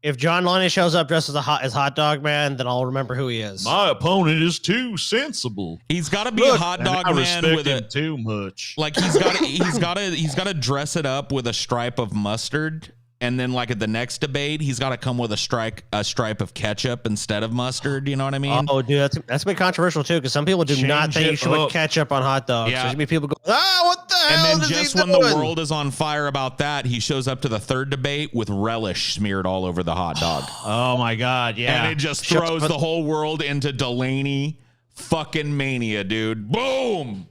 Speaker 3: if John Loney shows up dressed as as Hot Dog Man, then I'll remember who he is.
Speaker 2: my opponent is too sensible.
Speaker 1: He's got to be a hot dog
Speaker 2: I
Speaker 1: man
Speaker 2: respect
Speaker 1: with
Speaker 2: him
Speaker 1: a
Speaker 2: too much.
Speaker 1: like he's got to dress it up with a stripe of mustard, and then like at the next debate he's got to come with a stripe of ketchup instead of mustard. You know what I mean?
Speaker 3: Oh, dude, that's gonna be controversial too, because some people do not
Speaker 2: Change
Speaker 3: think you
Speaker 2: it
Speaker 3: should put
Speaker 2: up.
Speaker 3: ketchup on hot dogs.
Speaker 1: Yeah.
Speaker 3: There's gonna be people go, what the hell?
Speaker 1: And then
Speaker 3: is he
Speaker 1: just when
Speaker 3: doing?"
Speaker 1: the world is on fire about that, he shows up to the third debate with relish smeared all over the hot dog.
Speaker 2: Oh my God, yeah.
Speaker 1: And it just throws the whole world into Delaney fucking mania, dude. Boom!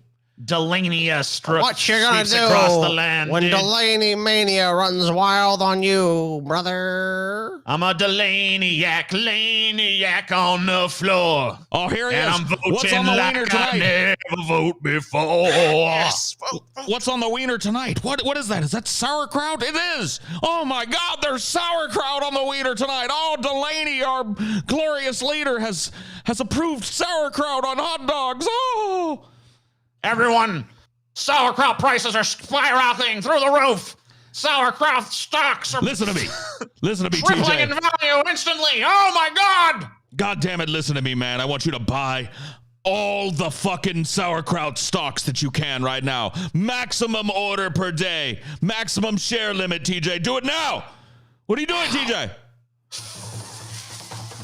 Speaker 2: Delaney
Speaker 3: What you gonna
Speaker 2: sweeps
Speaker 3: do
Speaker 2: across the land
Speaker 3: when
Speaker 2: dude.
Speaker 3: Delaney mania runs wild on you, brother?
Speaker 2: I'm a Delaney-yak on the floor.
Speaker 1: Oh, here he
Speaker 2: And
Speaker 1: is.
Speaker 2: I'm voting
Speaker 1: What's on the
Speaker 2: like
Speaker 1: wiener
Speaker 2: I
Speaker 1: tonight?
Speaker 2: never vote before.
Speaker 3: Yes.
Speaker 1: What's on the wiener tonight? What is that? Is that sauerkraut? It is. Oh my God, there's sauerkraut on the wiener tonight. Oh, Delaney, our glorious leader, has approved sauerkraut on hot dogs. Oh,
Speaker 2: Everyone, sauerkraut prices are spiraling through the roof. Sauerkraut stocks are
Speaker 1: listen to me. Listen to me,
Speaker 2: tripling in
Speaker 1: TJ.
Speaker 2: value instantly. Oh my God!
Speaker 1: God damn it, listen to me, man. I want you to buy all the fucking sauerkraut stocks that you can right now. Maximum order per day. Maximum share limit, TJ. Do it now. What are you doing, TJ?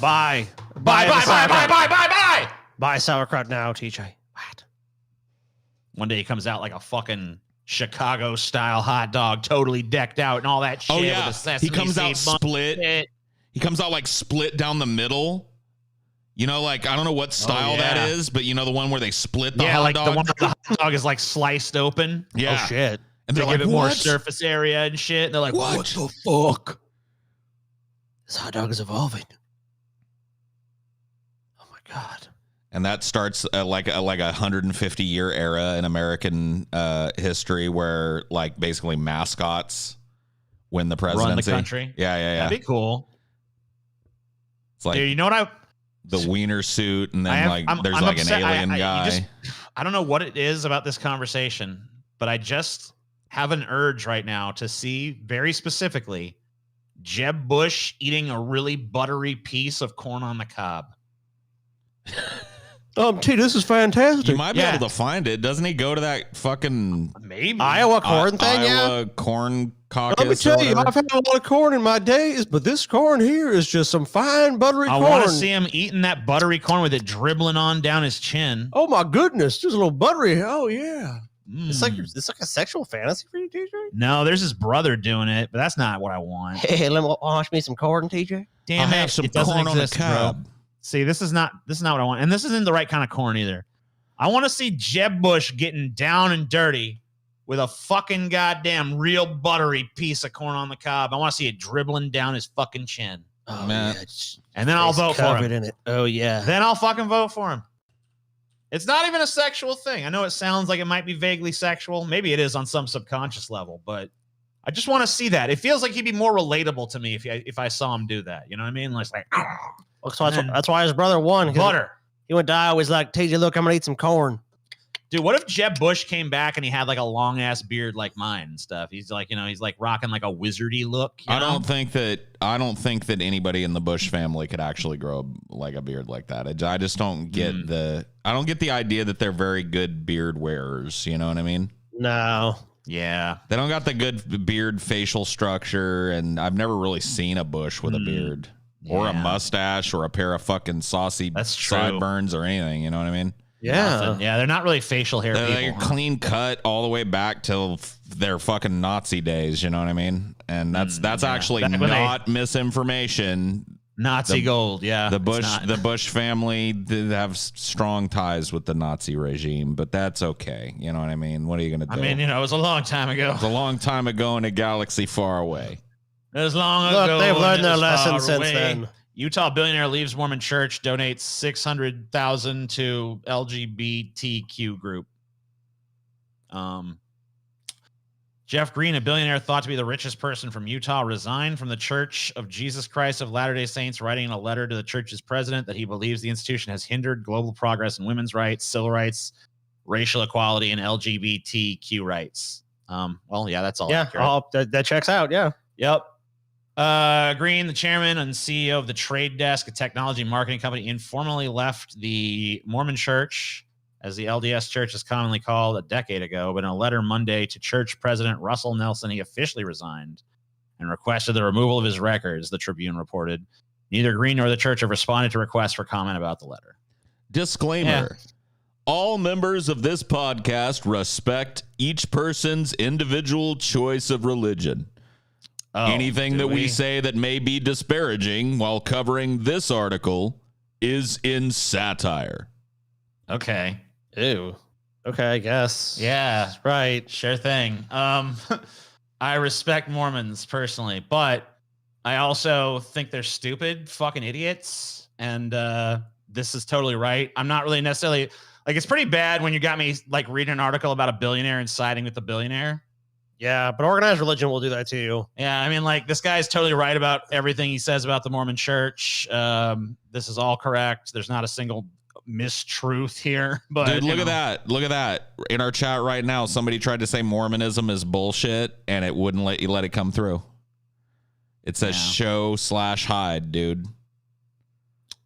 Speaker 2: Buy.
Speaker 3: Buy sauerkraut now, TJ. What?
Speaker 2: One day he comes out like a fucking Chicago style hot dog, totally decked out and all that shit.
Speaker 1: Oh yeah,
Speaker 2: with the sesame
Speaker 1: he comes out
Speaker 2: seed bun
Speaker 1: split.
Speaker 2: shit.
Speaker 1: He comes out like split down the middle. You know, like I don't know what style
Speaker 2: yeah.
Speaker 1: that is, but you know the one where they split the
Speaker 2: Yeah,
Speaker 1: hot
Speaker 2: like
Speaker 1: dog.
Speaker 2: the one where the hot dog is like sliced open.
Speaker 1: Yeah.
Speaker 3: Oh shit.
Speaker 1: And
Speaker 2: They
Speaker 1: they're
Speaker 2: give
Speaker 1: like,
Speaker 2: it more
Speaker 1: "What?"
Speaker 2: surface area and shit. And they're like, what the fuck?
Speaker 3: This hot dog is evolving. Oh my God.
Speaker 1: And that starts like a 150-year era in American history where like basically mascots win the presidency.
Speaker 2: Run the country.
Speaker 1: Yeah.
Speaker 2: That'd be cool.
Speaker 1: It's like
Speaker 2: Dude, you know what
Speaker 1: the wiener suit, and then there's like
Speaker 2: upset.
Speaker 1: an alien guy.
Speaker 2: I don't know what it is about this conversation, but I just have an urge right now to see very specifically Jeb Bush eating a really buttery piece of corn on the cob.
Speaker 3: T, this is fantastic.
Speaker 1: You might be able to find it. Doesn't he go to that fucking
Speaker 2: maybe
Speaker 3: Iowa corn thing?
Speaker 1: Iowa corn caucus?
Speaker 3: Let me tell
Speaker 1: or
Speaker 3: you,
Speaker 1: whatever?
Speaker 3: I've had a lot of corn in my days, but this corn here is just some fine buttery
Speaker 2: I
Speaker 3: corn.
Speaker 2: want to see him eating that buttery corn with it dribbling on down his chin.
Speaker 3: Oh my goodness, just a little buttery. Oh yeah, it's like
Speaker 2: Mm.
Speaker 3: a sexual fantasy for you, TJ.
Speaker 2: No, there's his brother doing it, but that's not what I want.
Speaker 3: Hey, let me watch me some corn, TJ.
Speaker 2: Damn
Speaker 1: I'll
Speaker 2: it!
Speaker 1: have some
Speaker 2: It doesn't
Speaker 1: corn on the
Speaker 2: exist, bro.
Speaker 1: cob.
Speaker 2: See, this is not what I want, and this isn't the right kind of corn either. I want to see Jeb Bush getting down and dirty with a fucking goddamn real buttery piece of corn on the cob. I want to see it dribbling down his fucking chin,
Speaker 3: Oh
Speaker 1: Man.
Speaker 3: yeah, it's
Speaker 2: and then I'll vote for
Speaker 3: covered
Speaker 2: him.
Speaker 3: in it. Oh yeah.
Speaker 2: Then I'll fucking vote for him. It's not even a sexual thing. I know it sounds like it might be vaguely sexual. Maybe it is on some subconscious level, but I just want to see that. It feels like he'd be more relatable to me if I saw him do that. You know what I mean? Like,
Speaker 3: Well, so
Speaker 2: Man.
Speaker 3: that's why his brother won. 'Cause
Speaker 2: butter.
Speaker 3: He went to Iowa. He's like, TJ, look, I'm gonna eat some corn.
Speaker 2: Dude, what if Jeb Bush came back and he had like a long ass beard like mine and stuff? He's like, he's like rocking like a wizardy look. You
Speaker 1: I
Speaker 2: know?
Speaker 1: don't think that anybody in the Bush family could actually grow like a beard like that. I just don't get I don't get the idea that they're very good beard wearers. You know what I mean?
Speaker 3: No.
Speaker 2: Yeah.
Speaker 1: They don't got the good beard facial structure, and I've never really seen a Bush with a beard or a
Speaker 2: Yeah.
Speaker 1: mustache or a pair of fucking saucy
Speaker 2: That's true.
Speaker 1: sideburns or anything. You know what I mean?
Speaker 3: Yeah.
Speaker 2: Nothing. Yeah, they're not really facial hair
Speaker 1: They're
Speaker 2: people. huh?
Speaker 1: clean cut all the way back till their fucking Nazi days. You know what I mean? And that's
Speaker 2: yeah.
Speaker 1: actually
Speaker 2: Back when
Speaker 1: not misinformation.
Speaker 2: Nazi gold. Yeah.
Speaker 1: The
Speaker 2: it's not.
Speaker 1: Bush family did have strong ties with the Nazi regime, but that's okay. You know what I mean? What are you gonna do?
Speaker 2: I mean, it was a long time ago.
Speaker 1: It was a long time ago in a galaxy far away.
Speaker 2: It was long
Speaker 3: Look,
Speaker 2: ago.
Speaker 3: they've
Speaker 2: and
Speaker 3: learned
Speaker 2: it
Speaker 3: their
Speaker 2: was
Speaker 3: lesson
Speaker 2: far
Speaker 3: since
Speaker 2: away.
Speaker 3: then.
Speaker 2: Utah billionaire leaves Mormon church, donates $600,000 to LGBTQ group. Jeff Green, a billionaire thought to be the richest person from Utah, resigned from the Church of Jesus Christ of Latter-day Saints, writing in a letter to the church's president that he believes the institution has hindered global progress in women's rights, civil rights, racial equality, and LGBTQ rights. Well, yeah, that's all.
Speaker 3: Yeah, that checks out. Yeah.
Speaker 2: Yep. Green, the chairman and CEO of the Trade Desk, a technology marketing company, informally left the Mormon Church, as the LDS Church is commonly called, a decade ago. But in a letter Monday to church president Russell Nelson, he officially resigned and requested the removal of his records, the Tribune reported. Neither Green nor the church have responded to requests for comment about the letter.
Speaker 1: Disclaimer.
Speaker 2: Yeah.
Speaker 1: All members of this podcast respect each person's individual choice of religion. Anything that we say that may be disparaging while covering this article is in satire.
Speaker 2: Okay.
Speaker 3: Ew. Okay, I guess.
Speaker 2: Yeah.
Speaker 3: Right.
Speaker 2: Sure thing. I respect Mormons personally, but I also think they're stupid fucking idiots. And this is totally right. I'm not really necessarily like, it's pretty bad when you got me like reading an article about a billionaire and siding with the billionaire.
Speaker 3: Yeah, but organized religion will do that to you.
Speaker 2: Yeah, I mean, like, this guy's totally right about everything he says about the Mormon Church. This is all correct. There's not a single mistruth here. But
Speaker 1: dude, look at that. Look at that. In our chat right now, somebody tried to say Mormonism is bullshit, and it wouldn't let you let it come through. It says show/hide, dude.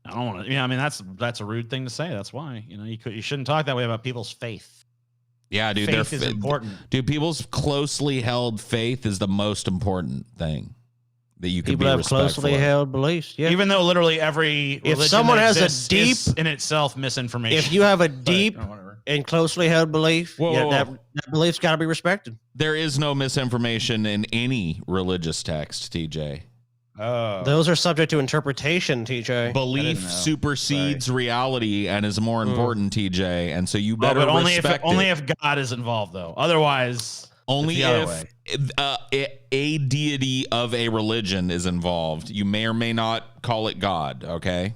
Speaker 2: I don't want to. Yeah, I mean, that's a rude thing to say. That's why, you shouldn't talk that way about people's faith.
Speaker 1: Yeah, dude,
Speaker 2: faith is important.
Speaker 1: Dude, people's closely held faith is the most important thing that you can
Speaker 3: People
Speaker 1: be
Speaker 3: have
Speaker 1: respectful
Speaker 3: closely
Speaker 1: of.
Speaker 3: held beliefs. Yeah.
Speaker 2: Even though literally every
Speaker 3: If
Speaker 2: religion
Speaker 3: someone
Speaker 2: that
Speaker 3: has a
Speaker 2: exists
Speaker 3: deep-
Speaker 2: is in itself misinformation.
Speaker 3: If you have a
Speaker 2: But,
Speaker 3: deep and closely held belief,
Speaker 1: Whoa,
Speaker 3: yeah,
Speaker 1: whoa,
Speaker 3: that,
Speaker 1: whoa.
Speaker 3: that belief's got to be respected.
Speaker 1: There is no misinformation in any religious text, TJ.
Speaker 3: Those are subject to interpretation, TJ.
Speaker 1: Belief supersedes reality and is more important, TJ. And so you better
Speaker 2: but only
Speaker 1: respect
Speaker 2: only
Speaker 1: it.
Speaker 2: if God is involved, though. Otherwise,
Speaker 1: Only
Speaker 2: it's the other way.
Speaker 1: if a deity of a religion is involved. You may or may not call it God, okay?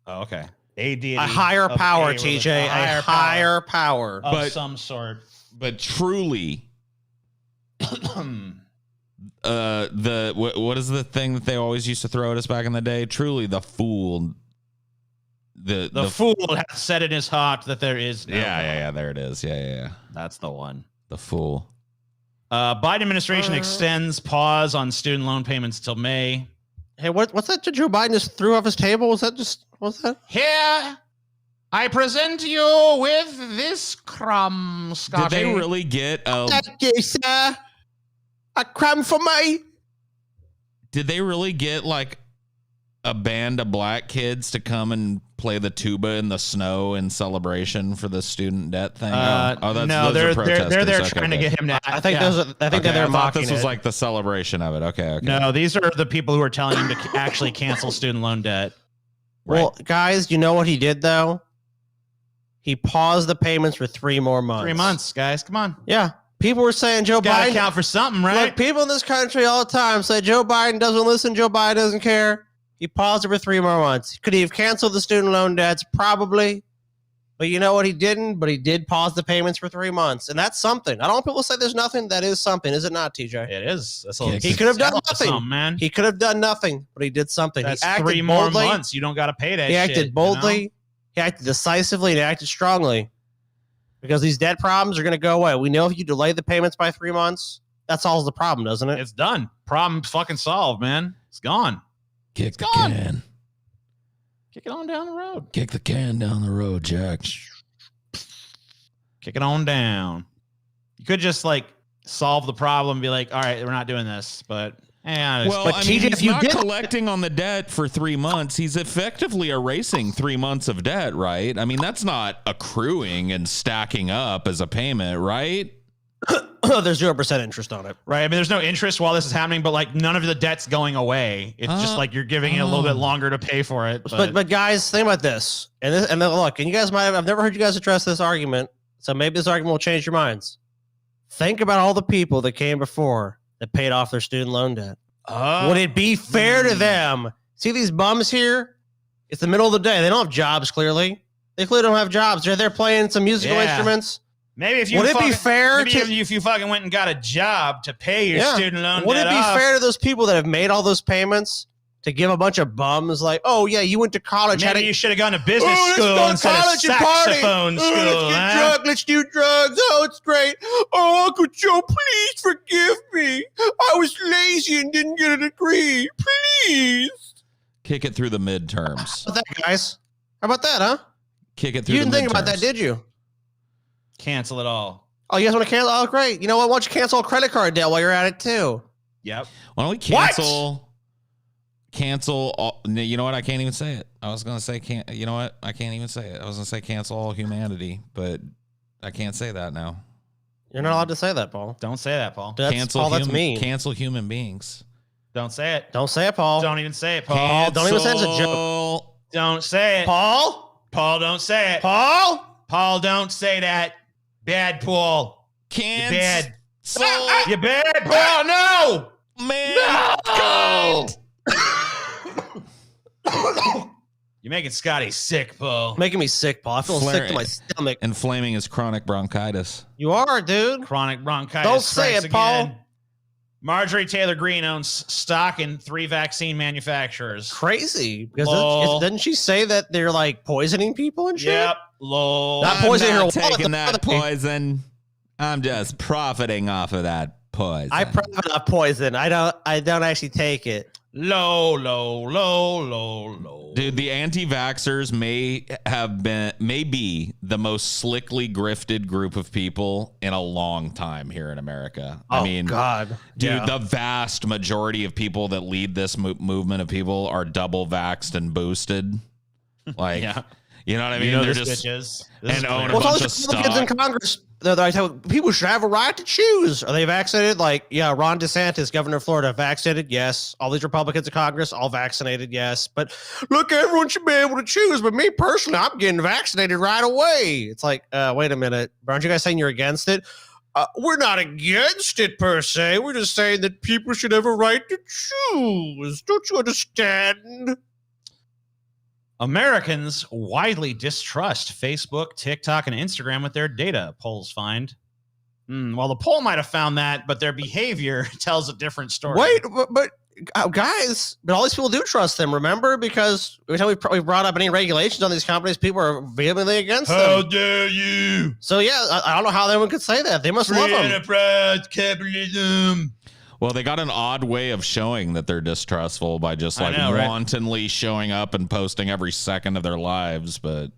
Speaker 2: Oh, okay. A deity
Speaker 3: A higher
Speaker 2: of
Speaker 3: power,
Speaker 2: a
Speaker 3: TJ.
Speaker 2: religion.
Speaker 3: A higher power.
Speaker 2: of
Speaker 1: But-
Speaker 2: some sort.
Speaker 1: But truly, what is the thing that they always used to throw at us back in the day? Truly, the fool.
Speaker 2: The fool hath said in his heart that there is no
Speaker 1: yeah. There it is. Yeah.
Speaker 2: That's the one.
Speaker 1: The fool.
Speaker 2: Biden administration extends pause on student loan payments till May.
Speaker 3: Hey, what's that Joe Biden just threw off his table? What's that?
Speaker 2: Here, I present you with this crumb, Scotty.
Speaker 1: Did they really get
Speaker 3: a crumb for me?
Speaker 1: Did they really get like a band of black kids to come and play the tuba in the snow in celebration for the student debt thing?
Speaker 2: No,
Speaker 1: those
Speaker 2: they're
Speaker 1: are protesters.
Speaker 2: there
Speaker 1: Okay,
Speaker 2: trying to
Speaker 1: good.
Speaker 2: get him to.
Speaker 3: I think
Speaker 2: yeah.
Speaker 3: I think that they're
Speaker 1: I thought
Speaker 3: mocking
Speaker 1: this was
Speaker 3: it.
Speaker 1: like the celebration of it. Okay.
Speaker 2: No, these are the people who are telling him to actually cancel student loan debt.
Speaker 3: Well, guys, you know what he did though? He paused the payments for 3 more months.
Speaker 2: 3 months, guys. Come on.
Speaker 3: Yeah. People were saying Joe
Speaker 2: Gotta
Speaker 3: Biden
Speaker 2: count for something, right?
Speaker 3: Look, people in this country all the time say Joe Biden doesn't listen, Joe Biden doesn't care. He paused it for 3 more months. Could he have canceled the student loan debts? Probably. But you know what? He didn't, but he did pause the payments for 3 months. And that's something. I don't want people to say there's nothing. That is something, is it not, TJ?
Speaker 2: It is. That's
Speaker 3: He could have done nothing.
Speaker 2: man.
Speaker 3: He could have done nothing, but he did something.
Speaker 2: That's
Speaker 3: he acted
Speaker 2: 3 more
Speaker 3: boldly.
Speaker 2: months. You don't got to pay that
Speaker 3: He
Speaker 2: shit,
Speaker 3: acted boldly. He acted decisively, and he acted strongly. Because these debt problems are going to go away. We know if you delay the payments by 3 months, that solves the problem, doesn't it?
Speaker 2: It's done. Problem fucking solved, man. It's gone.
Speaker 1: Kick the
Speaker 2: gone.
Speaker 1: can.
Speaker 2: Kick it on down the road.
Speaker 1: Kick the can down the road, Jack.
Speaker 2: Kick it on down. You could just like solve the problem and be like, all right, we're not doing this. But
Speaker 1: Well, I mean, he's not collecting on the debt for 3 months. He's effectively erasing 3 months of debt, right? I mean, that's not accruing and stacking up as a payment, right?
Speaker 3: There's 0% interest on it.
Speaker 2: Right. I mean, there's no interest while this is happening, but like none of the debt's going away. It's just like you're giving it a little bit longer to pay for it.
Speaker 3: But guys, think about this. And then look, and you guys might have, I've never heard you guys address this argument. So maybe this argument will change your minds. Think about all the people that came before that paid off their student loan debt. Would it be fair to them? See these bums here? It's the middle of the day. They don't have jobs, clearly. They clearly don't have jobs. They're there playing some musical instruments.
Speaker 2: Maybe if you
Speaker 3: would it be fair
Speaker 2: maybe if you fucking went and got a job to pay your student loan
Speaker 3: would it
Speaker 2: debt
Speaker 3: be
Speaker 2: off,
Speaker 3: fair to those people that have made all those payments to give a bunch of bums like, oh yeah, you went to college?
Speaker 2: Maybe you should have gone to business school instead of saxophone school.
Speaker 3: Let's get drunk. Let's do drugs. Oh, it's great. Oh, Uncle Joe, please forgive me. I was lazy and didn't get a degree. Please.
Speaker 1: Kick it through the midterms.
Speaker 3: How about that, guys? How about that, huh?
Speaker 1: Kick it through
Speaker 3: You
Speaker 1: the midterms.
Speaker 3: didn't think about that, did you?
Speaker 2: Cancel it all.
Speaker 3: Oh, you guys want to cancel? Oh, great. You know what? Why don't you cancel a credit card debt while you're at it, too?
Speaker 2: Yep.
Speaker 1: Why don't we cancel all, you know what? I can't even say it. I was going to say, you know what? I can't even say it. I was going to say cancel all humanity, but I can't say that now.
Speaker 3: You're not allowed to say that, Paul.
Speaker 2: Don't say that, Paul.
Speaker 3: That's mean.
Speaker 1: Cancel human beings.
Speaker 2: Don't say it.
Speaker 3: Don't say it, Paul.
Speaker 2: Don't even say it, Paul.
Speaker 3: Cancel. Don't even say it's a joke.
Speaker 2: Don't say it.
Speaker 3: Paul?
Speaker 2: Paul, don't say it.
Speaker 3: Paul?
Speaker 2: Paul, don't say that. Bad, Paul.
Speaker 1: Cancel.
Speaker 2: You bad. You bad, Paul. No.
Speaker 1: Man.
Speaker 2: No. You're making Scotty sick, Paul.
Speaker 3: Making me sick, Paul. I feel sick to my stomach.
Speaker 1: Inflaming his chronic bronchitis.
Speaker 3: You are, dude.
Speaker 2: Chronic bronchitis.
Speaker 3: Don't say it, Paul.
Speaker 2: Marjorie Taylor Greene owns stock in 3 vaccine manufacturers.
Speaker 3: Crazy. Because doesn't she say that they're like poisoning people and shit?
Speaker 2: Yep. Lol.
Speaker 3: Not poisoning her wallet.
Speaker 1: Taking that poison. I'm just profiting off of that poison.
Speaker 3: I profit off poison. I don't actually take it.
Speaker 2: Low.
Speaker 1: Dude, the anti-vaxxers may be the most slickly grifted group of people in a long time here in America.
Speaker 3: Oh, I mean, God.
Speaker 1: Dude,
Speaker 3: Yeah.
Speaker 1: the vast majority of people that lead this movement of people are double vaxxed and boosted. Like,
Speaker 2: Yeah.
Speaker 1: You know what I mean?
Speaker 2: You know
Speaker 1: They're
Speaker 2: this,
Speaker 1: just
Speaker 2: bitches.
Speaker 1: and own a
Speaker 3: Well,
Speaker 1: bunch of
Speaker 3: it's all the kids in
Speaker 1: stock.
Speaker 3: Congress. They're like, people should have a right to choose. Are they vaccinated? Like, yeah, Ron DeSantis, governor of Florida, vaccinated? Yes. All these Republicans in Congress, all vaccinated? Yes. But look, everyone should be able to choose. But me personally, I'm getting vaccinated right away. It's like, wait a minute. Aren't you guys saying you're against it? We're not against it per se. We're just saying that people should have a right to choose. Don't you understand?
Speaker 2: Americans widely distrust Facebook, TikTok, and Instagram with their data, polls find. Well, the poll might have found that, but their behavior tells a different story.
Speaker 3: Wait, but guys, but all these people do trust them, remember? Because every time we brought up any regulations on these companies, people are vehemently against them.
Speaker 2: How dare you?
Speaker 3: So, yeah, I don't know how anyone could say that. They must love them.
Speaker 2: Enterprise, capitalism.
Speaker 1: Well, they got an odd way of showing that they're distrustful by just like wantonly showing up and posting every second of their lives, but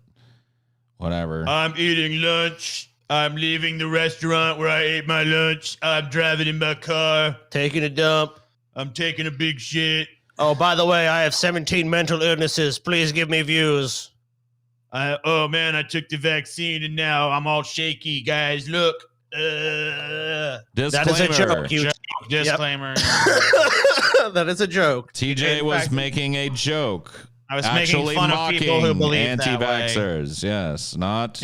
Speaker 1: whatever.
Speaker 2: I'm eating lunch. I'm leaving the restaurant where I ate my lunch. I'm driving in my car.
Speaker 3: Taking a dump.
Speaker 2: I'm taking a big shit.
Speaker 3: Oh, by the way, I have 17 mental illnesses. Please give me views.
Speaker 2: Oh, man, I took the vaccine and now I'm all shaky, guys. Look.
Speaker 1: Disclaimer.
Speaker 3: That is a joke.
Speaker 2: Disclaimer.
Speaker 3: That is a joke.
Speaker 1: TJ was making a joke.
Speaker 2: I was
Speaker 1: actually
Speaker 2: making fun of people who believe that way.
Speaker 1: anti-vaxxers. Yes, not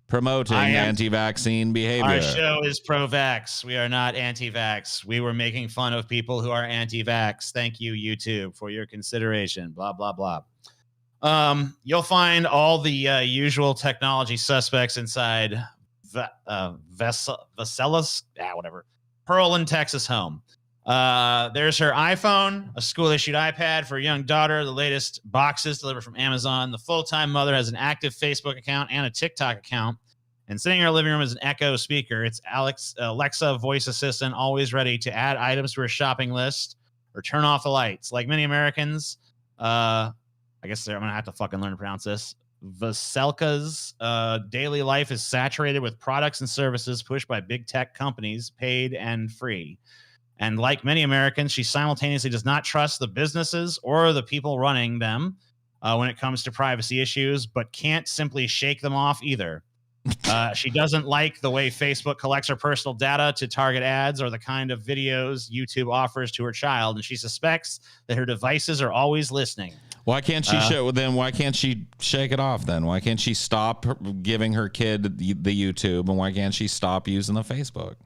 Speaker 1: promoting anti-vaccine behavior.
Speaker 2: Our show is pro-vax. We are not anti-vax. We were making fun of people who are anti-vax. Thank you, YouTube, for your consideration. Blah, blah, blah. You'll find all the usual technology suspects inside Vesella's, whatever, Pearland, Texas home. There's her iPhone, a school-issued iPad for a young daughter, the latest boxes delivered from Amazon. The full-time mother has an active Facebook account and a TikTok account. And sitting in her living room is an Echo speaker. It's Alexa voice assistant, always ready to add items to her shopping list or turn off the lights. Like many Americans, I guess I'm going to have to fucking learn to pronounce this. Veselka's daily life is saturated with products and services pushed by big tech companies, paid and free. And like many Americans, she simultaneously does not trust the businesses or the people running them when it comes to privacy issues, but can't simply shake them off either. She doesn't like the way Facebook collects her personal data to target ads or the kind of videos YouTube offers to her child, and she suspects that her devices are always listening.
Speaker 1: Why can't she why can't she shake it off then? Why can't she stop giving her kid the YouTube, and why can't she stop using the Facebook?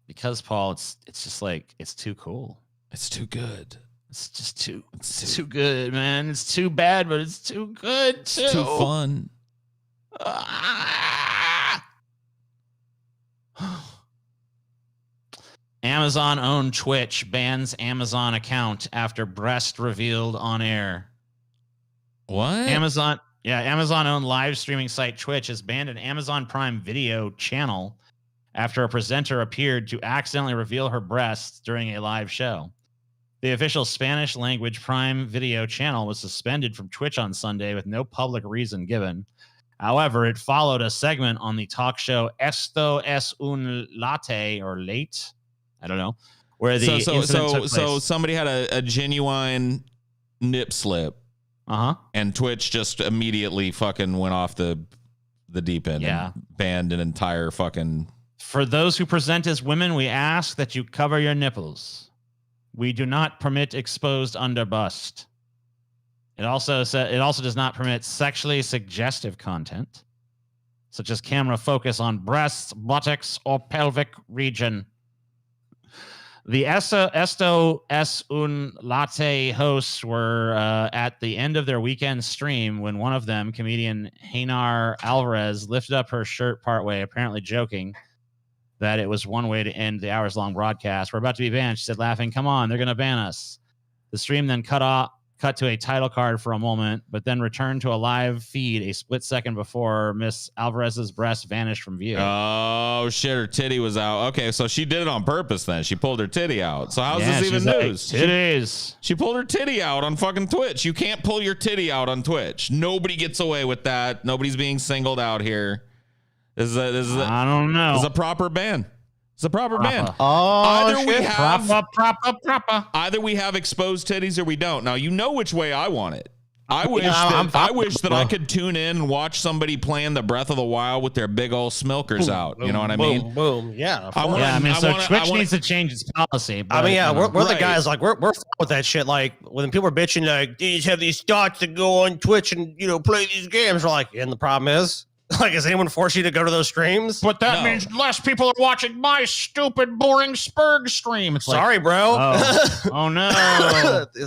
Speaker 2: Because, Paul, it's just like, it's too cool.
Speaker 1: It's too good.
Speaker 2: It's just it's too good, man. It's too bad, but it's too good too.
Speaker 1: It's too fun.
Speaker 2: Amazon-owned Twitch bans Amazon account after breast revealed on air.
Speaker 1: What?
Speaker 2: Amazon-owned live streaming site Twitch has banned an Amazon Prime Video channel after a presenter appeared to accidentally reveal her breasts during a live show. The official Spanish language Prime Video channel was suspended from Twitch on Sunday with no public reason given. However, it followed a segment on the talk show Esto es un latte or late. I don't know. Where the
Speaker 1: so somebody had a genuine nip slip. And Twitch just immediately fucking went off the deep end and banned an entire fucking.
Speaker 2: For those who present as women, we ask that you cover your nipples. We do not permit exposed underbust. It also does not permit sexually suggestive content, such as camera focus on breasts, buttocks, or pelvic region. The Esto es un latte hosts were at the end of their weekend stream when one of them, comedian Hanar Alvarez, lifted up her shirt partway, apparently joking that it was one way to end the hours-long broadcast. We're about to be banned, she said, laughing. Come on, they're going to ban us. The stream then cut to a title card for a moment, but then returned to a live feed a split second before Miss Alvarez's breast vanished from view.
Speaker 1: Oh, shit, her titty was out. Okay, so she did it on purpose then. She pulled her titty out. So how's this even news?
Speaker 2: Titties.
Speaker 1: She pulled her titty out on fucking Twitch. You can't pull your titty out on Twitch. Nobody gets away with that. Nobody's being singled out here.
Speaker 2: I don't know.
Speaker 1: It's a proper ban. It's a proper ban.
Speaker 2: Oh,
Speaker 1: Either we have exposed titties or we don't. Now, you know which way I want it. I wish that I could tune in and watch somebody playing the Breath of the Wild with their big old smilkers out. You know what I mean?
Speaker 3: Boom. Yeah.
Speaker 2: Twitch needs to change its policy. But,
Speaker 3: we're the guys like we're with that shit. Like when people are bitching, like these have these thoughts to go on Twitch and play these games. We're like, and the problem is. Like, has anyone forced you to go to those streams?
Speaker 2: But that means less people are watching my stupid, boring Spurg stream. It's
Speaker 3: sorry, bro.
Speaker 2: Oh no.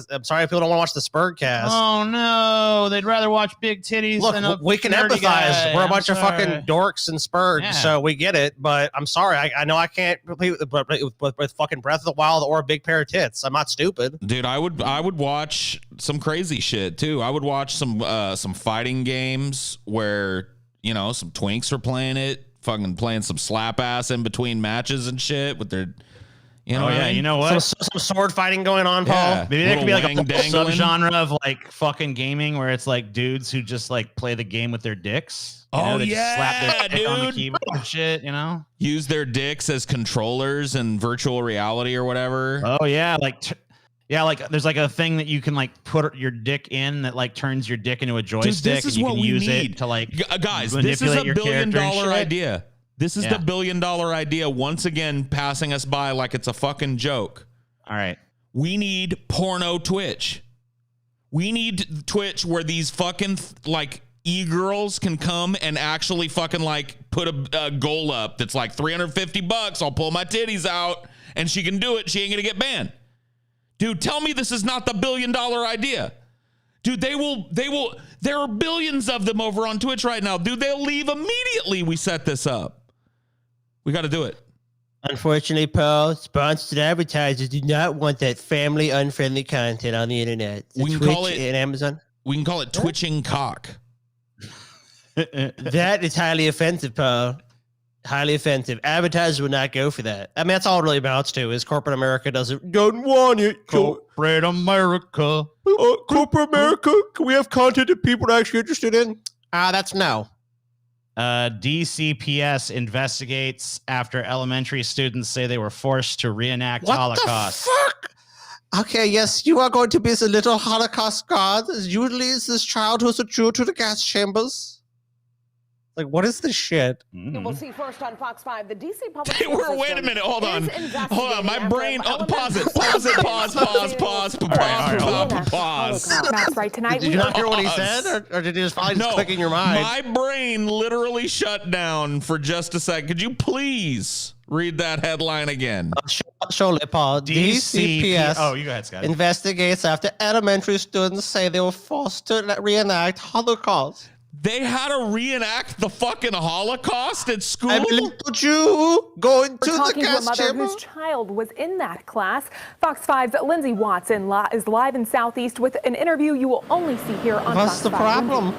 Speaker 3: I'm sorry if people don't want to watch the Spurgcast.
Speaker 2: Oh no. They'd rather watch big titties than a
Speaker 3: we can
Speaker 2: nerdy
Speaker 3: empathize.
Speaker 2: Guy.
Speaker 3: We're a bunch of fucking dorks and Spurgs, so we get it. But I'm sorry. I know I can't compete with fucking Breath of the Wild or a big pair of tits. I'm not stupid.
Speaker 1: Dude, I would watch some crazy shit too. I would watch some fighting games where some twinks are playing it, fucking playing some slap ass in between matches and shit with their,
Speaker 2: you know what?
Speaker 3: Some sword fighting going on, Paul.
Speaker 2: Yeah. Maybe there could be like a subgenre of like fucking gaming where it's like dudes who just like play the game with their dicks. They just slap their dick on the keyboard and shit,
Speaker 1: Use their dicks as controllers in virtual reality or whatever.
Speaker 2: Oh yeah, like there's like a thing that you can like put your dick in that like turns your dick into a joystick.
Speaker 1: Dude, this is
Speaker 2: and you
Speaker 1: what
Speaker 2: can
Speaker 1: we
Speaker 2: use
Speaker 1: need.
Speaker 2: It to like
Speaker 1: guys. This is a $1 billion idea. This is the $1 billion idea once again passing us by like it's a fucking joke.
Speaker 2: All right,
Speaker 1: we need porno Twitch. We need Twitch where these fucking like e-girls can come and actually fucking like put a goal up that's like $350. I'll pull my titties out and she can do it. She ain't gonna get banned. Dude, tell me this is not the $1 billion idea. Dude, there are billions of them over on Twitch right now. Dude, they'll leave immediately we set this up. We got to do it.
Speaker 3: Unfortunately, Paul, sponsored advertisers do not want that family unfriendly content on the internet.
Speaker 1: We can
Speaker 3: Twitch
Speaker 1: call it
Speaker 3: and Amazon.
Speaker 1: We can call it twitching cock.
Speaker 3: That is highly offensive, Paul. Highly offensive. Advertisers would not go for that. I mean, that's all it really amounts to is corporate America don't want it.
Speaker 2: Corporate America.
Speaker 3: Corporate America. Can we have content that people are actually interested in? That's no.
Speaker 2: DCPS investigates after elementary students say they were forced to reenact Holocaust.
Speaker 3: The fuck? Okay, yes, you are going to be the little Holocaust god. Usually it's this child who's withdrew to the gas chambers. Like, what is this shit?
Speaker 16: You will see first on Fox 5, the DC public.
Speaker 1: Wait a minute. Hold on. My brain. Pause it. Pause.
Speaker 12: That's right. Tonight.
Speaker 3: Did you not hear what he said? Or did you just finally just click in your mind?
Speaker 1: My brain literally shut down for just a second. Could you please read that headline again?
Speaker 3: Surely, Paul. DCPS.
Speaker 2: Oh, you go ahead, Scott.
Speaker 3: Investigates after elementary students say they were forced to reenact Holocaust.
Speaker 1: They had to reenact the fucking Holocaust at school.
Speaker 3: I'm a little Jew going to the
Speaker 18: talking to a
Speaker 3: gas
Speaker 18: mother
Speaker 3: chamber.
Speaker 18: whose child was in that class. Fox 5's Lindsay Watson is live in Southeast with an interview you will only see here on
Speaker 3: What's
Speaker 18: Fox
Speaker 3: the
Speaker 18: 5.
Speaker 3: problem?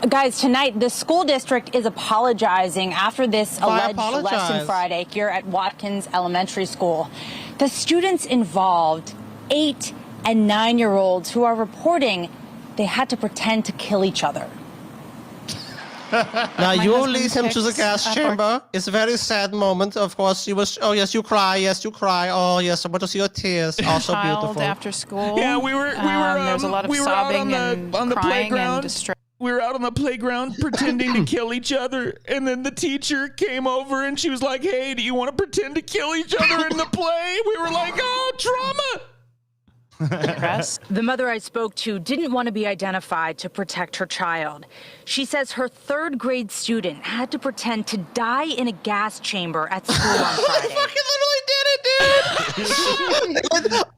Speaker 19: Guys, tonight the school district is apologizing after this
Speaker 3: Why
Speaker 19: alleged
Speaker 3: apologize?
Speaker 19: lesson Friday here at Watkins Elementary School. The students involved, 8 and 9-year-olds, who are reporting they had to pretend to kill each other.
Speaker 3: Now you lead him to the gas chamber. It's a very sad moment. Of course, you was. Oh yes, you cry. Yes, you cry. Oh yes, I want to see your tears. Also beautiful.
Speaker 20: After school.
Speaker 1: Yeah, we were.
Speaker 20: There's a lot of sobbing and
Speaker 1: on the
Speaker 20: crying
Speaker 1: playground.
Speaker 20: and distress.
Speaker 1: We were out on the playground pretending to kill each other, and then the teacher came over and she was like, "Hey, do you want to pretend to kill each other in the play?" We were like, "Oh, trauma."
Speaker 19: The mother I spoke to didn't want to be identified to protect her child. She says her 3rd grade student had to pretend to die in a gas chamber at school on Friday.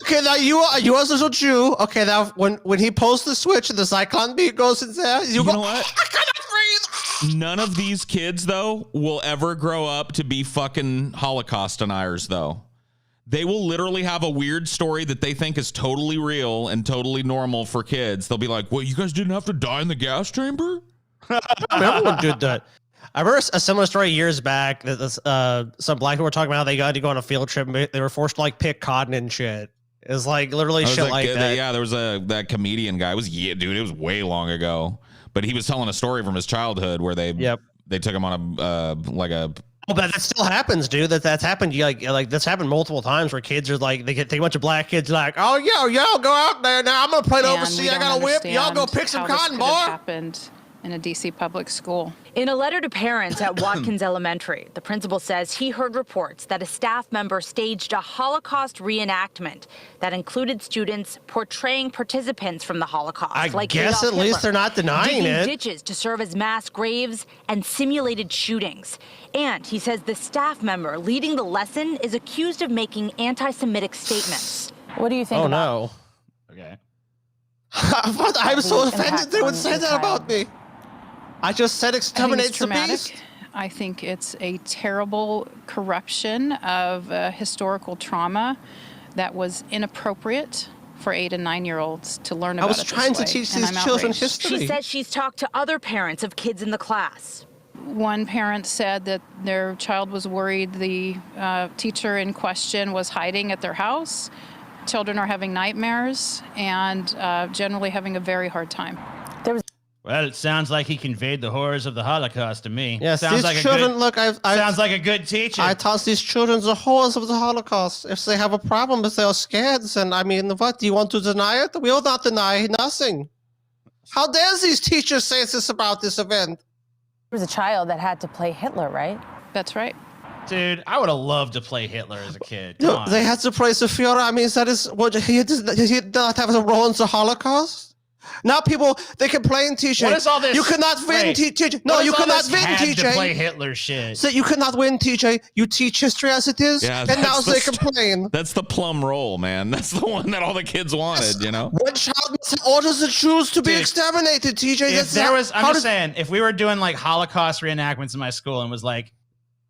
Speaker 3: Okay, now you as a Jew. Okay, now when he pulls the switch and the Cyclone beat goes in there, you go.
Speaker 1: know what?
Speaker 3: I cannot breathe.
Speaker 1: None of these kids, though, will ever grow up to be fucking Holocaust deniers, though. They will literally have a weird story that they think is totally real and totally normal for kids. They'll be like, "Well, you guys didn't have to die in the gas chamber?"
Speaker 3: Everyone did that. I remember a similar story years back that this, some black people were talking about how they got to go on a field trip. They were forced to like pick cotton and shit. It was like literally shit like that.
Speaker 1: Yeah, there was that comedian guy. It was dude. It was way long ago, but he was telling a story from his childhood where they took him on a
Speaker 3: Oh, but that still happens, dude. That's happened. Like that's happened multiple times where kids are like they take a bunch of black kids like, oh y'all go out there now. I'm gonna play overseas. I got a whip. Y'all go pick some cotton, boy.
Speaker 20: Happened in a DC public school.
Speaker 19: In a letter to parents at Watkins Elementary, the principal says he heard reports that a staff member staged a Holocaust reenactment that included students portraying participants from the Holocaust.
Speaker 3: I
Speaker 19: like
Speaker 3: guess
Speaker 19: Adolf
Speaker 3: at least
Speaker 19: Hitler,
Speaker 3: they're not denying
Speaker 19: digging
Speaker 3: it.
Speaker 19: ditches to serve as mass graves and simulated shootings. And he says the staff member leading the lesson is accused of making anti-Semitic statements.
Speaker 10: What do you think
Speaker 3: Oh
Speaker 10: about
Speaker 3: no.
Speaker 2: Okay.
Speaker 3: I'm so
Speaker 10: the
Speaker 3: offended
Speaker 10: impact
Speaker 3: they would
Speaker 10: on
Speaker 3: say
Speaker 10: your
Speaker 3: that
Speaker 10: child?
Speaker 3: about me. I just said
Speaker 20: I think
Speaker 3: exterminate
Speaker 20: it's
Speaker 3: the
Speaker 20: traumatic.
Speaker 3: beast.
Speaker 20: I think it's a terrible corruption of historical trauma that was inappropriate for 8 and 9-year-olds to learn about.
Speaker 3: I was
Speaker 20: it this
Speaker 3: trying to
Speaker 20: way,
Speaker 3: teach
Speaker 20: and
Speaker 3: these
Speaker 20: I'm
Speaker 3: children
Speaker 20: outraged.
Speaker 3: history.
Speaker 19: She says she's talked to other parents of kids in the class.
Speaker 20: One parent said that their child was worried the teacher in question was hiding at their house. Children are having nightmares and generally having a very hard time.
Speaker 2: Well, it sounds like he conveyed the horrors of the Holocaust to me.
Speaker 3: Yes,
Speaker 2: sounds
Speaker 3: these
Speaker 2: like
Speaker 3: children.
Speaker 2: a good,
Speaker 3: Look,
Speaker 2: sounds like a good teacher.
Speaker 3: I taught these children the horrors of the Holocaust. If they have a problem, if they are scared, then I mean, what do you want to deny it? We will not deny nothing. How dare these teachers say this about this event?
Speaker 10: There was a child that had to play Hitler, right?
Speaker 20: That's right.
Speaker 2: Dude, I would have loved to play Hitler as a kid. Come
Speaker 3: No,
Speaker 2: on.
Speaker 3: they had to praise the Führer. I mean, that is what he did not have a role in the Holocaust. Now people they complain, TJ.
Speaker 2: What is all this?
Speaker 3: You cannot win,
Speaker 2: Wait,
Speaker 3: TJ. No,
Speaker 2: what is
Speaker 3: you
Speaker 2: all
Speaker 3: cannot
Speaker 2: this
Speaker 3: win,
Speaker 2: had
Speaker 3: TJ.
Speaker 2: to play Hitler shit.
Speaker 3: So you cannot win, TJ. You teach history as it is,
Speaker 1: Yeah,
Speaker 3: and now
Speaker 1: that's
Speaker 3: they
Speaker 1: the
Speaker 3: complain.
Speaker 1: That's the plum roll, man. That's the one that all the kids wanted, you know?
Speaker 3: One child orders the Jews to be
Speaker 2: Dude,
Speaker 3: exterminated, TJ.
Speaker 2: If
Speaker 3: That's
Speaker 2: there
Speaker 3: not-
Speaker 2: was, I'm
Speaker 3: how
Speaker 2: just
Speaker 3: does-
Speaker 2: saying, if we were doing like Holocaust reenactments in my school and was like,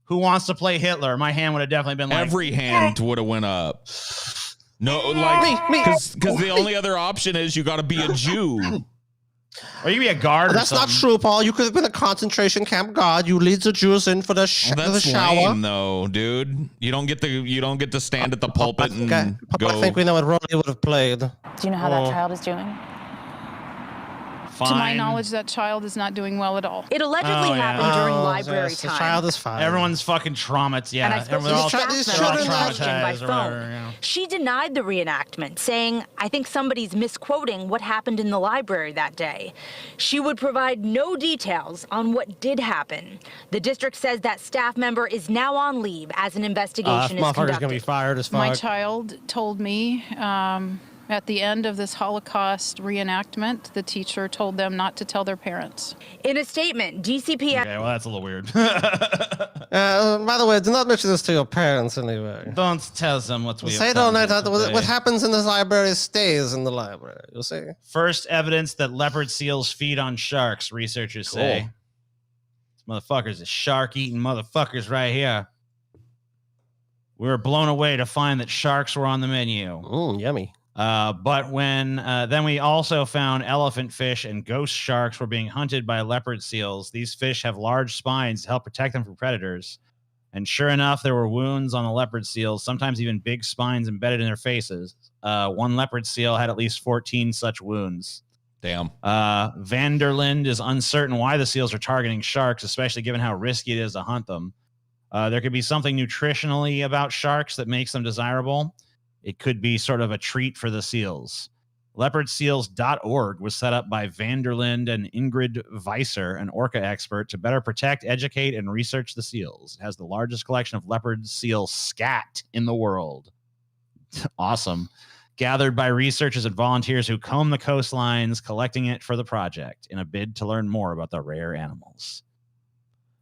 Speaker 2: who wants to play Hitler? My hand would have definitely been like,
Speaker 1: Every hand would have went up. No, like,
Speaker 3: Me.
Speaker 1: because the only other option is you got to be a Jew.
Speaker 2: or you be a guard or
Speaker 3: That's not
Speaker 2: something.
Speaker 3: true, Paul. You could have been a concentration camp guard. You lead the Jews in for the,
Speaker 1: Well,
Speaker 3: the
Speaker 1: that's
Speaker 3: shower.
Speaker 1: lame, though, dude. You don't get to stand at the pulpit and go.
Speaker 3: I think we know what role he would have played.
Speaker 10: Do you know how that child is doing?
Speaker 20: To my
Speaker 2: Fine.
Speaker 20: knowledge, that child is not doing well at all.
Speaker 19: It allegedly
Speaker 2: Oh, yeah.
Speaker 19: happened during
Speaker 3: Oh,
Speaker 19: library
Speaker 3: yes,
Speaker 19: time.
Speaker 3: the child is fine.
Speaker 2: Everyone's fucking traumatized. Yeah,
Speaker 19: And I spoke to
Speaker 2: they're all,
Speaker 19: the staff
Speaker 3: these
Speaker 19: member
Speaker 3: children
Speaker 19: in
Speaker 3: are
Speaker 19: question by
Speaker 2: traumatized or
Speaker 19: phone.
Speaker 2: whatever, you know.
Speaker 19: She denied the reenactment, saying, I think somebody's misquoting what happened in the library that day. She would provide no details on what did happen. The district says that staff member is now on leave as an investigation
Speaker 3: That
Speaker 19: is
Speaker 3: motherfucker's
Speaker 19: conducted.
Speaker 3: gonna be fired as fuck.
Speaker 20: My child told me, At the end of this Holocaust reenactment, the teacher told them not to tell their parents.
Speaker 19: In a statement, DCP...
Speaker 2: Okay, well, that's a little weird.
Speaker 3: By the way, do not mention this to your parents anyway.
Speaker 2: Don't tell them what we
Speaker 3: Say
Speaker 2: have
Speaker 3: don't
Speaker 2: done
Speaker 3: let
Speaker 2: today.
Speaker 3: what happens in this library stays in the library. You'll see.
Speaker 2: First evidence that leopard seals feed on sharks, researchers say. These motherfuckers are shark-eating motherfuckers right here. We were blown away to find that sharks were on the menu.
Speaker 3: Yummy.
Speaker 2: But when then we also found elephant fish and ghost sharks were being hunted by leopard seals. These fish have large spines to help protect them from predators. And sure enough, there were wounds on the leopard seals, sometimes even big spines embedded in their faces. One leopard seal had at least 14 such wounds.
Speaker 1: Damn.
Speaker 2: Vanderlind is uncertain why the seals are targeting sharks, especially given how risky it is to hunt them. There could be something nutritionally about sharks that makes them desirable. It could be sort of a treat for the seals. Leopardseals.org was set up by Vanderlind and Ingrid Weiser, an orca expert, to better protect, educate, and research the seals. It has the largest collection of leopard seal scat in the world. Awesome. Gathered by researchers and volunteers who comb the coastlines, collecting it for the project in a bid to learn more about the rare animals.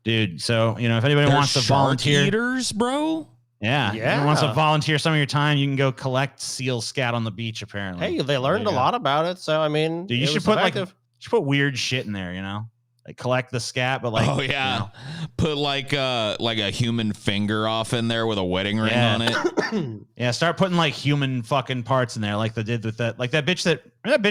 Speaker 2: Dude, so, if anybody
Speaker 1: They're
Speaker 2: wants to
Speaker 1: shark
Speaker 2: volunteer...
Speaker 1: eaters, bro?
Speaker 2: Yeah. Anyone wants to volunteer some of your time, you can go collect seal scat on the beach, apparently.
Speaker 3: Hey, they learned a lot about it, so I mean,
Speaker 2: Dude, you should put weird shit in there, Like collect the scat, but like
Speaker 1: oh yeah, put like a human finger off in there with a wedding ring on it.
Speaker 2: Yeah, start putting like human fucking parts in there, like they did with that bitch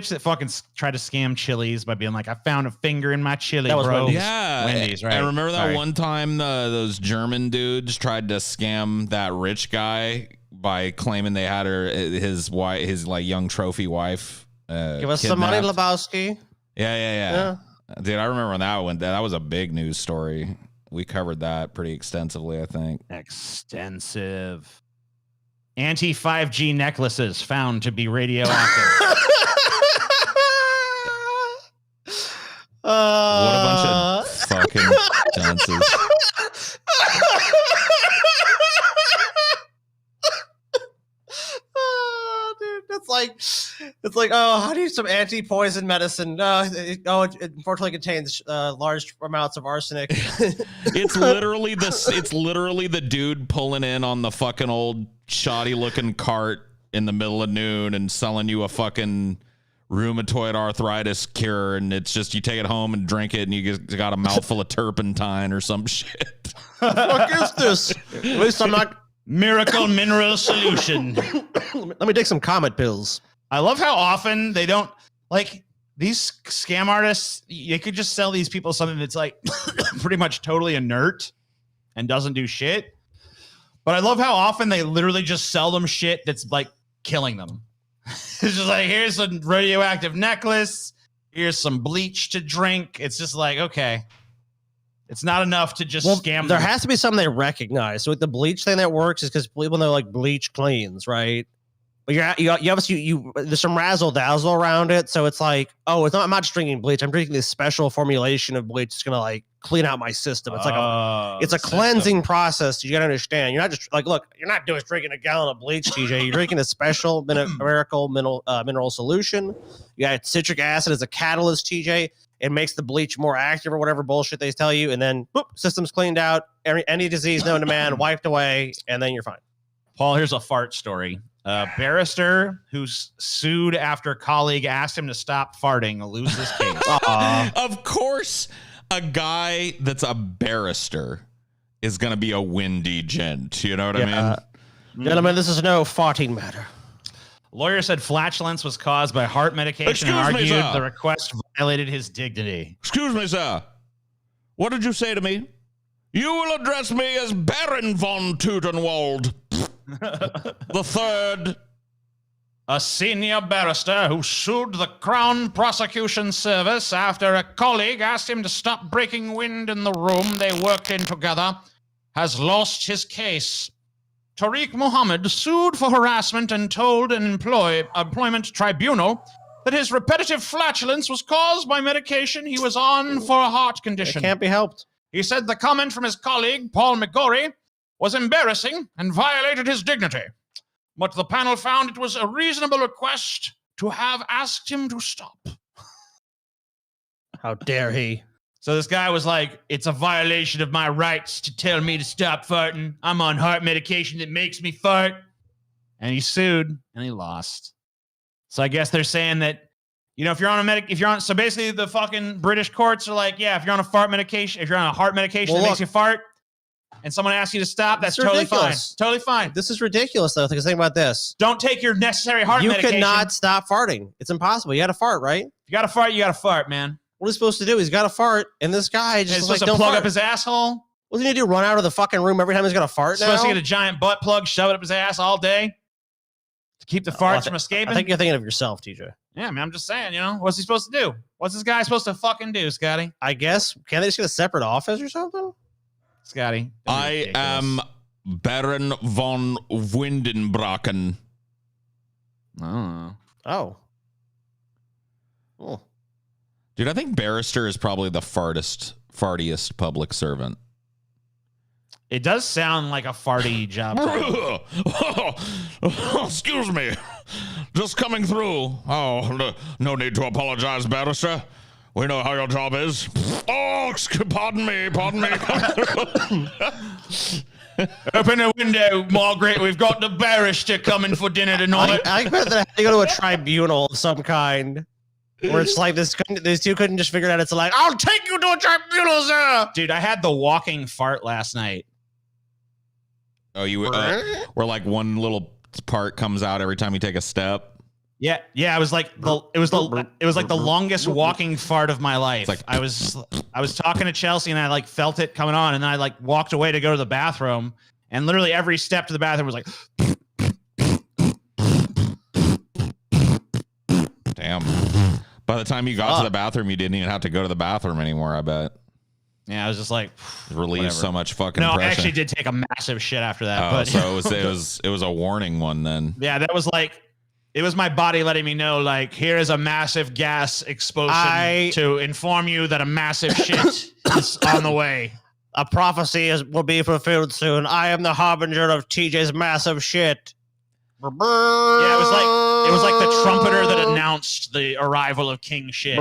Speaker 2: that fucking tried to scam Chili's by being like, I found a finger in my chili,
Speaker 3: That was
Speaker 2: bro.
Speaker 3: Wendy's.
Speaker 1: Yeah,
Speaker 2: Wendy's, right?
Speaker 1: I remember that
Speaker 2: Sorry.
Speaker 1: one time those German dudes tried to scam that rich guy by claiming they had his wife, his like young trophy wife.
Speaker 3: Give us some money,
Speaker 1: kidnapped.
Speaker 3: Lebowski.
Speaker 1: Yeah. Dude, I remember when that went. That was a big news story. We covered that pretty extensively, I think.
Speaker 2: Extensive. Anti-5G necklaces found to be radioactive.
Speaker 1: What a bunch of fucking dunces.
Speaker 3: Dude, it's like, oh, I need some anti-poison medicine. It unfortunately contains large amounts of arsenic.
Speaker 1: It's literally the dude pulling in on the fucking old shoddy looking cart in the middle of noon and selling you a fucking rheumatoid arthritis cure, and it's just you take it home and drink it and you just got a mouthful of turpentine or some shit.
Speaker 3: What is this? At least I'm not
Speaker 2: Miracle mineral solution.
Speaker 3: Let me take some Comet pills.
Speaker 2: I love how often they don't like these scam artists. They could just sell these people something that's like pretty much totally inert and doesn't do shit. But I love how often they literally just sell them shit that's like killing them. It's just like, here's a radioactive necklace. Here's some bleach to drink. It's just like, okay. It's not enough to just scam
Speaker 3: There
Speaker 2: them.
Speaker 3: has to be something they recognize. So with the bleach thing that works is because people know like bleach cleans, right? But you obviously there's some razzle dazzle around it, so it's like, oh, I'm not just drinking bleach. I'm drinking this special formulation of bleach. It's gonna like clean out my system. It's like a cleansing process. You gotta understand. You're not just like, look, you're not just drinking a gallon of bleach, TJ. You're drinking a special miracle mineral solution. You got citric acid as a catalyst, TJ. It makes the bleach more active or whatever bullshit they tell you, and then boop, system's cleaned out. Any disease known to man wiped away, and then you're fine.
Speaker 2: Paul, here's a fart story. A barrister who's sued after a colleague asked him to stop farting loses case.
Speaker 1: Of course, a guy that's a barrister is going to be a windy gent. You know what I mean?
Speaker 3: Gentlemen, this is no farting matter.
Speaker 2: Lawyer said flatulence was caused by heart medication and argued the request violated his dignity.
Speaker 1: Excuse me, sir. What did you say to me? You will address me as Baron von Teutenwald the third.
Speaker 2: A senior barrister who sued the Crown Prosecution Service after a colleague asked him to stop breaking wind in the room they worked in together has lost his case. Tariq Muhammad sued for harassment and told an employment tribunal that his repetitive flatulence was caused by medication he was on for a heart condition.
Speaker 3: It can't be helped.
Speaker 2: He said the comment from his colleague, Paul McGorry, was embarrassing and violated his dignity. but the panel found it was a reasonable request to have asked him to stop.
Speaker 3: How dare he?
Speaker 2: So this guy was like, it's a violation of my rights to tell me to stop farting. I'm on heart medication that makes me fart. And he sued and he lost. So I guess they're saying that, you know, so basically the fucking British courts are like, yeah, if you're on a fart medication, if you're on a heart medication that makes you fart and someone asks you to stop, that's totally fine. Totally fine.
Speaker 3: This is ridiculous though, because think about this.
Speaker 2: Don't take your necessary heart medication.
Speaker 3: You cannot stop farting. It's impossible. You got to fart, right? If
Speaker 2: you got to fart, you got to fart, man.
Speaker 3: What is he supposed to do? He's got to fart, and this guy just
Speaker 2: supposed to plug up his asshole.
Speaker 3: What's he gonna do? Run out of the fucking room every time he's gonna fart?
Speaker 2: Supposed to get a giant butt plug, shove it up his ass all day to keep the farts from escaping.
Speaker 3: I think you're thinking of yourself, TJ.
Speaker 2: Yeah, man. I'm just saying. You know, what's he supposed to do? What's this guy supposed to fucking do, Scotty?
Speaker 3: I guess can't they just get a separate office or something?
Speaker 2: Scotty,
Speaker 1: I am Baron von Windenbracken.
Speaker 2: Oh.
Speaker 3: Oh.
Speaker 1: Dude, I think barrister is probably the fartiest public servant.
Speaker 2: It does sound like a farty job.
Speaker 1: Excuse me. Just coming through. Oh, no need to apologize, barrister. We know how your job is. Oh, pardon me.
Speaker 2: Open the window, Margaret. We've got the barrister coming for dinner tonight.
Speaker 3: I bet that I have to go to a tribunal of some kind. Where it's like these two couldn't just figure it out. It's like, I'll take you to a tribunal, sir.
Speaker 2: Dude, I had the walking fart last night.
Speaker 1: Oh, you where like one little part comes out every time you take a step.
Speaker 2: Yeah. It was like the longest walking fart of my life.
Speaker 1: Like,
Speaker 2: I was talking to Chelsea and I like felt it coming on, and then I like walked away to go to the bathroom, and literally every step to the bathroom was like.
Speaker 1: Damn. By the time you got to the bathroom, you didn't even have to go to the bathroom anymore, I bet.
Speaker 2: Yeah, I was just like,
Speaker 1: relieved so much fucking
Speaker 2: No,
Speaker 1: pressure.
Speaker 2: I actually did take a massive shit after that.
Speaker 1: Oh,
Speaker 2: but
Speaker 1: so it was a warning one then.
Speaker 2: Yeah, that was like, it was my body letting me know, like, here is a massive gas explosion to inform you that a massive shit is on the way.
Speaker 3: A prophecy will be fulfilled soon. I am the harbinger of TJ's massive shit.
Speaker 2: Yeah, it was like the trumpeter that announced the arrival of King Shit.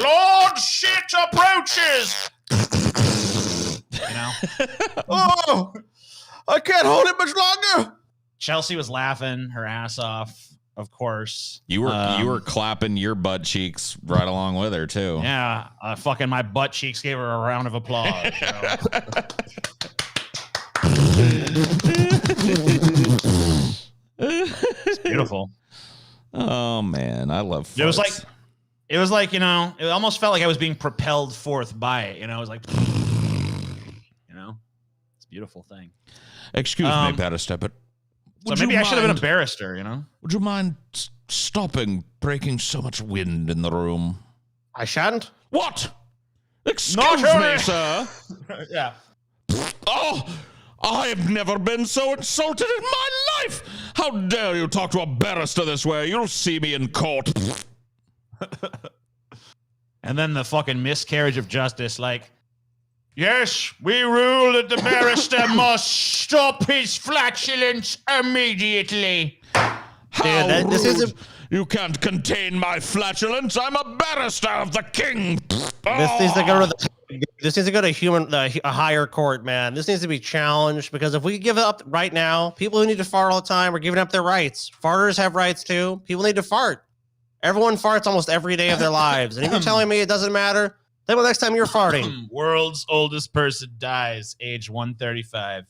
Speaker 2: Lord Shit approaches. You know?
Speaker 3: Oh, I can't hold it much longer.
Speaker 2: Chelsea was laughing her ass off, of course.
Speaker 1: You were clapping your butt cheeks right along with her too.
Speaker 2: Yeah, fucking my butt cheeks gave her a round of applause. It's beautiful.
Speaker 1: Oh man, I love farts.
Speaker 2: It was like, you know, it almost felt like I was being propelled forth by it. You know, it was like, you know, it's a beautiful thing.
Speaker 1: Excuse me, barrister, but
Speaker 2: so maybe I should have been a barrister, you know?
Speaker 1: Would you mind stopping breaking so much wind in the room?
Speaker 3: I shan't.
Speaker 1: What? Excuse me, sir.
Speaker 2: Yeah.
Speaker 1: Oh, I've never been so insulted in my life. How dare you talk to a barrister this way? You'll see me in court.
Speaker 2: And then the fucking miscarriage of justice, like, yes, we rule that the barrister must stop his flatulence immediately.
Speaker 1: How rude. You can't contain my flatulence. I'm a barrister of the king.
Speaker 3: This needs to go to a higher court, man. This needs to be challenged, because if we give it up right now, people who need to fart all the time are giving up their rights. Farters have rights too. People need to fart. Everyone farts almost every day of their lives. And if you're telling me it doesn't matter, then the next time you're farting.
Speaker 2: World's oldest person dies, age 135.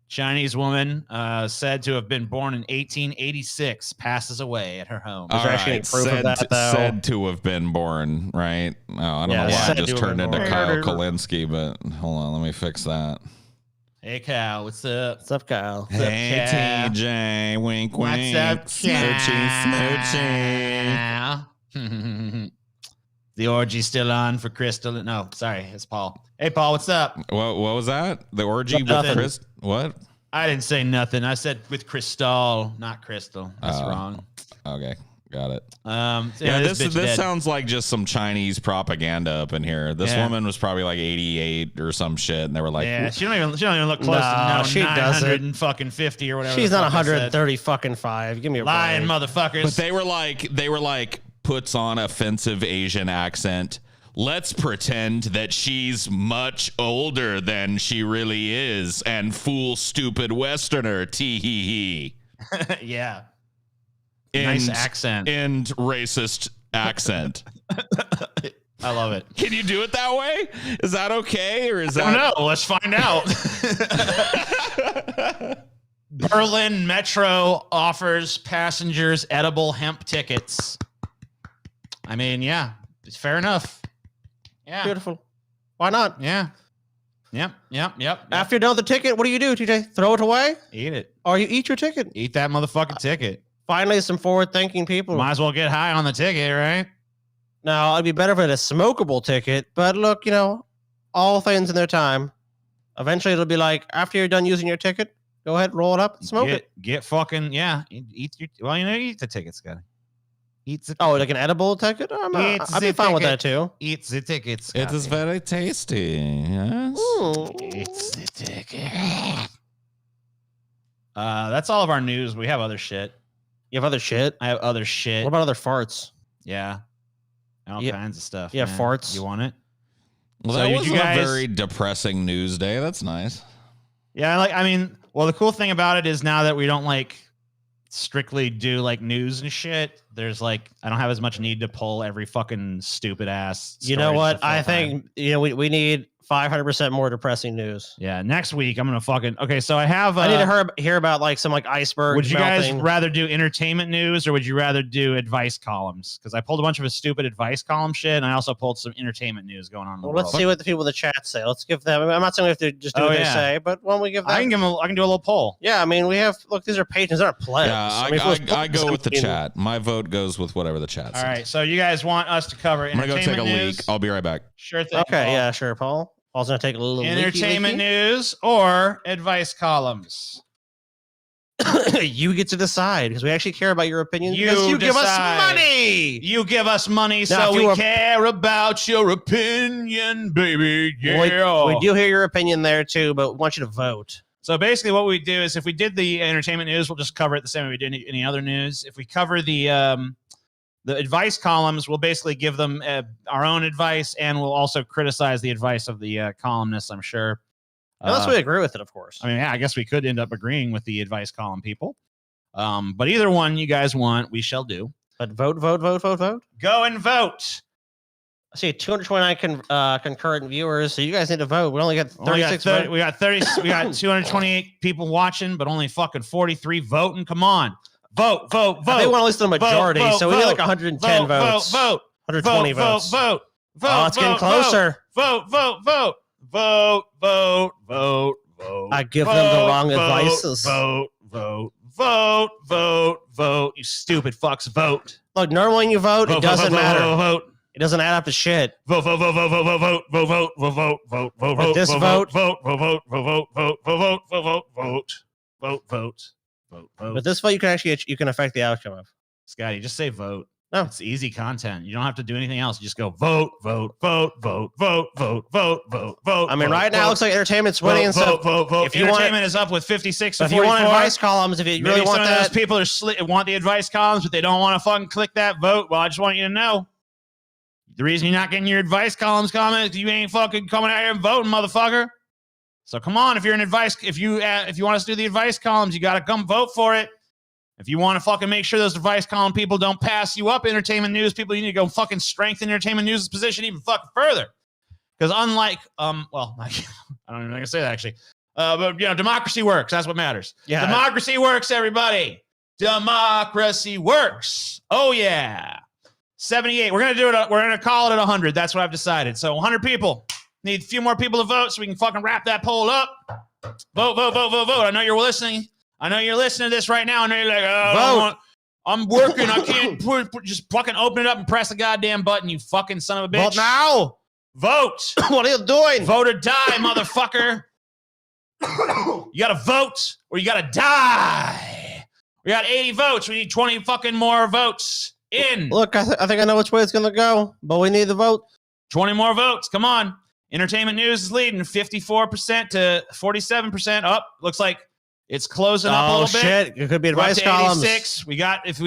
Speaker 2: Chinese woman said to have been born in 1886 passes away at her home.
Speaker 1: All right, said to have been born, right? Oh, I don't know why I just turned into Kyle Kalinske, but hold on, let me fix that.
Speaker 2: Hey, Kyle, what's up?
Speaker 3: What's up, Kyle?
Speaker 1: Hey, TJ, wink, wink.
Speaker 2: What's up,
Speaker 1: Smoochy,
Speaker 2: smoochy. The orgy still on for Crystal? No, sorry, it's Paul. Hey, Paul, what's up?
Speaker 1: What was that? The orgy with Chris? What?
Speaker 2: I didn't say nothing. I said with Crystal, not Crystal. That's wrong.
Speaker 1: Okay. Got it.
Speaker 2: Yeah,
Speaker 1: this
Speaker 2: bitch
Speaker 1: sounds like just some Chinese propaganda up in here. This woman was probably like 88 or some shit, and they were like,
Speaker 2: yeah, she don't even look close to
Speaker 3: she doesn't.
Speaker 2: 950 or whatever.
Speaker 3: She's
Speaker 2: the
Speaker 3: not
Speaker 2: fuck I said.
Speaker 3: 130 fucking 5. Give me a
Speaker 2: Lying
Speaker 3: break.
Speaker 2: motherfuckers.
Speaker 1: but they were like puts on offensive Asian accent. Let's pretend that she's much older than she really is, and fool stupid Westerner. Tee hee hee.
Speaker 2: Yeah.
Speaker 1: Nice
Speaker 2: accent.
Speaker 1: And racist accent.
Speaker 2: I love it.
Speaker 1: Can you do it that way? Is that okay? Or is
Speaker 2: I
Speaker 1: that...
Speaker 2: don't know. Let's find out. Berlin Metro offers passengers edible hemp tickets. I mean, yeah, it's fair enough. Yeah.
Speaker 3: Beautiful. Why not?
Speaker 2: Yeah. Yep.
Speaker 3: After you're done with the ticket, what do you do, TJ? Throw it away?
Speaker 2: Eat it.
Speaker 3: Or you eat your ticket?
Speaker 2: Eat that motherfucking ticket.
Speaker 3: Finally, some forward-thinking people.
Speaker 2: Might as well get high on the ticket, right?
Speaker 3: Now, it'd be better if it was a smokable ticket, but look, all things in their time. Eventually, it'll be like, after you're done using your ticket, go ahead, roll it up, and smoke it.
Speaker 2: Get fucking, eat your, eat the ticket, Scotty. Eat the
Speaker 3: Oh, like an edible ticket? I'd be fine with that, too.
Speaker 2: Eat the tickets.
Speaker 1: It is very tasty. Yes.
Speaker 2: It's the ticket. That's all of our news. We have other shit.
Speaker 3: You have other shit?
Speaker 2: I have other shit.
Speaker 3: What about other farts?
Speaker 2: Yeah. All kinds of stuff.
Speaker 3: Yeah,
Speaker 2: man.
Speaker 3: farts.
Speaker 2: You want it?
Speaker 1: Well, that was a very depressing news day. That's nice.
Speaker 2: Yeah, the cool thing about it is now that we don't strictly do news and shit, there's I don't have as much need to pull every fucking stupid ass.
Speaker 3: You know what? I think we need 500% more depressing news.
Speaker 2: Yeah, next week I'm gonna okay. So I have.
Speaker 3: I need to hear about some iceberg.
Speaker 2: Would you
Speaker 3: melting.
Speaker 2: guys rather do entertainment news or would you rather do advice columns? Because I pulled a bunch of a stupid advice column shit, and I also pulled some entertainment news going on. In the
Speaker 3: Well, let's
Speaker 2: world.
Speaker 3: see what the people in the chat say. Let's give them. I'm not saying we have to just do what they say, but when we give them,
Speaker 2: I can do a little poll.
Speaker 3: Yeah, I mean, we have. Look, these are patrons. They're not plebs.
Speaker 1: Yeah, I go with the chat. My vote goes with whatever the chat says.
Speaker 2: All right, so you guys want us to cover
Speaker 1: I'm gonna go
Speaker 2: entertainment
Speaker 1: take a
Speaker 2: news?
Speaker 1: leak. I'll be right back.
Speaker 2: Sure thing.
Speaker 3: Okay,
Speaker 2: Paul.
Speaker 3: yeah, sure, Paul. Paul's gonna take a little
Speaker 2: Entertainment
Speaker 3: leaky.
Speaker 2: news or advice columns?
Speaker 3: You get to decide because we actually care about your opinion.
Speaker 2: You
Speaker 3: because you give us
Speaker 2: decide.
Speaker 3: money.
Speaker 2: You give us money,
Speaker 3: Now,
Speaker 2: so
Speaker 3: if
Speaker 2: we
Speaker 3: you
Speaker 2: care about your opinion, baby. Yeah.
Speaker 3: We do hear your opinion there too, but we want you to vote.
Speaker 2: So basically, what we do is if we did the entertainment news, we'll just cover it the same way we did any other news. If we cover the advice columns, we'll basically give them our own advice, and we'll also criticize the advice of the columnists, I'm sure.
Speaker 3: Unless we agree with it, of course.
Speaker 2: I mean, yeah, I guess we could end up agreeing with the advice column people. But either one you guys want, we shall do.
Speaker 3: But vote.
Speaker 2: Go and vote.
Speaker 3: I see 229 concurrent viewers, so you guys need to vote. We only got 36
Speaker 2: we got 228 people watching, but only fucking 43 voting. Come on. Vote.
Speaker 3: They want to listen to the majority, so we need 110 votes.
Speaker 2: Vote.
Speaker 3: 120 votes.
Speaker 2: Vote.
Speaker 3: Oh, it's getting closer.
Speaker 2: Vote.
Speaker 3: I give them the wrong advices.
Speaker 2: Vote. You stupid fucks. Vote.
Speaker 3: Look, normally when you vote, it doesn't matter.
Speaker 2: Vote.
Speaker 3: It doesn't add up to shit.
Speaker 2: Vote.
Speaker 3: But this vote. But this vote, you can affect the outcome of.
Speaker 2: Scotty, just say vote.
Speaker 3: No,
Speaker 2: it's easy content. You don't have to do anything else. You just go vote.
Speaker 3: I mean, right now it looks like entertainment's winning.
Speaker 2: If entertainment is up with 56 to
Speaker 3: if
Speaker 2: 44,
Speaker 3: you want advice columns, if you really want that,
Speaker 2: those people want the advice columns, but they don't want to fucking click that vote. Well, I just want you to know the reason you're not getting your advice columns comments is you ain't fucking coming out here and voting, motherfucker. So come on, if you want us to do the advice columns, you got to come vote for it. If you want to fucking make sure those advice column people don't pass you up, entertainment news people, you need to go fucking strengthen entertainment news' position even fucking further. Because unlike, I don't even know how to say that actually. But democracy works. That's what matters.
Speaker 3: Yeah.
Speaker 2: Democracy works, everybody. Democracy works. Oh yeah. 78. We're gonna call it at 100. That's what I've decided. So 100 people. Need a few more people to vote so we can fucking wrap that poll up. Vote. I know you're listening. I know you're listening to this right now. I know you're like, vote. I'm working. I can't just fucking open it up and press the goddamn button, you fucking son of a bitch.
Speaker 3: Vote now.
Speaker 2: Vote.
Speaker 3: What are you doing?
Speaker 2: Vote or die, motherfucker. You gotta vote or you gotta die. We got 80 votes. We need 20 fucking more votes. In.
Speaker 3: Look, I think I know which way it's gonna go, but we need the vote.
Speaker 2: 20 more votes. Come on. Entertainment news is leading 54% to 47%. Up. Looks like it's closing up a little bit.
Speaker 3: Shit! It could be
Speaker 2: We're up
Speaker 3: advice
Speaker 2: to
Speaker 3: columns.
Speaker 2: 86. If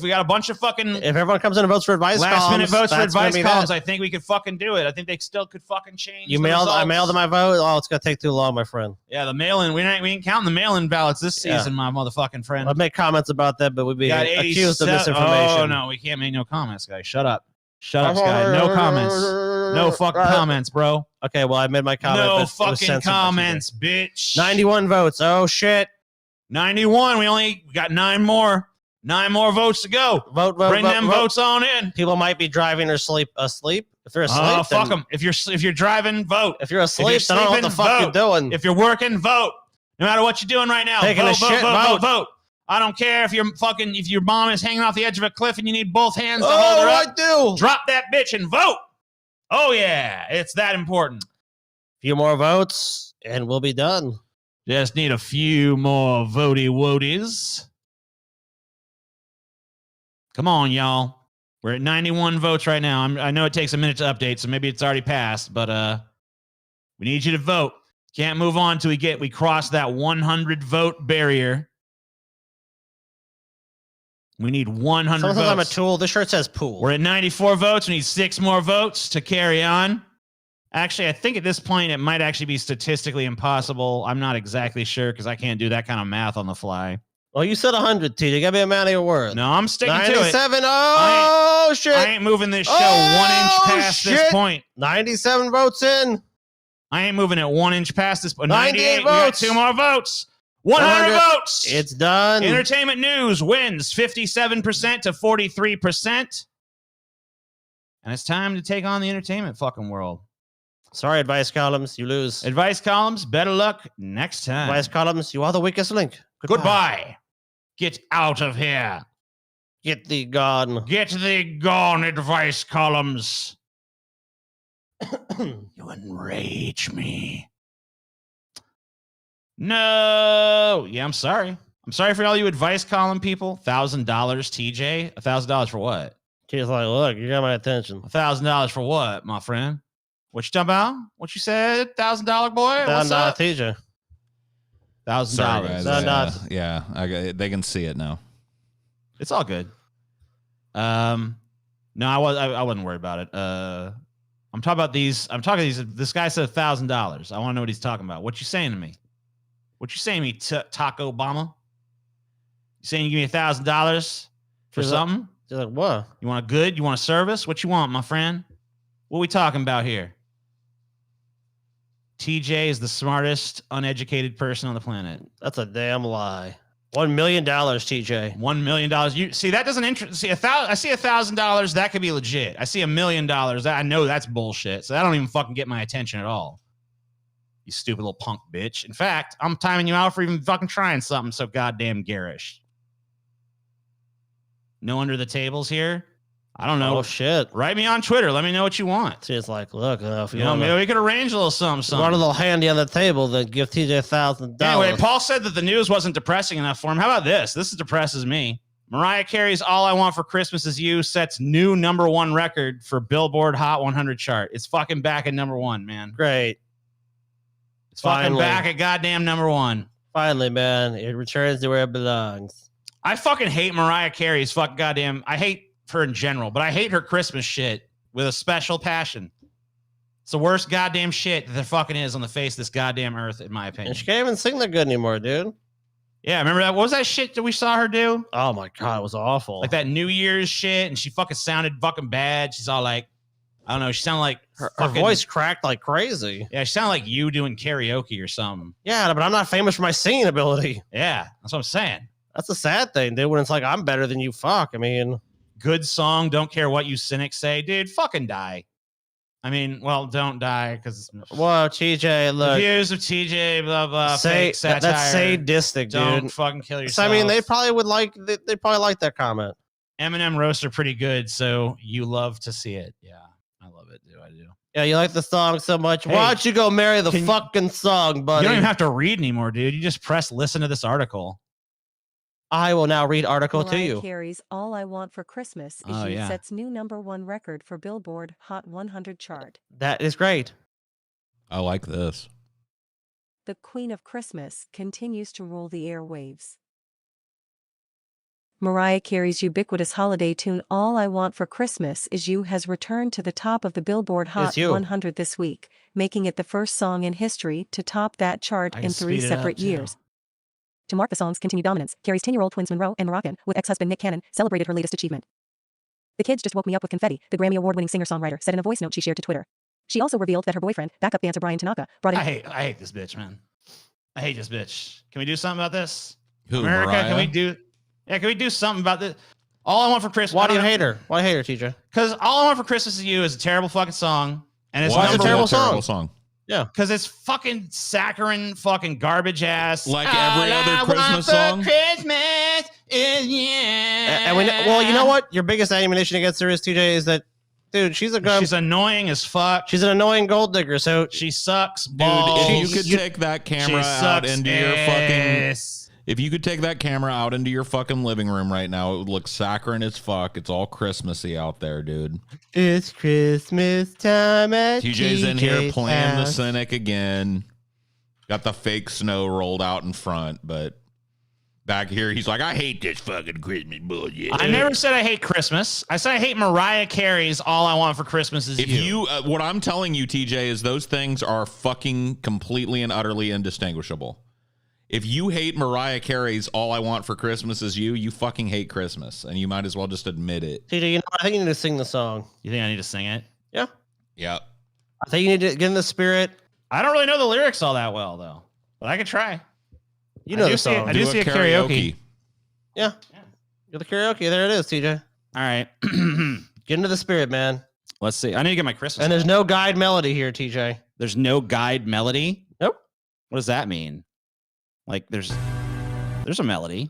Speaker 2: we got a bunch of fucking
Speaker 3: If everyone comes in and votes for advice columns,
Speaker 2: last minute votes for
Speaker 3: that's gonna
Speaker 2: advice
Speaker 3: be
Speaker 2: columns,
Speaker 3: that.
Speaker 2: I think we could fucking do it. I think they still could fucking change.
Speaker 3: You
Speaker 2: the
Speaker 3: mailed. I
Speaker 2: results.
Speaker 3: mailed my vote. Oh, it's gonna take too long, my friend.
Speaker 2: Yeah, the mail-in. We ain't counting the mail-in ballots this season, my motherfucking friend.
Speaker 3: I'd make comments about that, but we'd be
Speaker 2: Got
Speaker 3: accused of
Speaker 2: 87
Speaker 3: misinformation.
Speaker 2: Oh no, we can't make no comments, guys. Shut up. Shut up, Sky. No comments. No fucking comments, bro.
Speaker 3: Okay, well, I made my comment.
Speaker 2: No
Speaker 3: but it was
Speaker 2: fucking
Speaker 3: censored by
Speaker 2: comments, bitch.
Speaker 3: 91 votes. Oh shit.
Speaker 2: 91. We got 9 more. 9 more votes to go.
Speaker 3: Vote.
Speaker 2: Bring them
Speaker 3: vote.
Speaker 2: votes on in.
Speaker 3: People might be driving or asleep. If they're asleep,
Speaker 2: Oh, fuck
Speaker 3: then-
Speaker 2: them. If you're driving, vote.
Speaker 3: If you're asleep, then I don't know what the
Speaker 2: sleeping,
Speaker 3: fuck you're
Speaker 2: vote.
Speaker 3: doing.
Speaker 2: If you're working, vote. No matter what you're doing right now,
Speaker 3: Taking
Speaker 2: vote,
Speaker 3: a shit,
Speaker 2: vote.
Speaker 3: vote.
Speaker 2: I don't care if if your mom is hanging off the edge of a cliff and you need both hands to
Speaker 3: Oh,
Speaker 2: hold her up.
Speaker 3: I do.
Speaker 2: Drop that bitch and vote. Oh yeah, it's that important.
Speaker 3: Few more votes, and we'll be done.
Speaker 2: Just need a few more votey woties. Come on, y'all. We're at 91 votes right now. I know it takes a minute to update, so maybe it's already passed, but we need you to vote. Can't move on till we cross that 100 vote barrier. We need 100
Speaker 3: Someone
Speaker 2: votes.
Speaker 3: says I'm a tool. This shirt says pool.
Speaker 2: We're at 94 votes. We need 6 more votes to carry on. Actually, I think at this point it might actually be statistically impossible. I'm not exactly sure because I can't do that kind of math on the fly.
Speaker 3: Well, you said 100, T. You gotta be a man of your word.
Speaker 2: No, I'm sticking to it.
Speaker 3: 97. Oh, shit.
Speaker 2: I ain't moving this show 1 inch past this point.
Speaker 3: 97 votes in.
Speaker 2: I ain't moving it 1 inch past this point.
Speaker 3: 98
Speaker 2: We got
Speaker 3: votes.
Speaker 2: 2 more votes. 100 votes.
Speaker 3: It's done.
Speaker 2: Entertainment news wins 57% to 43%. And it's time to take on the entertainment fucking world.
Speaker 3: Sorry, advice columns. You lose.
Speaker 2: Advice columns, better luck next time.
Speaker 3: Advice columns, you are the weakest link.
Speaker 2: Goodbye. Get out of here.
Speaker 3: Get thee gone.
Speaker 2: Get thee gone, advice columns. You enrage me. No. Yeah, I'm sorry. I'm sorry for all you advice column people. $1,000, TJ. $1,000 for what?
Speaker 3: She's like, look, you got my attention.
Speaker 2: $1,000 for what, my friend? What you talking about? What you said? $1,000 boy? What's
Speaker 3: $1,000
Speaker 2: up?
Speaker 3: TJ.
Speaker 1: Sorry,
Speaker 2: $1,000.
Speaker 1: guys. Yeah, they can see it now.
Speaker 2: It's all good. No, I wasn't worried about it. I'm talking about these. This guy said $1,000. I want to know what he's talking about. What you saying to me? What you saying to me, Taco Obama? You saying you give me $1,000 for something?
Speaker 3: She's like, what?
Speaker 2: You want a good? You want a service? What you want, my friend? What we talking about here? TJ is the smartest, uneducated person on the planet.
Speaker 3: That's a damn lie. $1 million, TJ.
Speaker 2: $1 million. You see that doesn't interest. See, I see $1,000. That could be legit. I see $1 million. I know that's bullshit. So that don't even fucking get my attention at all. You stupid little punk bitch. In fact, I'm timing you out for even fucking trying something so goddamn garish. No under the tables here. I don't know.
Speaker 3: Oh shit!
Speaker 2: Write me on Twitter. Let me know what you want.
Speaker 3: She's like, look, if
Speaker 2: You know, maybe we could arrange a little something.
Speaker 3: want a little handy on the table, then give TJ $1,000.
Speaker 2: Anyway, Paul said that the news wasn't depressing enough for him. How about this? This depresses me. Mariah Carey's "All I Want for Christmas Is You" sets new #1 record for Billboard Hot 100 chart. It's fucking back at #1, man.
Speaker 3: Great.
Speaker 2: It's fucking
Speaker 3: Finally.
Speaker 2: back at goddamn #1.
Speaker 3: Finally, man, it returns to where it belongs.
Speaker 2: I fucking hate Mariah Carey's fucking goddamn. I hate her in general, but I hate her Christmas shit with a special passion. It's the worst goddamn shit that there fucking is on the face of this goddamn earth, in my opinion.
Speaker 3: And she can't even sing that good anymore, dude.
Speaker 2: Yeah, remember that? What was that shit that we saw her do?
Speaker 3: Oh my god, it was awful.
Speaker 2: Like that New Year's shit, and she fucking sounded fucking bad. She's all like, I don't know, she sounded like
Speaker 3: her
Speaker 2: fucking-
Speaker 3: voice cracked like crazy.
Speaker 2: Yeah, she sounded like you doing karaoke or something.
Speaker 3: Yeah, but I'm not famous for my singing ability.
Speaker 2: Yeah, that's what I'm saying.
Speaker 3: That's the sad thing, dude. When it's like I'm better than you, fuck. I mean,
Speaker 2: Good song, don't care what you cynics say, dude. Fucking die. I mean, well, don't die because
Speaker 3: whoa, TJ, look,
Speaker 2: views of TJ, blah blah.
Speaker 3: say
Speaker 2: Fake satire.
Speaker 3: that's sadistic,
Speaker 2: Don't
Speaker 3: dude.
Speaker 2: fucking kill yourself.
Speaker 3: So, I mean, they probably would like. They probably like that comment.
Speaker 2: Eminem roasts are pretty good, so you love to see it. Yeah, I love it, dude. I do.
Speaker 3: Yeah, you like the song so much.
Speaker 2: Hey,
Speaker 3: Why don't you go marry the
Speaker 2: can you-
Speaker 3: fucking song, buddy?
Speaker 2: You don't even have to read anymore, dude. You just press listen to this article.
Speaker 3: I will now read article to
Speaker 21: Mariah
Speaker 3: you.
Speaker 21: Carey's All I Want for Christmas Is
Speaker 3: Oh,
Speaker 21: You
Speaker 3: yeah.
Speaker 21: sets new #1 record for Billboard Hot 100 chart.
Speaker 3: That is great.
Speaker 1: I like this.
Speaker 21: The Queen of Christmas continues to rule the airwaves. Mariah Carey's ubiquitous holiday tune All I Want for Christmas Is You has returned to the top of the Billboard Hot
Speaker 3: It's you.
Speaker 21: 100 this week, making it the first song in history to top that chart
Speaker 2: I
Speaker 21: in
Speaker 2: can
Speaker 21: 3
Speaker 2: speed it up,
Speaker 21: separate
Speaker 2: too.
Speaker 21: years. To mark the song's continued dominance, Carey's 10-year-old twins Monroe and Moroccan, with ex-husband Nick Cannon, celebrated her latest achievement. The kids just woke me up with confetti, the Grammy Award-winning singer-songwriter said in a voice note she shared to Twitter. She also revealed that her boyfriend, backup dancer Brian Tanaka, brought in...
Speaker 2: I hate this bitch, man. I hate this bitch. Can we do something about this?
Speaker 1: Who,
Speaker 2: America,
Speaker 1: Mariah?
Speaker 2: can we do something about this? All I Want for Christmas.
Speaker 3: Why do you hate her? Why hate her, TJ?
Speaker 2: Because All I Want for Christmas Is You is a terrible fucking song. And it's
Speaker 1: Why is it a
Speaker 2: number
Speaker 1: terrible
Speaker 2: one.
Speaker 1: song?
Speaker 3: Yeah.
Speaker 2: Because it's fucking saccharine, fucking garbage ass.
Speaker 1: Like every other Christmas song?
Speaker 2: Christmas is you.
Speaker 3: And well, you know what? Your biggest ammunition against her is, TJ, is that, dude, she's
Speaker 2: annoying as fuck.
Speaker 3: She's an annoying gold digger, so...
Speaker 2: She sucks
Speaker 1: Dude,
Speaker 2: balls.
Speaker 1: if you could take that camera
Speaker 2: She
Speaker 1: out
Speaker 2: sucks
Speaker 1: into your fucking...
Speaker 2: ass.
Speaker 1: If you could take that camera out into your fucking living room right now, it would look saccharine as fuck. It's all Christmassy out there, dude.
Speaker 3: It's Christmas time at
Speaker 1: TJ's in here
Speaker 3: TJ's
Speaker 1: playing the
Speaker 3: house.
Speaker 1: cynic again. Got the fake snow rolled out in front, but back here he's like, I hate this fucking Christmas bullshit.
Speaker 2: I never said I hate Christmas. I said I hate Mariah Carey's All I Want for Christmas Is
Speaker 1: If
Speaker 2: You.
Speaker 1: you, what I'm telling you, TJ, is those things are fucking completely and utterly indistinguishable. If you hate Mariah Carey's All I Want for Christmas Is You, you fucking hate Christmas, and you might as well just admit it.
Speaker 3: TJ, you know, I think you need to sing the song.
Speaker 2: You think I need to sing it?
Speaker 3: Yeah.
Speaker 1: Yep.
Speaker 3: I think you need to get in the spirit.
Speaker 2: I don't really know the lyrics all that well, though. But I could try.
Speaker 3: You know the song.
Speaker 2: I do see a karaoke.
Speaker 3: Yeah. You're the karaoke. There it is, TJ.
Speaker 2: All right.
Speaker 3: Get into the spirit, man.
Speaker 2: Let's see. I need to get my Christmas.
Speaker 3: And there's no guide melody here, TJ.
Speaker 2: There's no guide melody?
Speaker 3: Nope.
Speaker 2: What does that mean? Like there's a melody.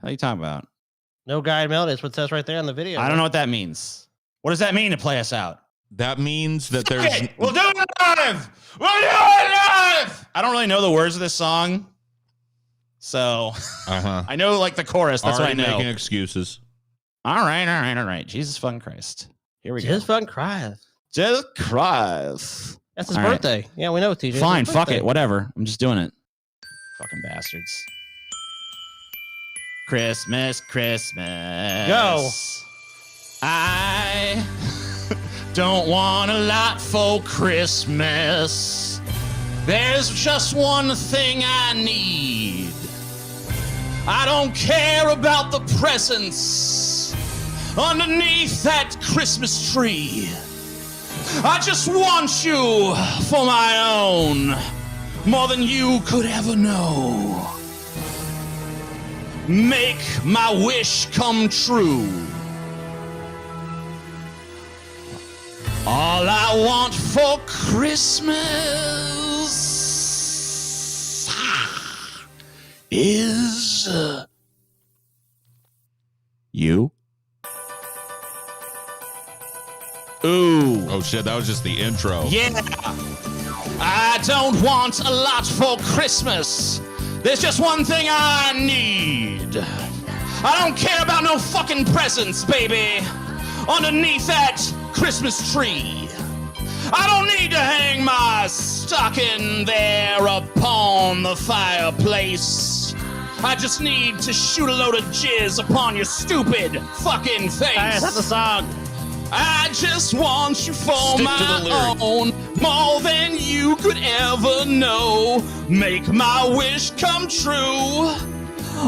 Speaker 2: How are you talking about?
Speaker 3: No guide melody. That's what it says right there on the video.
Speaker 2: I don't know what that means. What does that mean to play us out?
Speaker 1: That means that there's...
Speaker 2: Okay, we'll do it live! We'll do it live! I don't really know the words of this song. So I know like the chorus. That's
Speaker 1: Already
Speaker 2: what I know.
Speaker 1: making excuses.
Speaker 2: All right. Jesus fucking Christ. Here we go.
Speaker 3: Jesus fucking Christ.
Speaker 2: Jesus Christ.
Speaker 3: That's his
Speaker 2: All right.
Speaker 3: birthday. Yeah, we know, TJ.
Speaker 2: Fine,
Speaker 3: It's his
Speaker 2: fuck
Speaker 3: birthday.
Speaker 2: it. Whatever. I'm just doing it. Fucking bastards. Christmas.
Speaker 3: Go.
Speaker 2: I don't want a lot for Christmas. There's just one thing I need. I don't care about the presents underneath that Christmas tree. I just want you for my own, more than you could ever know. Make my wish come true. All I want for Christmas is you. Ooh.
Speaker 1: Oh shit, that was just the intro.
Speaker 2: Yeah. I don't want a lot for Christmas. There's just one thing I need. I don't care about no fucking presents, baby, underneath that Christmas tree. I don't need to hang my stocking there upon the fireplace. I just need to shoot a load of jizz upon your stupid fucking face.
Speaker 3: Hey, that's the song.
Speaker 2: I just want you for
Speaker 1: Stick to the
Speaker 2: my
Speaker 1: lyric.
Speaker 2: own, more than you could ever know. Make my wish come true.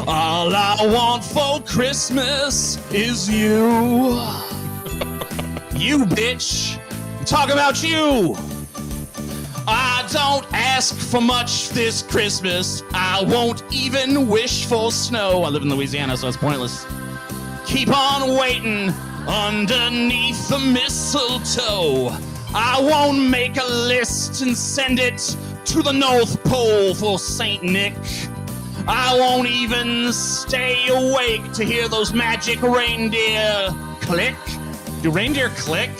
Speaker 2: All I want for Christmas is you. You bitch. Talk about you. I don't ask for much this Christmas. I won't even wish for snow. I live in Louisiana, so it's pointless. Keep on waiting underneath the mistletoe. I won't make a list and send it to the North Pole for St. Nick. I won't even stay awake to hear those magic reindeer click. Do reindeer click?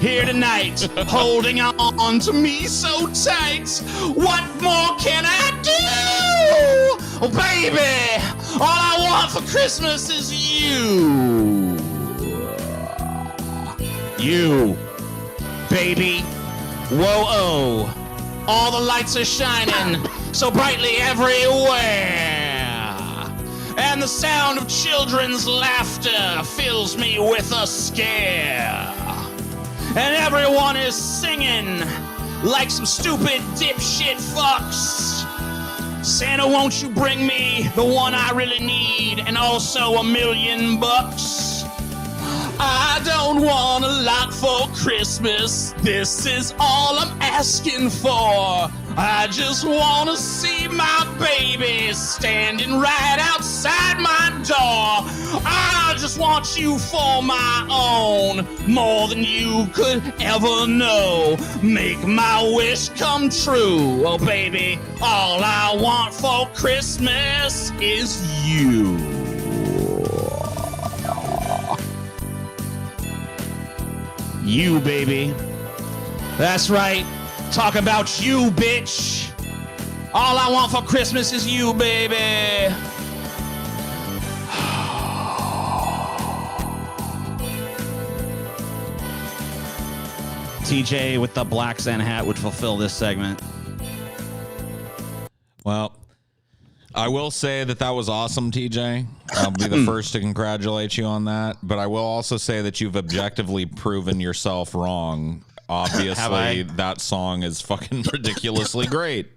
Speaker 2: Here tonight, holding on to me so tight. What more can I do?
Speaker 5: Oh, baby, all I want for Christmas is you. You, baby. Whoa, oh. All the lights are shining so brightly everywhere. And the sound of children's laughter fills me with a scare. And everyone is singing like some stupid dipshit fucks. Santa, won't you bring me the one I really need and also $1 million? I don't want a lot for Christmas. This is all I'm asking for. I just want to see my baby standing right outside my door. I just want you for my own, more than you could ever know. Make my wish come true. Oh, baby, all I want for Christmas is you. You, baby. That's right. Talk about you, bitch. All I want for Christmas is you, baby. TJ with the black Santa hat would fulfill this segment.
Speaker 1: Well, I will say that was awesome, TJ. I'll be the first to congratulate you on that. But I will also say that you've objectively proven yourself wrong. Obviously, that song is fucking ridiculously great.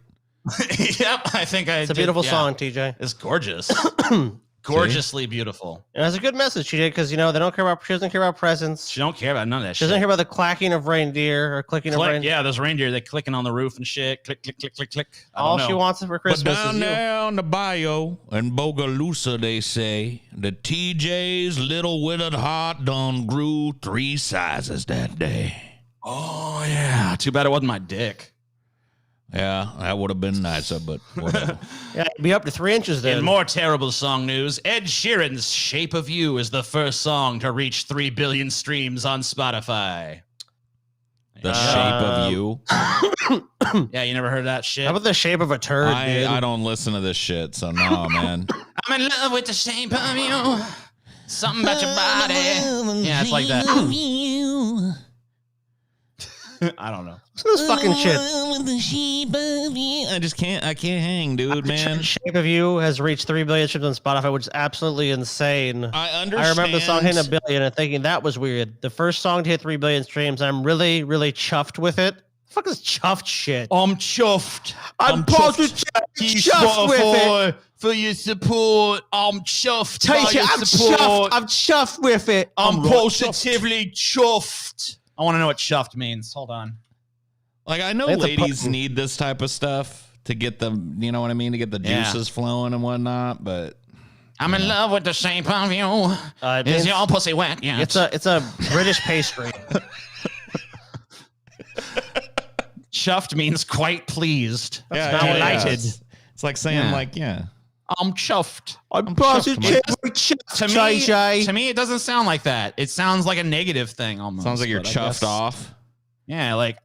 Speaker 5: Yep, I think
Speaker 3: It's a beautiful song, TJ.
Speaker 5: It's gorgeous. Gorgeously beautiful.
Speaker 3: And that's a good message, TJ, because, you know, they don't care about, she doesn't care about presents.
Speaker 5: She don't care about none of that
Speaker 3: She
Speaker 5: shit.
Speaker 3: doesn't care about the clacking of reindeer or clicking of reindeer.
Speaker 5: Yeah, those reindeer, they clicking on the roof and shit. Click, click, click, click, click.
Speaker 3: All she wants for Christmas
Speaker 1: But down
Speaker 3: is you.
Speaker 1: there on the bayou in Bogalusa, they say, the TJ's little withered heart done grew 3 sizes that day.
Speaker 5: Oh, yeah. Too bad it wasn't my dick.
Speaker 1: Yeah, that would have been nicer, but whatever.
Speaker 3: Yeah, it'd be up to 3 inches then.
Speaker 5: In more terrible song news, Ed Sheeran's Shape of You is the first song to reach 3 billion streams on Spotify.
Speaker 1: The Shape of You.
Speaker 5: Yeah, you never heard that shit?
Speaker 3: How about the shape of a turd, dude?
Speaker 1: I don't listen to this shit, so no, man.
Speaker 5: I'm in love with the shape of you. Something about your body. Yeah, it's like that. I don't know.
Speaker 3: This fucking shit.
Speaker 1: I can't hang, dude, man.
Speaker 3: Shape of You has reached 3 billion streams on Spotify, which is absolutely insane.
Speaker 1: I understand.
Speaker 3: I remember the song hitting 1 billion and thinking that was weird. The first song to hit 3 billion streams, I'm really, really chuffed with it. The fuck is chuffed shit?
Speaker 5: I'm chuffed.
Speaker 3: I'm positive chuffed with it.
Speaker 5: For your support. I'm chuffed
Speaker 3: Take
Speaker 5: by
Speaker 3: it,
Speaker 5: your
Speaker 3: I'm
Speaker 5: support.
Speaker 3: chuffed. I'm chuffed with it.
Speaker 5: I'm positively chuffed. I want to know what chuffed means. Hold on.
Speaker 1: Like, I know ladies need this type of stuff to get the, you know what I mean, to get the juices flowing and whatnot, but
Speaker 5: I'm in love with the shape of you. Is your pussy wet? Yeah.
Speaker 3: It's a British pastry.
Speaker 5: Chuffed means quite pleased.
Speaker 1: Yeah,
Speaker 5: delighted.
Speaker 1: It's like saying, like, yeah.
Speaker 5: I'm chuffed.
Speaker 3: I'm positively chuffed.
Speaker 5: To me, it doesn't sound like that. It sounds like a negative thing almost.
Speaker 1: Sounds like you're
Speaker 5: but I
Speaker 1: chuffed
Speaker 5: guess-
Speaker 1: off.
Speaker 5: Yeah, like,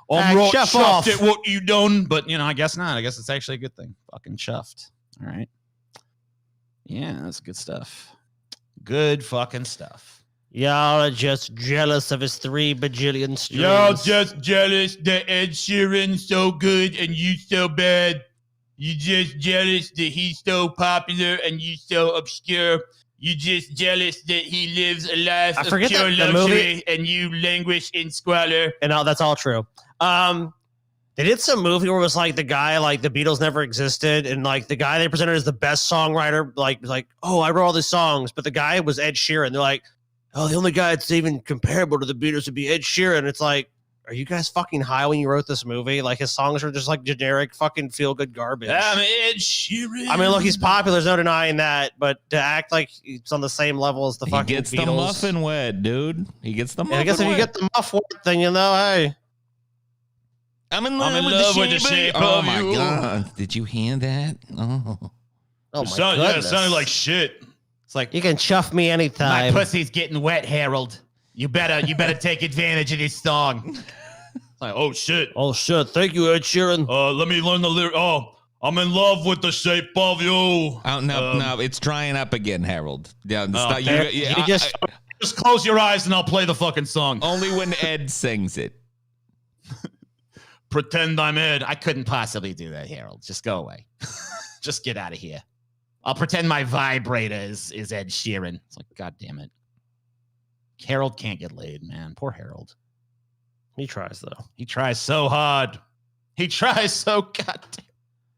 Speaker 5: I'm right
Speaker 3: chuff
Speaker 5: chuffed
Speaker 3: off.
Speaker 5: at what you done, but, you know, I guess not. I guess it's actually a good thing. Fucking chuffed. All right. Yeah, that's good stuff. Good fucking stuff.
Speaker 3: Y'all are just jealous of his 3 bajillion streams.
Speaker 5: Y'all just jealous that Ed Sheeran's so good and you so bad. You just jealous that he's so popular and you so obscure. You just jealous that he lives a life of
Speaker 3: forget
Speaker 5: pure
Speaker 3: that the
Speaker 5: luxury
Speaker 3: movie-
Speaker 5: and you languish in squalor.
Speaker 3: And that's all true. They did some movie where it was like the guy, like the Beatles never existed, and like the guy they presented as the best songwriter, like, oh, I wrote all these songs, but the guy was Ed Sheeran. They're like, oh, the only guy that's even comparable to the Beatles would be Ed Sheeran. It's like, are you guys fucking high when you wrote this movie? Like his songs are just like generic fucking feel good garbage.
Speaker 5: I'm Ed Sheeran.
Speaker 3: I mean, look, he's popular. There's no denying that, but to act like it's on the same level as the
Speaker 1: He
Speaker 3: fucking
Speaker 1: gets
Speaker 3: Beatles.
Speaker 1: the muffin wet, dude. He gets the muffin
Speaker 3: I guess if you
Speaker 1: wet.
Speaker 3: get the muff wet, then you know, hey.
Speaker 1: I'm in love, with the shape
Speaker 5: of
Speaker 1: my
Speaker 5: you.
Speaker 1: God. Did you hear that? Oh.
Speaker 3: Oh my
Speaker 5: Yeah, it
Speaker 3: goodness.
Speaker 5: sounded like shit. It's like,
Speaker 3: You can chuff me anytime.
Speaker 5: my pussy's getting wet, Harold. You better take advantage of this song. It's like, oh shit.
Speaker 3: Oh shit! Thank you, Ed Sheeran.
Speaker 5: Let me learn the lyric. Oh,
Speaker 2: I'm in love with the shape of you.
Speaker 1: Oh, no, it's drying up again, Harold. Yeah,
Speaker 2: just close your eyes and I'll play the fucking song.
Speaker 1: Only when Ed sings it.
Speaker 2: Pretend I'm Ed. I couldn't possibly do that, Harold. Just go away. Just get out of here. I'll pretend my vibrator is Ed Sheeran. It's like, God damn it. Harold can't get laid, man. Poor Harold.
Speaker 3: He tries, though.
Speaker 2: He tries so hard. He tries so goddamn.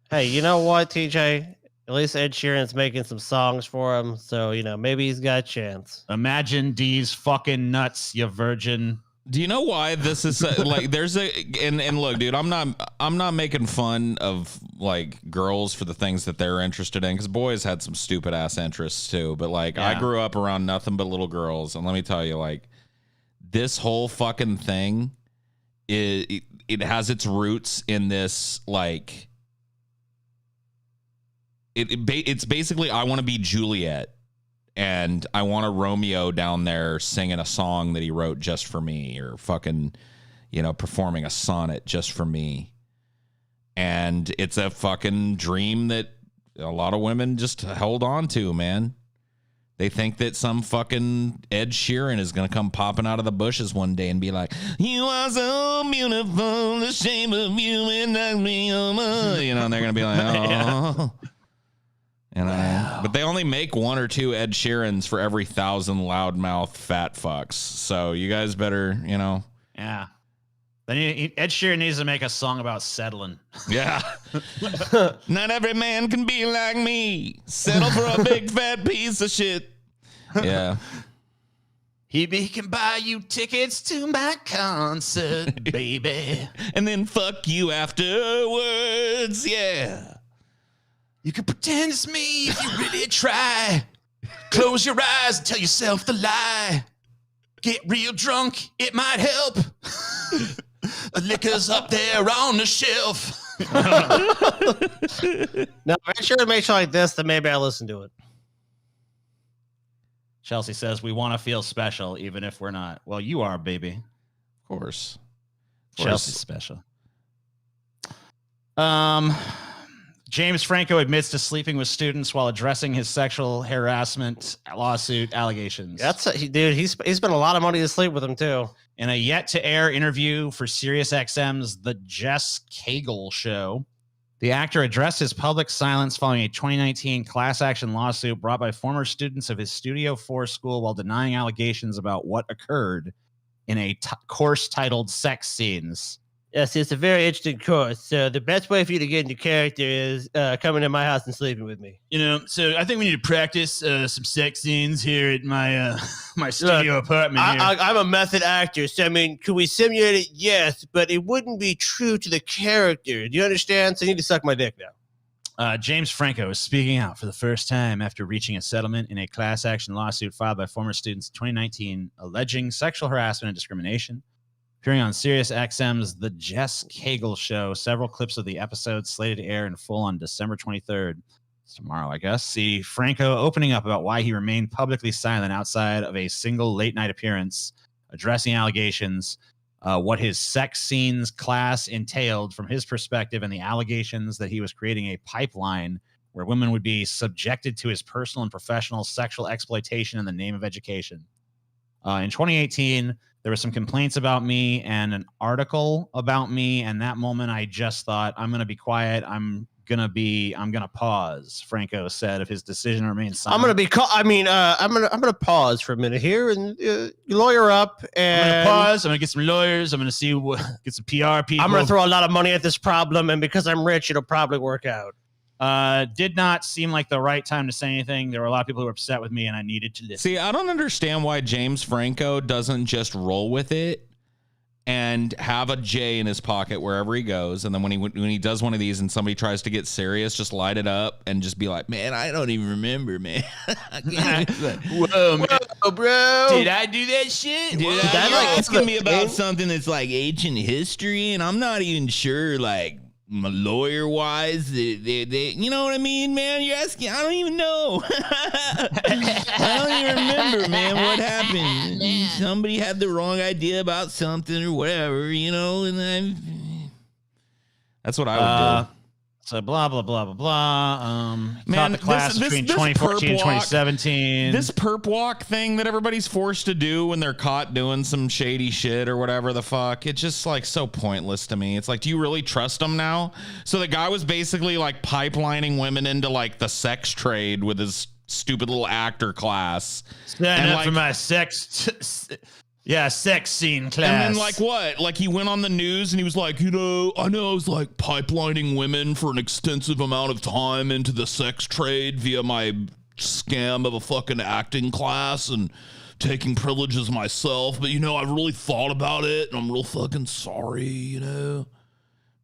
Speaker 3: Hey, you know what, TJ? At least Ed Sheeran's making some songs for him, so, maybe he's got a chance.
Speaker 2: Imagine D's fucking nuts, you virgin.
Speaker 1: Do you know why this is like? There's and look, dude, I'm not making fun of like girls for the things that they're interested in, because boys had some stupid ass interests too. But like, I grew up around nothing but little girls, and let me tell you, like, this whole fucking thing, it has its roots in this like. It's basically, I want to be Juliet, and I want a Romeo down there singing a song that he wrote just for me, or fucking, performing a sonnet just for me. And it's a fucking dream that a lot of women just hold on to, man. They think that some fucking Ed Sheeran is going to come popping out of the bushes one day and be like, "You are so beautiful, the shape of you and me." And they're going to be like, "Oh." But they only make 1 or 2 Ed Sheerans for every 1,000 loudmouth fat fucks. So you guys better,
Speaker 2: Yeah. Then Ed Sheeran needs to make a song about settling.
Speaker 1: Yeah. Not every man can be like me. Settle for a big fat piece of shit. Yeah.
Speaker 2: He can buy you tickets to my concert, baby.
Speaker 1: And then fuck you afterwards. Yeah.
Speaker 2: You can pretend it's me if you really try. Close your eyes and tell yourself the lie. Get real drunk, it might help. The liquor's up there on the shelf.
Speaker 3: Now, if Ed Sheeran makes it like this, then maybe I'll listen to it.
Speaker 2: Chelsea says, we want to feel special even if we're not. Well, you are, baby.
Speaker 1: Of course.
Speaker 2: Chelsea's special. James Franco admits to sleeping with students while addressing his sexual harassment lawsuit allegations.
Speaker 3: Dude, he spent a lot of money to sleep with him, too.
Speaker 2: In a yet-to-air interview for SiriusXM's The Jess Cagle Show, the actor addressed his public silence following a 2019 class action lawsuit brought by former students of his Studio 4 school while denying allegations about what occurred in a course titled Sex Scenes.
Speaker 3: Yes, it's a very interesting course. So the best way for you to get into character is coming to my house and sleeping with me.
Speaker 2: So I think we need to practice some sex scenes here at my my studio apartment here.
Speaker 3: I'm a method actor, so could we simulate it? Yes, but it wouldn't be true to the character. Do you understand? So you need to suck my dick now.
Speaker 2: James Franco is speaking out for the first time after reaching a settlement in a class action lawsuit filed by former students in 2019 alleging sexual harassment and discrimination. Appearing on SiriusXM's The Jess Cagle Show, several clips of the episode slated to air in full on December 23rd. It's tomorrow, I guess. See Franco opening up about why he remained publicly silent outside of a single late-night appearance, addressing allegations, what his sex scenes class entailed from his perspective, and the allegations that he was creating a pipeline where women would be subjected to his personal and professional sexual exploitation in the name of education. In 2018, there were some complaints about me and an article about me. And that moment, I just thought, I'm going to be quiet. I'm going to pause. Franco said of his decision to remain silent.
Speaker 3: I'm going to pause for a minute here and lawyer up. And
Speaker 2: I'm going to pause. I'm going to get some lawyers. I'm going to get some PR people.
Speaker 3: I'm going to throw a lot of money at this problem. And because I'm rich, it'll probably work out.
Speaker 2: Did not seem like the right time to say anything. There were a lot of people who were upset with me, and I needed to listen.
Speaker 1: See, I don't understand why James Franco doesn't just roll with it and have a J in his pocket wherever he goes. And then when he does one of these and somebody tries to get serious, just light it up and just be like, man, I don't even remember, man.
Speaker 2: Whoa, man.
Speaker 3: Whoa, bro.
Speaker 2: Did I do that shit?
Speaker 1: Dude, you're asking me about something that's like ancient history, and I'm not even sure, like, lawyer wise, they you know what I mean, man? You're asking, I don't even know. I don't even remember, man, what happened. Somebody had the wrong idea about something or whatever, and that's what I would do.
Speaker 2: So blah blah blah blah blah.
Speaker 1: Man,
Speaker 2: taught the class between 2014 and 2017.
Speaker 1: This perp walk thing that everybody's forced to do when they're caught doing some shady shit or whatever the fuck, it's just like so pointless to me. It's like, do you really trust them now? So the guy was basically like pipelining women into like the sex trade with his stupid little actor class.
Speaker 2: Stand up for my sex scene class.
Speaker 1: And then like what? Like he went on the news and he was like, I know I was like pipelining women for an extensive amount of time into the sex trade via my scam of a fucking acting class and taking privileges myself. But I really thought about it and I'm real fucking sorry, It's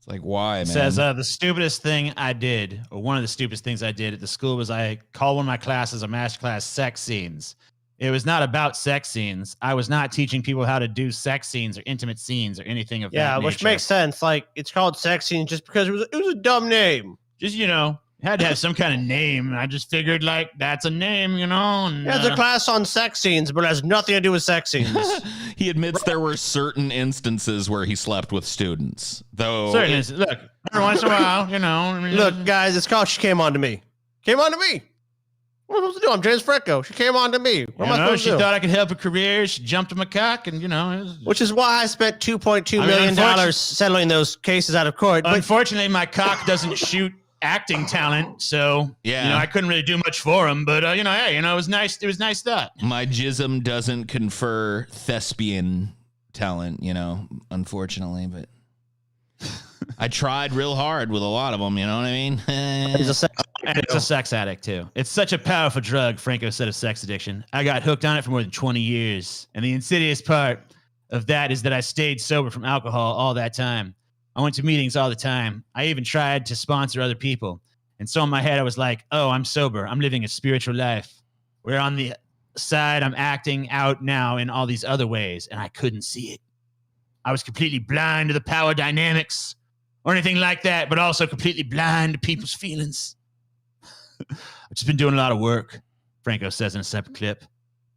Speaker 1: like, why, man?
Speaker 2: It says the stupidest thing I did, or one of the stupidest things I did at the school, was I called one of my classes a master class sex scenes. It was not about sex scenes. I was not teaching people how to do sex scenes or intimate scenes or anything of that nature.
Speaker 3: Which makes sense. Like, it's called sex scenes just because it was a dumb name.
Speaker 2: Just, it had to have some kind of name. And I just figured, like, that's a name, And,
Speaker 3: it's a class on sex scenes, but it has nothing to do with sex scenes.
Speaker 1: He admits there were certain instances where he slept with students, though.
Speaker 2: Look, every once in a while,
Speaker 3: Look, guys, it's called She Came On to Me. Came on to me. What am I supposed to do? I'm James Franco. She came on to me. What am I supposed to do?
Speaker 2: She thought I could help her career. She jumped on my cock, and
Speaker 3: which is why I spent $2.2 million settling those cases out of court. But
Speaker 2: unfortunately, my cock doesn't shoot acting talent, so I couldn't really do much for him. But hey, it was nice. It was nice that
Speaker 1: my jism doesn't confer thespian talent, unfortunately, but. I tried real hard with a lot of them, you know what I mean?
Speaker 2: It's a sex addict, too. It's such a powerful drug, Franco said, of sex addiction. I got hooked on it for more than 20 years. And the insidious part of that is that I stayed sober from alcohol all that time. I went to meetings all the time. I even tried to sponsor other people. And so in my head, I was like, oh, I'm sober. I'm living a spiritual life. Where on the side, I'm acting out now in all these other ways, and I couldn't see it. I was completely blind to the power dynamics or anything like that, but also completely blind to people's feelings. I've just been doing a lot of work, Franco says in a separate clip.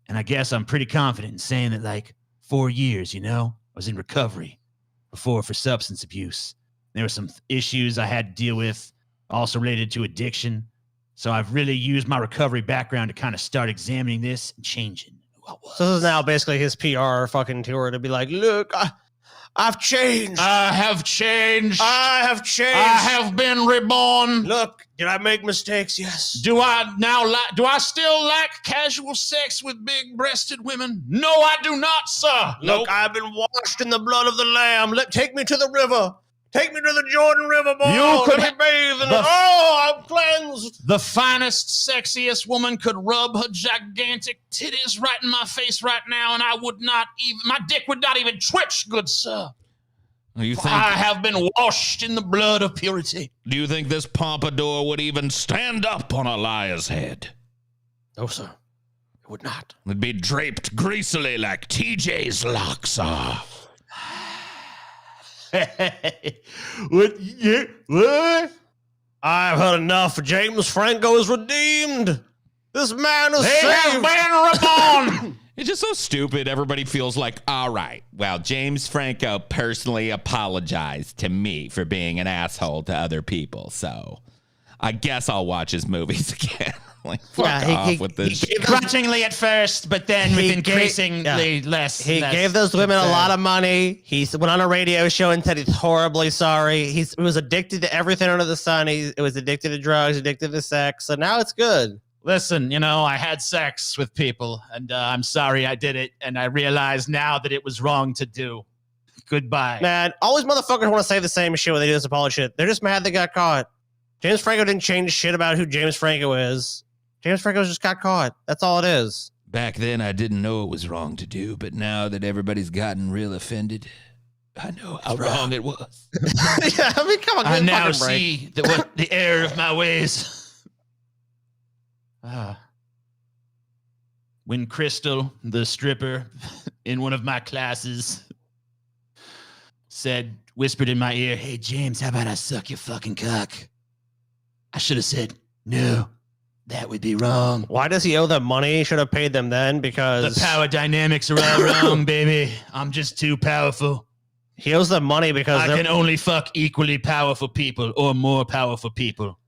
Speaker 2: And I guess I'm pretty confident in saying that, like, 4 years, I was in recovery before for substance abuse. There were some issues I had to deal with, also related to addiction. So I've really used my recovery background to kind of start examining this and changing who I was.
Speaker 3: So this is now basically his PR fucking tour to be like, look, I've changed.
Speaker 2: I have changed.
Speaker 3: I have changed.
Speaker 2: I have been reborn.
Speaker 3: Look, did I make mistakes? Yes.
Speaker 2: Do I still like casual sex with big-breasted women? No, I do not, sir.
Speaker 3: Look, I've been washed in the blood of the Lamb. Take me to the river. Take me to the Jordan River, boy. Let me bathe in it. I'm cleansed.
Speaker 2: The finest, sexiest woman could rub her gigantic titties right in my face right now, and my dick would not even twitch, good sir. I have been washed in the blood of purity.
Speaker 1: Do you think this pompadour would even stand up on a liar's head?
Speaker 3: No, sir. It would not.
Speaker 1: It'd be draped greasily like TJ's locks are.
Speaker 3: What? I've heard enough. James Franco is redeemed. This man is saved.
Speaker 2: Been reborn.
Speaker 1: It's just so stupid. Everybody feels like, all right, well, James Franco personally apologized to me for being an asshole to other people, so I guess I'll watch his movies again. Like, fuck off with this shit.
Speaker 2: Grudgingly at first, but then with increasingly less.
Speaker 3: He gave those women a lot of money. He went on a radio show and said he's horribly sorry. He was addicted to everything under the sun. He was addicted to drugs, addicted to sex, so now it's good.
Speaker 2: Listen, I had sex with people, and I'm sorry I did it, and I realize now that it was wrong to do. Goodbye.
Speaker 3: Man, all these motherfuckers want to say the same shit when they do this apology shit. They're just mad they got caught. James Franco didn't change shit about who James Franco is. James Franco just got caught. That's all it is.
Speaker 1: Back then, I didn't know it was wrong to do, but now that everybody's gotten real offended, I know how wrong it was.
Speaker 3: Yeah, I mean, come on.
Speaker 2: I now see the error of my ways. When Crystal, the stripper in one of my classes, whispered in my ear, "Hey, James, how about I suck your fucking cock?" I should have said, "No. That would be wrong."
Speaker 3: Why does he owe them money? He should have paid them then because...
Speaker 2: The power dynamics are all wrong, baby. I'm just too powerful.
Speaker 3: He owes them money because
Speaker 2: I can only fuck equally powerful people or more powerful people.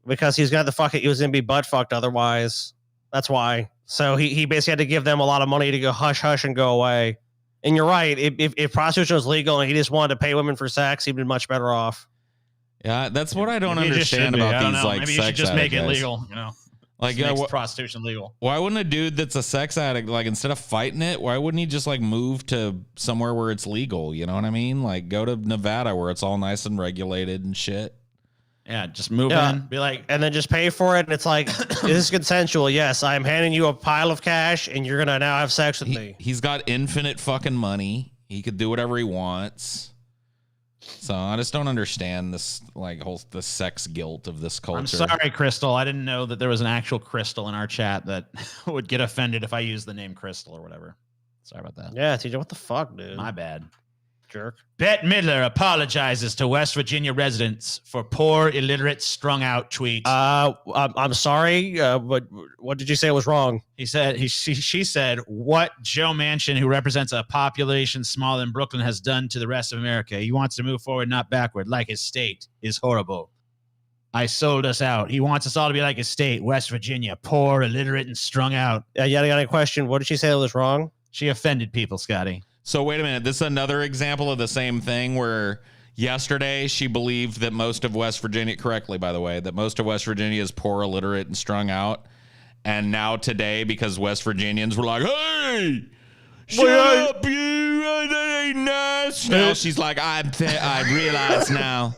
Speaker 3: Because he's got the fuck it. He was gonna be butt fucked otherwise. That's why. So he basically had to give them a lot of money to go hush hush and go away. And you're right. If prostitution was legal and he just wanted to pay women for sex, he'd be much better off.
Speaker 1: Yeah, that's what I don't
Speaker 2: Maybe it just
Speaker 1: understand
Speaker 2: should be.
Speaker 1: about
Speaker 2: I don't
Speaker 1: these
Speaker 2: know.
Speaker 1: like
Speaker 2: Maybe you
Speaker 1: sex
Speaker 2: should just make it
Speaker 1: addict guys.
Speaker 2: legal. You know,
Speaker 1: Like
Speaker 2: just makes prostitution legal.
Speaker 1: Why wouldn't a dude that's a sex addict, like instead of fighting it, why wouldn't he just like move to somewhere where it's legal? You know what I mean? Like go to Nevada where it's all nice and regulated and shit.
Speaker 2: Yeah, just move in. Be like,
Speaker 3: and then just pay for it. And it's like, this is consensual. Yes, I'm handing you a pile of cash, and you're gonna now have sex with me.
Speaker 1: He's got infinite fucking money. He could do whatever he wants. So I just don't understand this the sex guilt of this culture.
Speaker 2: I'm sorry, Crystal. I didn't know that there was an actual Crystal in our chat that would get offended if I used the name Crystal or whatever. Sorry about that.
Speaker 3: Yeah, TJ, what the fuck, dude?
Speaker 2: My bad.
Speaker 3: Jerk.
Speaker 2: Bette Midler apologizes to West Virginia residents for poor, illiterate, strung-out tweets.
Speaker 3: I'm sorry. What did you say was wrong?
Speaker 2: She said, what Joe Manchin, who represents a population smaller than Brooklyn, has done to the rest of America. He wants to move forward, not backward, like his state is horrible. I sold us out. He wants us all to be like his state, West Virginia, poor, illiterate, and strung out.
Speaker 3: Yeah, I got a question. What did she say that was wrong?
Speaker 2: She offended people, Scotty.
Speaker 1: So wait a minute. This is another example of the same thing where yesterday she believed that most of West Virginia, correctly, by the way, that most of West Virginia is poor, illiterate, and strung out. And now today, because West Virginians were like, hey, shut up, you, that ain't nice. Now she's like, I realize now.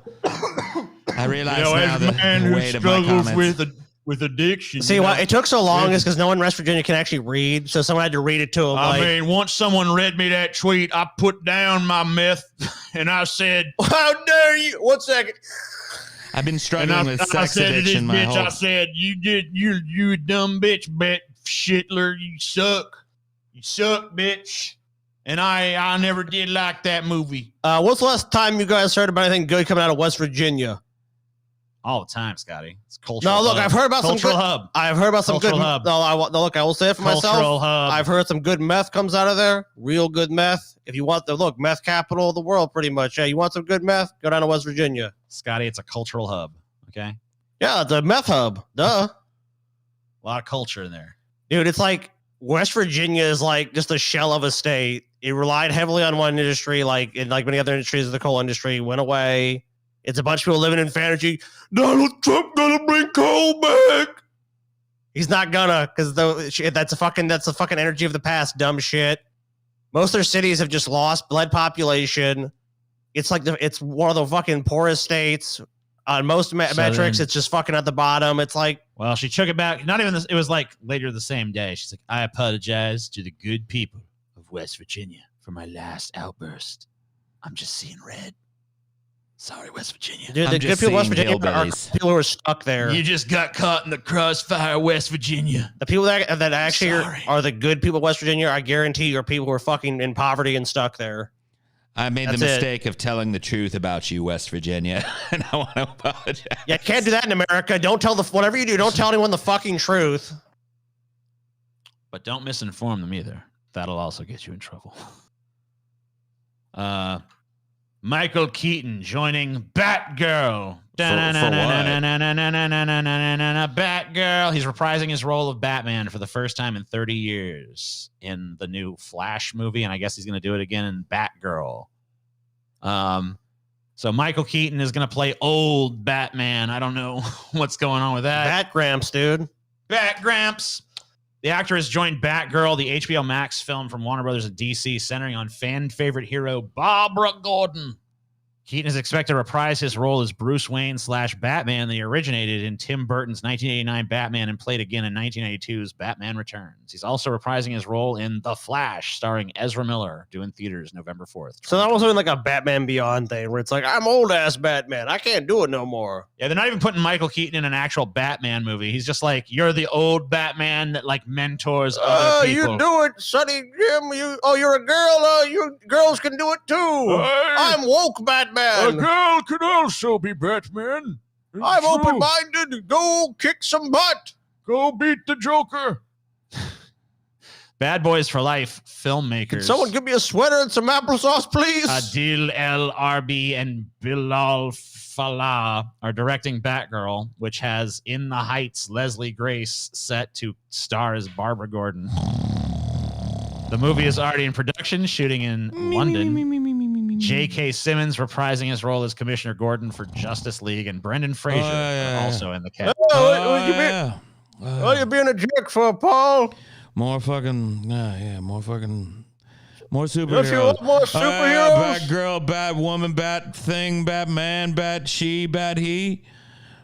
Speaker 1: I realize now the weight of my comments.
Speaker 2: With addiction.
Speaker 3: See, why it took so long is because no one in West Virginia can actually read, so someone had to read it to him.
Speaker 2: I mean, once someone read me that tweet, I put down my meth and I said, "How dare you?" 1 second.
Speaker 1: I've been struggling with sex addiction my whole.
Speaker 2: I said, "You a dumb bitch, Bet Shitler. You suck, bitch." And I never did like that movie.
Speaker 3: What's the last time you guys heard about anything good coming out of West Virginia?
Speaker 2: All the time, Scotty. It's cultural.
Speaker 3: No, look,
Speaker 2: hub.
Speaker 3: I've heard about
Speaker 2: cultural
Speaker 3: some good,
Speaker 2: hub.
Speaker 3: I've heard about some
Speaker 2: cultural
Speaker 3: good.
Speaker 2: Hub.
Speaker 3: No, look, I will say it for
Speaker 2: Cultural
Speaker 3: myself.
Speaker 2: hub.
Speaker 3: I've heard some good meth comes out of there. Real good meth. If you want the meth capital of the world, pretty much. Yeah, you want some good meth? Go down to West Virginia,
Speaker 2: Scotty. It's a cultural hub. Okay.
Speaker 3: Yeah, it's a meth hub. Duh.
Speaker 2: A lot of culture in there,
Speaker 3: dude. It's like West Virginia is like just a shell of a state. It relied heavily on one industry, like many other industries. The coal industry went away. It's a bunch of people living in fantasy. Donald Trump gonna bring coal back. He's not gonna, because that's the fucking energy of the past. Dumb shit. Most of their cities have just lost blood population. It's like it's one of the fucking poorest states on most metrics. It's just fucking at the bottom. It's like,
Speaker 2: well, she took it back. Not even this. It was like later the same day. She's like, I apologize to the good people of West Virginia for my last outburst. I'm just seeing red. Sorry, West Virginia.
Speaker 3: Dude, the good people of West Virginia are people who are stuck there.
Speaker 2: You just got caught in the crossfire, West Virginia.
Speaker 3: The people that actually are the good people of West Virginia, I guarantee you, are people who are fucking in poverty and stuck there.
Speaker 1: I made the mistake of telling the truth about you, West Virginia, and I want to apologize.
Speaker 3: Yeah, can't do that in America. Don't tell whatever you do, don't tell anyone the fucking truth.
Speaker 2: But don't misinform them either. That'll also get you in trouble. Michael Keaton joining Batgirl. Batgirl. He's reprising his role of Batman for the first time in 30 years in the new Flash movie, and I guess he's going to do it again in Batgirl. So Michael Keaton is going to play old Batman. I don't know what's going on with that.
Speaker 3: Bat Gramps, dude.
Speaker 2: Bat Gramps. The actor has joined Batgirl, the HBO Max film from Warner Brothers and DC, centering on fan favorite hero Barbara Gordon. Keaton is expected to reprise his role as Bruce Wayne / Batman that he originated in Tim Burton's 1989 Batman and played again in 1992's Batman Returns. He's also reprising his role in The Flash, starring Ezra Miller, due in theaters November 4th.
Speaker 3: So that was doing like a Batman Beyond thing where it's like, I'm old ass Batman. I can't do it no more.
Speaker 2: Yeah, they're not even putting Michael Keaton in an actual Batman movie. He's just like, you're the old Batman that like mentors other people.
Speaker 3: You do it, Sonny Jim. You're a girl. You girls can do it too. I'm woke Batman.
Speaker 6: A girl can also be Batman.
Speaker 3: I'm open-minded. Go kick some butt.
Speaker 6: Go beat the Joker.
Speaker 2: Bad Boys for Life filmmakers.
Speaker 3: Can someone give me a sweater and some applesauce, please?
Speaker 2: Adil El Arbi and Bilal Falah are directing Batgirl, which has In the Heights Leslie Grace set to star as Barbara Gordon. The movie is already in production, shooting in London. J.K. Simmons reprising his role as Commissioner Gordon for Justice League, and Brendan Fraser are also in the cast.
Speaker 3: What are you being a jerk for, Paul?
Speaker 1: More fucking, more superheroes.
Speaker 3: Don't you want more superheroes?
Speaker 1: Batgirl, Batwoman, Bat Thing, Batman, Bat She, Bat He,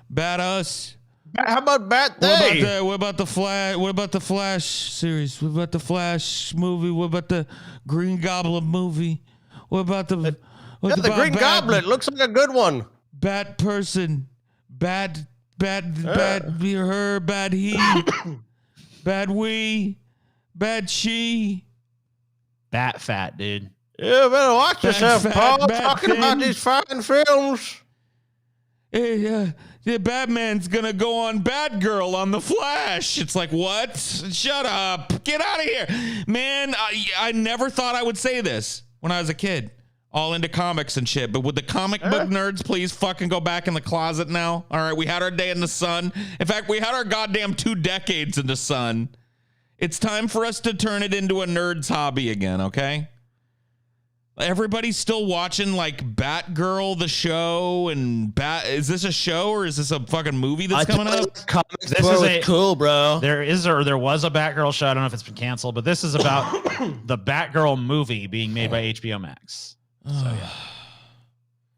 Speaker 1: Bat Us.
Speaker 3: How about Bat They?
Speaker 1: What about the Flash? What about the Flash series? What about the Flash movie? What about the Green Goblin movie? What about the
Speaker 3: the Green Goblin looks like a good one.
Speaker 1: Bat person, Bat her, Bat He, Bat We, Bat She.
Speaker 2: Bat Fat, dude.
Speaker 3: Yeah, better watch yourself,
Speaker 1: Fat,
Speaker 3: Paul.
Speaker 1: Bat
Speaker 3: Talking
Speaker 1: Thin.
Speaker 3: about these fine films.
Speaker 1: Hey, Batman's gonna go on Batgirl on the Flash. It's like, what? Shut up. Get out of here. Man, I never thought I would say this when I was a kid. All into comics and shit. But would the comic book nerds please fucking go back in the closet now? All right, we had our day in the sun. In fact, we had our goddamn 2 decades in the sun. It's time for us to turn it into a nerd's hobby again, okay? Everybody's still watching like Batgirl, the show, and is this a show or is this a fucking movie that's coming up?
Speaker 2: This is
Speaker 3: cool, bro.
Speaker 2: There was a Batgirl show. I don't know if it's been canceled, but this is about the Batgirl movie being made by HBO Max. So yeah.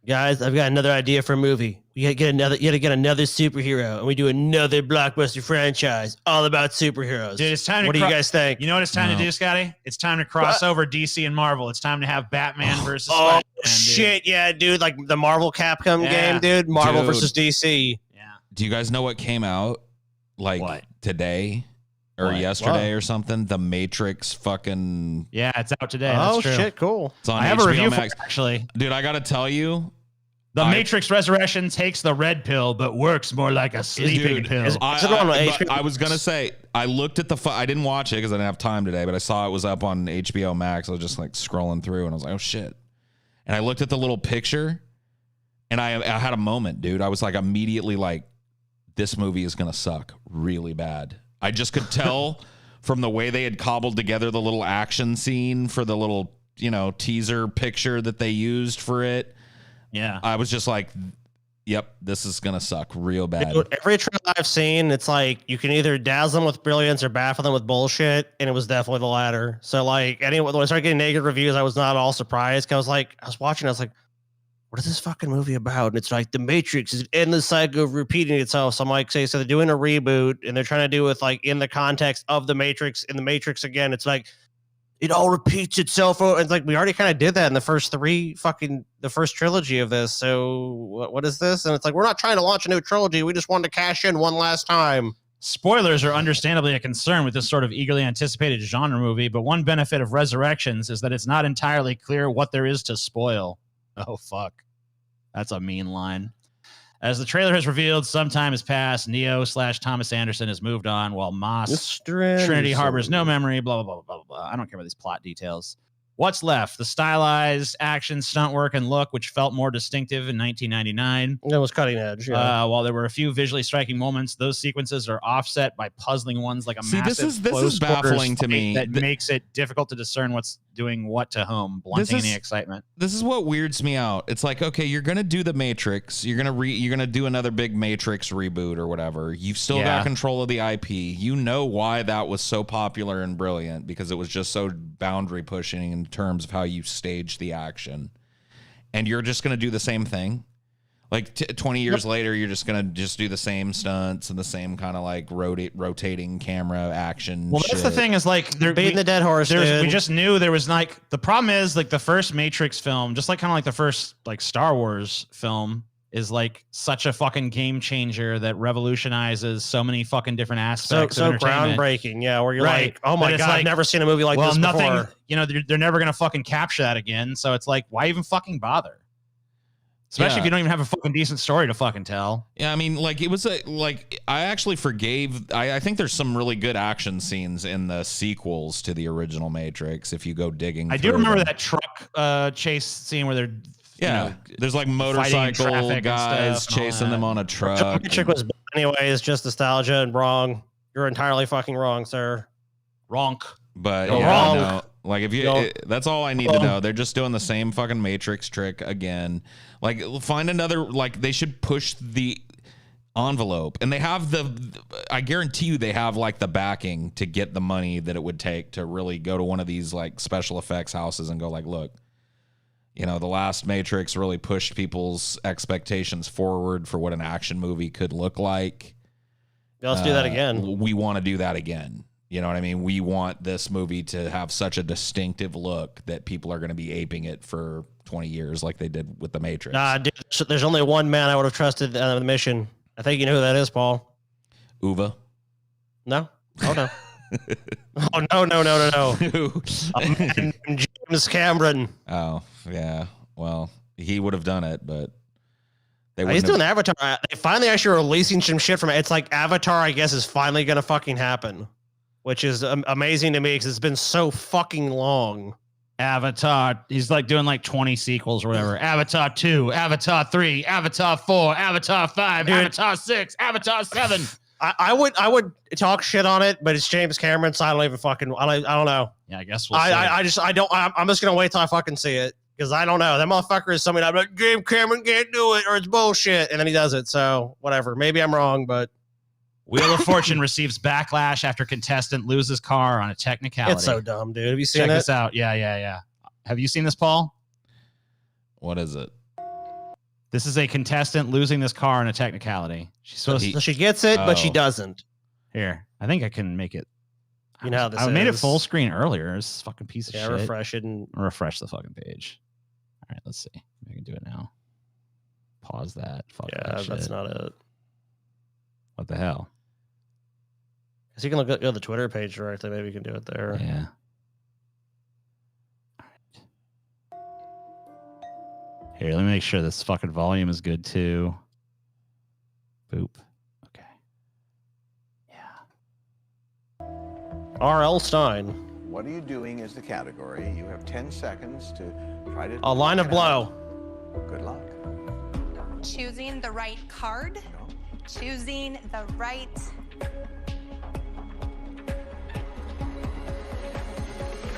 Speaker 3: Guys, I've got another idea for a movie. You gotta get another superhero, and we do another blockbuster franchise all about superheroes.
Speaker 2: Dude, it's time to
Speaker 3: What do you guys think?
Speaker 2: You know what it's time to do, Scotty? It's time to cross over DC and Marvel. It's time to have Batman versus Spider-Man, dude.
Speaker 3: Shit, yeah, dude, like the Marvel Capcom game, dude. Marvel versus DC.
Speaker 1: Do you guys know what came out like today or yesterday or something? The Matrix fucking...
Speaker 2: Yeah, it's out today.
Speaker 3: Oh,
Speaker 2: That's true.
Speaker 3: shit, cool.
Speaker 1: It's on
Speaker 2: I have
Speaker 1: HBO
Speaker 2: a review
Speaker 1: Max.
Speaker 2: for it, actually.
Speaker 1: Dude, I gotta tell you,
Speaker 2: The Matrix Resurrection takes the red pill, but works more like a sleeping pill.
Speaker 1: I was gonna say, I looked at I didn't watch it because I didn't have time today, but I saw it was up on HBO Max. I was just like scrolling through, and I was like, oh shit. And I looked at the little picture, and I had a moment, dude. I was like immediately like, this movie is gonna suck really bad. I just could tell from the way they had cobbled together the little action scene for the little, teaser picture that they used for it.
Speaker 2: Yeah.
Speaker 1: I was just like, yep, this is going to suck real bad.
Speaker 3: Dude, every trailer I've seen, it's like you can either dazzle them with brilliance or baffle them with bullshit, and it was definitely the latter. So, like, when I started getting negative reviews, I was not all surprised. Cause I was watching, I was like, what is this fucking movie about? And it's like the Matrix is an endless cycle of repeating itself. So I'm like, so they're doing a reboot, and they're trying to do with like in the context of the Matrix. In the Matrix again, it's like it all repeats itself. It's like we already kind of did that in the first the first trilogy of this. So what is this? And it's like we're not trying to launch a new trilogy. We just wanted to cash in one last time.
Speaker 2: Spoilers are understandably a concern with this sort of eagerly anticipated genre movie, but one benefit of Resurrections is that it's not entirely clear what there is to spoil. Oh, fuck. That's a mean line. As the trailer has revealed, some time has passed. Neo/Thomas Anderson has moved on, while Moss Trinity harbors no memory, blah, blah, blah, blah, blah. I don't care about these plot details. What's left? The stylized action, stunt work, and look, which felt more distinctive in 1999.
Speaker 3: It was cutting edge, yeah.
Speaker 2: While there were a few visually striking moments, those sequences are offset by puzzling ones like a massive
Speaker 1: this is baffling to me.
Speaker 2: That makes it difficult to discern what's doing what to whom, blunting any excitement.
Speaker 1: This is what weirds me out. It's like, okay, you're gonna do the Matrix, you're gonna do another big Matrix reboot or whatever. You've still got control of the IP. You know why that was so popular and brilliant, because it was just so boundary pushing in terms of how you stage the action. And you're just gonna do the same thing. Like 20 years later, you're just gonna do the same stunts and the same kind of like rotating camera action.
Speaker 2: Well, that's the thing is like they're
Speaker 3: beating the dead horse.
Speaker 2: We just knew there was like the problem is like the first Matrix film, just like kind of like the first like Star Wars film, is like such a fucking game changer that revolutionizes so many fucking different aspects.
Speaker 3: So
Speaker 2: of entertainment.
Speaker 3: groundbreaking, yeah. Where you're like, oh my god, I've never seen a movie like this before.
Speaker 2: You know, they're never gonna fucking capture that again. So it's like, why even fucking bother? Especially if you don't even have a fucking decent story to fucking tell.
Speaker 1: Yeah, I mean, like, it was I actually forgave. I think there's some really good action scenes in the sequels to the original Matrix. If you go digging,
Speaker 2: I do remember that truck chase scene where they're
Speaker 1: there's like motorcycle guys chasing them on a truck.
Speaker 3: Matrix was anyways just nostalgia and wrong. You're entirely fucking wrong, sir.
Speaker 2: Wrong.
Speaker 1: But
Speaker 3: You're
Speaker 1: yeah,
Speaker 3: wrong.
Speaker 1: no, like if you, that's all I need to know. They're just doing the same fucking Matrix trick again. Like, find another. Like, they should push the envelope, and they have I guarantee you, they have like the backing to get the money that it would take to really go to one of these like special effects houses and go like, look, you know, the last Matrix really pushed people's expectations forward for what an action movie could look like.
Speaker 3: Yeah, let's do that again.
Speaker 1: We want to do that again. You know what I mean? We want this movie to have such a distinctive look that people are going to be aping it for 20 years like they did with The Matrix.
Speaker 3: Nah, dude, there's only one man I would have trusted on the mission. I think you know who that is, Paul.
Speaker 1: Uva?
Speaker 3: No? Oh, no. Oh, no. James Cameron.
Speaker 1: Oh, yeah. Well, he would have done it, but...
Speaker 3: He's doing Avatar. They finally actually releasing some shit from it. It's like Avatar, I guess, is finally going to fucking happen. Which is amazing to me because it's been so fucking long.
Speaker 2: Avatar. He's like doing like 20 sequels or whatever. Avatar 2, Avatar 3, Avatar 4, Avatar 5,
Speaker 3: Dude.
Speaker 2: Avatar 6, Avatar 7.
Speaker 3: I would talk shit on it, but it's James Cameron, so I don't even fucking I don't know.
Speaker 2: Yeah, I guess we'll see.
Speaker 3: I'm just gonna wait till I fucking see it because I don't know. That motherfucker is something I'm like, James Cameron can't do it or it's bullshit, and then he does it. So whatever. Maybe I'm wrong, but
Speaker 2: Wheel of Fortune receives backlash after contestant loses car on a technicality.
Speaker 3: it's so dumb, dude. Have you seen
Speaker 2: Check
Speaker 3: it?
Speaker 2: this out. Yeah. Have you seen this, Paul?
Speaker 1: What is it?
Speaker 2: This is a contestant losing this car on a technicality. She's supposed
Speaker 3: So she gets it, but she
Speaker 1: Oh.
Speaker 3: doesn't.
Speaker 2: Here, I think I can make it.
Speaker 3: You know how this
Speaker 2: I made it
Speaker 3: is.
Speaker 2: full screen earlier. This fucking piece of
Speaker 3: Yeah,
Speaker 2: shit.
Speaker 3: refresh it and
Speaker 2: Refresh the fucking page. All right, let's see. I can do it now. Pause that. Fuck
Speaker 3: yeah,
Speaker 2: that
Speaker 3: that's
Speaker 2: shit.
Speaker 3: not it.
Speaker 2: What the hell?
Speaker 3: So you can go to the Twitter page directly. Maybe you can do it there.
Speaker 2: Yeah. Here, let me make sure this fucking volume is good too. Boop. Okay.
Speaker 3: R.L. Stein.
Speaker 4: What are you doing is the category. You have 10 seconds to try to...
Speaker 3: A line of blow.
Speaker 4: Good luck.
Speaker 22: Choosing the right card. Choosing the right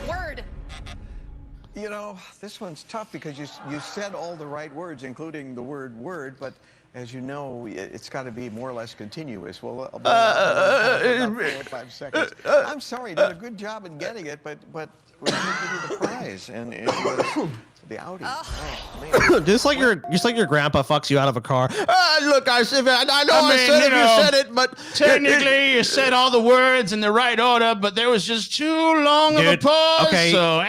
Speaker 22: word.
Speaker 4: You know, this one's tough because you said all the right words, including the word, but as you know, it's got to be more or less continuous. Well, about 4 or 5 seconds. I'm sorry, you did a good job in getting it, but we're going to give you the prize, and it was the Audi. Oh,
Speaker 3: just like your grandpa fucks you out of a car. Look, I said
Speaker 2: you
Speaker 3: said it, but
Speaker 2: technically you said all the words in the right order, but there was just too long of a
Speaker 3: Dude,
Speaker 2: pause.
Speaker 3: okay.
Speaker 2: So,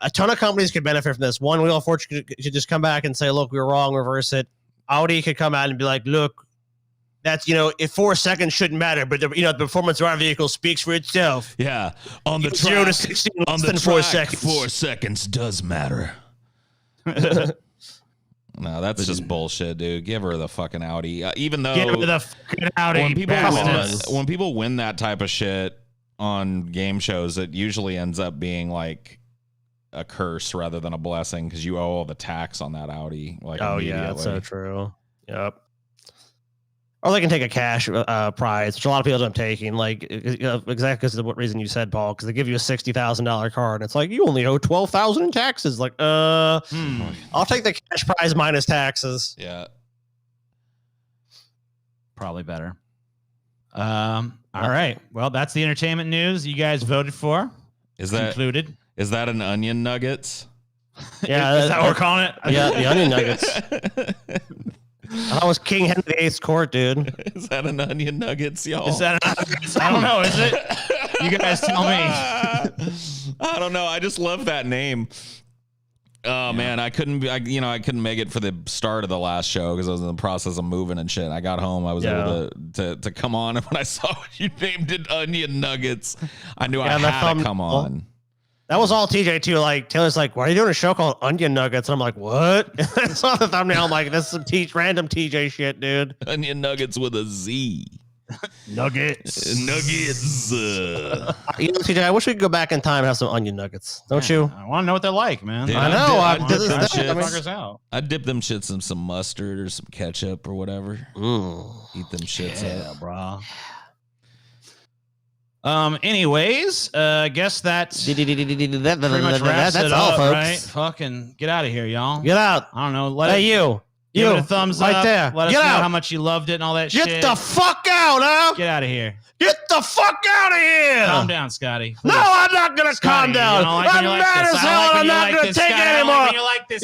Speaker 3: a ton of companies could benefit from this. One, Wheel of Fortune should just come back and say, look, we were wrong, reverse it. Audi could come out and be like, look, that's, if 4 seconds shouldn't matter, but the performance of our vehicle speaks for itself.
Speaker 1: Yeah. On the
Speaker 3: 0
Speaker 1: track,
Speaker 3: to 60
Speaker 1: on
Speaker 3: less
Speaker 1: the
Speaker 3: than
Speaker 1: track,
Speaker 3: 4 seconds.
Speaker 1: 4 seconds does matter. No, that's just bullshit, dude. Give her the fucking Audi. Even though
Speaker 2: give her the fucking Audi.
Speaker 1: when people win that type of shit on game shows, it usually ends up being like a curse rather than a blessing because you owe all the tax on that Audi. Like,
Speaker 3: oh yeah, that's so true. Yep. Or they can take a cash prize, which a lot of people end up taking, like exactly because of what reason you said, Paul. Because they give you a $60,000 car, and it's like you only owe $12,000 in taxes. Like, I'll take the cash prize minus taxes.
Speaker 1: Yeah,
Speaker 2: probably better. All right. Well, that's the entertainment news you guys voted for.
Speaker 1: Is that
Speaker 2: concluded?
Speaker 1: Is that an onion nuggets?
Speaker 3: Yeah,
Speaker 2: is that what we're calling it?
Speaker 3: Yeah, the onion nuggets. That was King Henry VIII's court, dude.
Speaker 1: Is that an onion nuggets, y'all?
Speaker 2: Is that I don't know. Is it? You guys tell me.
Speaker 1: I don't know. I just love that name. Oh man, I couldn't make it for the start of the last show because I was in the process of moving and shit. I got home, I was able to come on, and when I saw you named it Onion Nuggets, I knew I had to come on.
Speaker 3: That was all TJ too. Like Taylor's like, why are you doing a show called Onion Nuggets? And I'm like, what? I saw the thumbnail. I'm like, this is some random TJ shit, dude.
Speaker 1: Onion Nuggets with a Z.
Speaker 2: Nuggets.
Speaker 1: Nuggets.
Speaker 3: You know, TJ, I wish we could go back in time and have some onion nuggets. Don't you?
Speaker 2: I want to know what they're like, man.
Speaker 1: Dude,
Speaker 3: I know.
Speaker 1: I'd dip them shits in some mustard or some ketchup or whatever. Eat them shits up,
Speaker 2: bro. Anyways, I guess that's pretty much wraps it up,
Speaker 3: folks.
Speaker 2: right? Fucking get out of here, y'all.
Speaker 3: Get out.
Speaker 2: I don't know.
Speaker 3: Hey, you.
Speaker 2: Give
Speaker 3: You.
Speaker 2: it a thumbs
Speaker 3: Right
Speaker 2: up.
Speaker 3: there.
Speaker 2: Let us
Speaker 3: Get
Speaker 2: know
Speaker 3: out.
Speaker 2: how much you loved it and all that shit.
Speaker 3: Get the fuck out, huh?
Speaker 2: Get out of here.
Speaker 3: Get the fuck out of here.
Speaker 2: Calm down, Scotty.
Speaker 3: No, I'm not going to calm
Speaker 2: Scotty,
Speaker 3: down.
Speaker 2: you don't like when
Speaker 3: I'm
Speaker 2: you like
Speaker 3: mad
Speaker 2: this.
Speaker 3: as
Speaker 2: I don't
Speaker 3: hell
Speaker 2: like
Speaker 3: and
Speaker 2: when
Speaker 3: I'm
Speaker 2: you
Speaker 3: not
Speaker 2: like
Speaker 3: going to
Speaker 2: this,
Speaker 3: take
Speaker 2: Scotty.
Speaker 3: it
Speaker 2: I don't like
Speaker 3: anymore.
Speaker 2: when you like this.